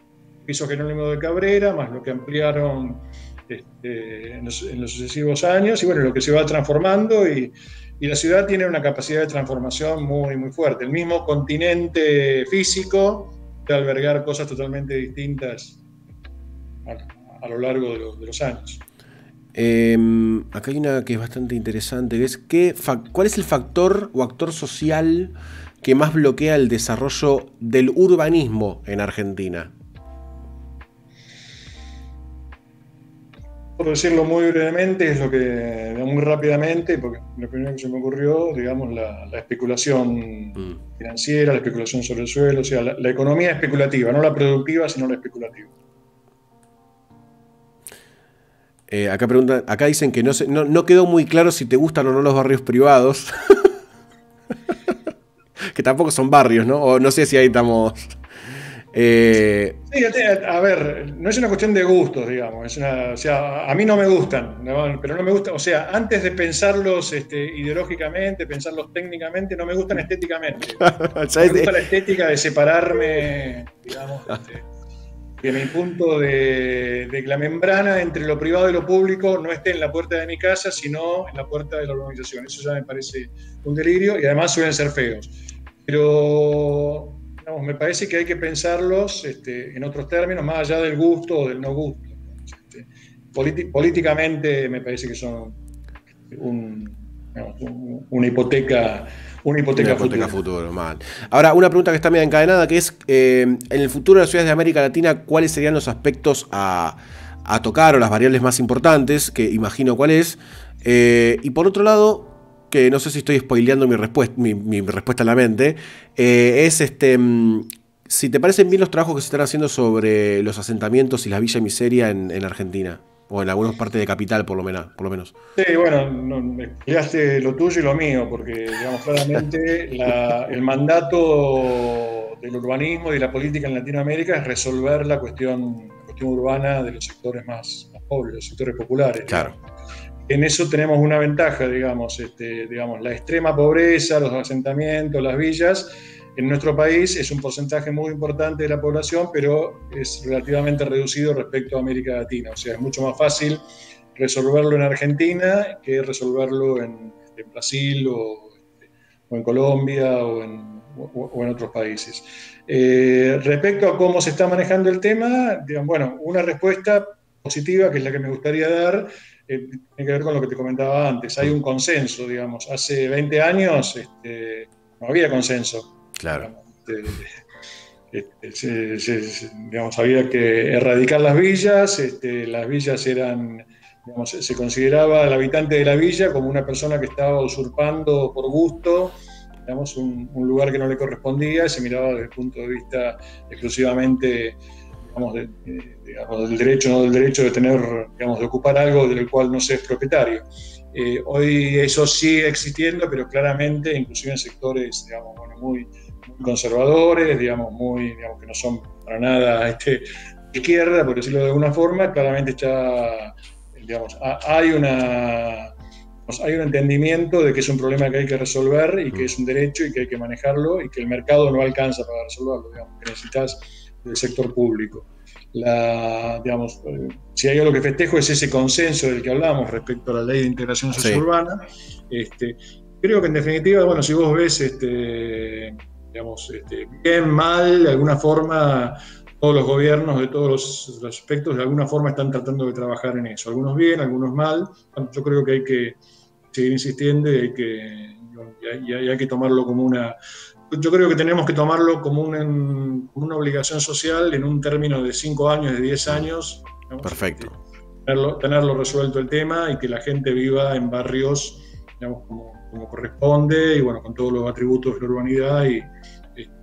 piso Jerónimo de Cabrera, más lo que ampliaron en los sucesivos años, y bueno, lo que se va transformando, y la ciudad tiene una capacidad de transformación muy, muy fuerte. El mismo continente físico puede albergar cosas totalmente distintas a lo largo de los años. Acá hay una que es bastante interesante, que es ¿cuál es el factor o actor social que más bloquea el desarrollo del urbanismo en Argentina? Por decirlo muy brevemente, es lo que, muy rápidamente, porque lo primero que se me ocurrió, digamos, la especulación financiera, la especulación sobre el suelo, o sea, la economía especulativa, no la productiva, sino la especulativa. Acá dicen que no quedó muy claro si te gustan o no los barrios privados. Que tampoco son barrios, ¿no? O no sé si ahí estamos. Sí, a ver, no es una cuestión de gustos, digamos. O sea, a mí no me gustan, ¿no? Pero no me gustan, o sea, antes de pensarlos ideológicamente, pensarlos técnicamente, no me gustan estéticamente. Me gusta la estética de separarme, digamos, que mi punto de la membrana entre lo privado y lo público no esté en la puerta de mi casa, sino en la puerta de la urbanización. Eso ya me parece un delirio, y además suelen ser feos. Pero digamos, me parece que hay que pensarlos en otros términos, más allá del gusto o del no gusto. Políticamente me parece que son una hipoteca. Una hipoteca futuro, mal. Ahora, una pregunta que está medio encadenada, que es, en el futuro de las ciudades de América Latina, ¿cuáles serían los aspectos a tocar, o las variables más importantes, que imagino cuál es? Y por otro lado, que no sé si estoy spoileando mi respuesta a la mente, es si te parecen bien los trabajos que se están haciendo sobre los asentamientos y la villa miseria en Argentina. O en algunas partes de capital, por lo menos. Sí, bueno, me explicaste lo tuyo y lo mío, porque, digamos, claramente el mandato del urbanismo y de la política en Latinoamérica es resolver la cuestión urbana de los sectores más pobres, los sectores populares. Claro. En eso tenemos una ventaja, digamos, la extrema pobreza, los asentamientos, las villas. En nuestro país es un porcentaje muy importante de la población, pero es relativamente reducido respecto a América Latina. O sea, es mucho más fácil resolverlo en Argentina que resolverlo en Brasil o en Colombia o en otros países. Respecto a cómo se está manejando el tema, digamos, bueno, una respuesta positiva, que es la que me gustaría dar, tiene que ver con lo que te comentaba antes. Hay un consenso, digamos. Hace 20 años no había consenso. Claro. Digamos, había que erradicar las villas. Las villas eran, digamos, se consideraba al habitante de la villa como una persona que estaba usurpando por gusto, digamos, un lugar que no le correspondía. Se miraba desde el punto de vista exclusivamente, digamos, del derecho, no del derecho de tener, digamos, de ocupar algo del cual no se es propietario. Hoy eso sigue existiendo, pero claramente, inclusive en sectores, digamos, bueno, muy conservadores, digamos, que no son para nada de izquierda, por decirlo de alguna forma, claramente está, digamos, hay un entendimiento de que es un problema que hay que resolver y que es un derecho y que hay que manejarlo y que el mercado no alcanza para resolverlo, digamos, que necesitas del sector público. Digamos, si hay algo que festejo es ese consenso del que hablamos respecto a la ley de integración sociourbana. Creo que en definitiva, bueno, si vos ves, digamos, bien, mal, de alguna forma, todos los gobiernos de todos los aspectos de alguna forma están tratando de trabajar en eso. Algunos bien, algunos mal. Yo creo que hay que seguir insistiendo y hay que tomarlo como una... Yo creo que tenemos que tomarlo como una obligación social en un término de 5 años, de 10 años. Digamos, perfecto. Tenerlo resuelto el tema y que la gente viva en barrios, digamos, como corresponde y bueno, con todos los atributos de la urbanidad y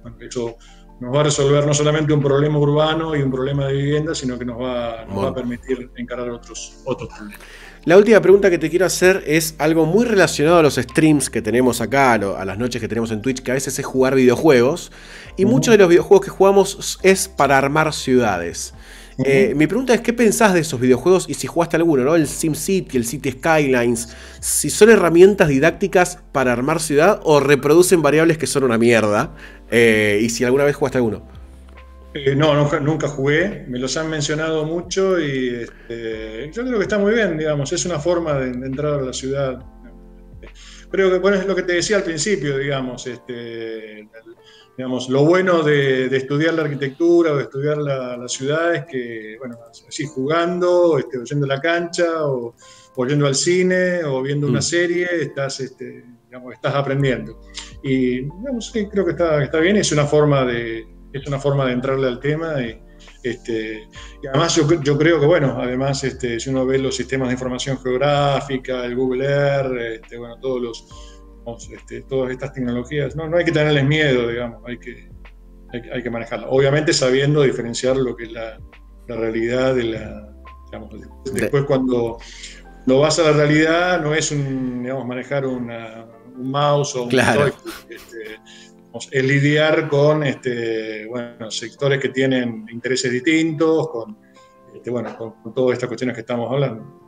bueno, eso nos va a resolver no solamente un problema urbano y un problema de vivienda, sino que nos va a permitir encarar otros problemas. La última pregunta que te quiero hacer es algo muy relacionado a los streams que tenemos acá, a las noches que tenemos en Twitch, que a veces es jugar videojuegos. Y muchos de los videojuegos que jugamos es para armar ciudades. Mi pregunta es, ¿qué pensás de esos videojuegos y si jugaste alguno, ¿no? El SimCity, el City Skylines, si son herramientas didácticas para armar ciudad o reproducen variables que son una mierda, y si alguna vez jugaste alguno. No, nunca jugué, me los han mencionado mucho y yo creo que está muy bien, digamos, es una forma de entrar a la ciudad. Creo que, bueno, es lo que te decía al principio, digamos, digamos, lo bueno de estudiar la arquitectura o de estudiar la ciudad es que, bueno, así jugando, yendo a la cancha o yendo al cine o viendo una serie, digamos, estás aprendiendo. Y, digamos, sí, creo que está bien, es una forma de entrarle al tema y además yo creo que, bueno, además si uno ve los sistemas de información geográfica, el Google Earth, bueno, todas estas tecnologías, no hay que tenerles miedo, digamos, hay que manejarlas. Obviamente sabiendo diferenciar lo que es la realidad de digamos, después cuando vas a la realidad no es digamos, manejar un mouse o un joystick, es lidiar con bueno, sectores que tienen intereses distintos, con todas estas cuestiones que estamos hablando.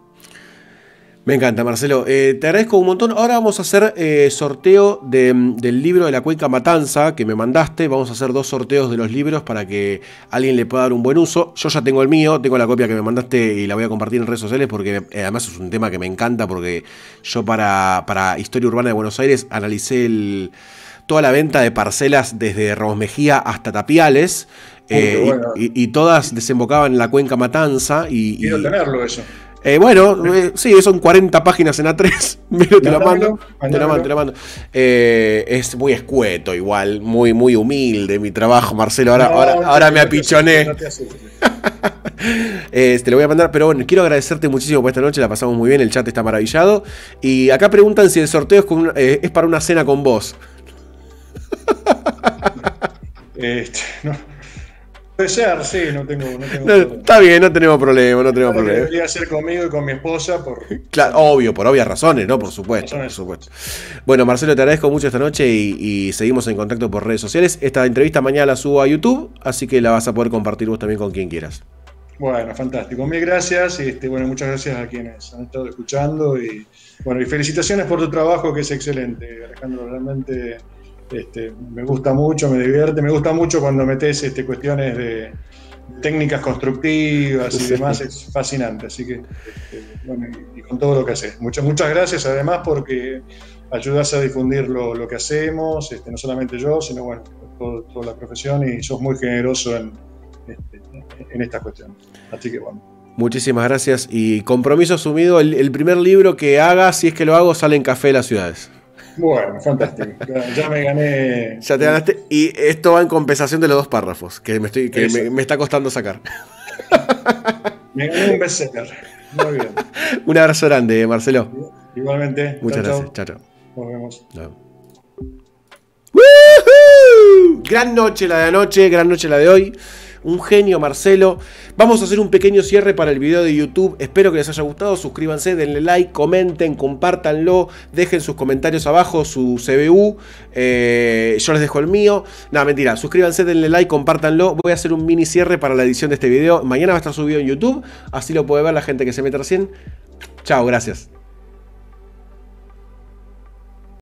Me encanta, Marcelo. Te agradezco un montón. Ahora vamos a hacer sorteo del libro de la Cuenca Matanza que me mandaste. Vamos a hacer 2 sorteos de los libros para que alguien le pueda dar un buen uso. Yo ya tengo el mío, tengo la copia que me mandaste y la voy a compartir en redes sociales porque además es un tema que me encanta porque yo para Historia Urbana de Buenos Aires analicé toda la venta de parcelas desde Ramos Mejía hasta Tapiales, bueno. y todas desembocaban en la Cuenca Matanza. Quiero tenerlo eso. Sí, son 40 páginas en A3. Te lo mando. Es muy escueto, igual, muy, muy humilde mi trabajo, Marcelo. Ahora me apichoné. Te lo voy a mandar, pero bueno, quiero agradecerte muchísimo por esta noche, la pasamos muy bien, el chat está maravillado. Y acá preguntan si el sorteo es para una cena con vos. Puede ser, sí, no tengo No, problema. está bien, no tenemos problema, no tenemos problema. Debería ser conmigo y con mi esposa Claro, obvio, por obvias razones, ¿no? Por supuesto, por razones. supuesto. Bueno, Marcelo, te agradezco mucho esta noche y seguimos en contacto por redes sociales. Esta entrevista mañana la subo a YouTube, así que la vas a poder compartir vos también con quien quieras. Bueno, fantástico. Mil gracias. Bueno, muchas gracias a quienes han estado escuchando y bueno, y felicitaciones por tu trabajo que es excelente, Alejandro. Realmente me gusta mucho, me divierte, me gusta mucho cuando metes cuestiones de técnicas constructivas y demás, es fascinante. Así que, bueno, y con todo lo que haces. Muchas gracias además porque ayudas a difundir lo que hacemos, no solamente yo, sino bueno, toda la profesión y sos muy generoso en estas cuestiones. Así que bueno. Muchísimas gracias y compromiso asumido. El primer libro que haga, si es que lo hago, sale en Café de las Ciudades. Bueno, fantástico. Ya me gané. Ya te ganaste. Y esto va en compensación de los 2 párrafos que me está costando sacar. Me gané un bestseller. Muy bien. Un abrazo grande, Marcelo. Igualmente. Muchas gracias. Chao, chao. Nos vemos. No. ¡Woohoo! Gran noche la de anoche, gran noche la de hoy. Un genio, Marcelo. Vamos a hacer un pequeño cierre para el video de YouTube. Espero que les haya gustado. Suscríbanse, denle like, comenten, compártanlo. Dejen sus comentarios abajo, su CBU. Yo les dejo el mío. Nada, mentira. Suscríbanse, denle like, compártanlo. Voy a hacer un mini cierre para la edición de este video. Mañana va a estar subido en YouTube. Así lo puede ver la gente que se mete recién. Chao, gracias.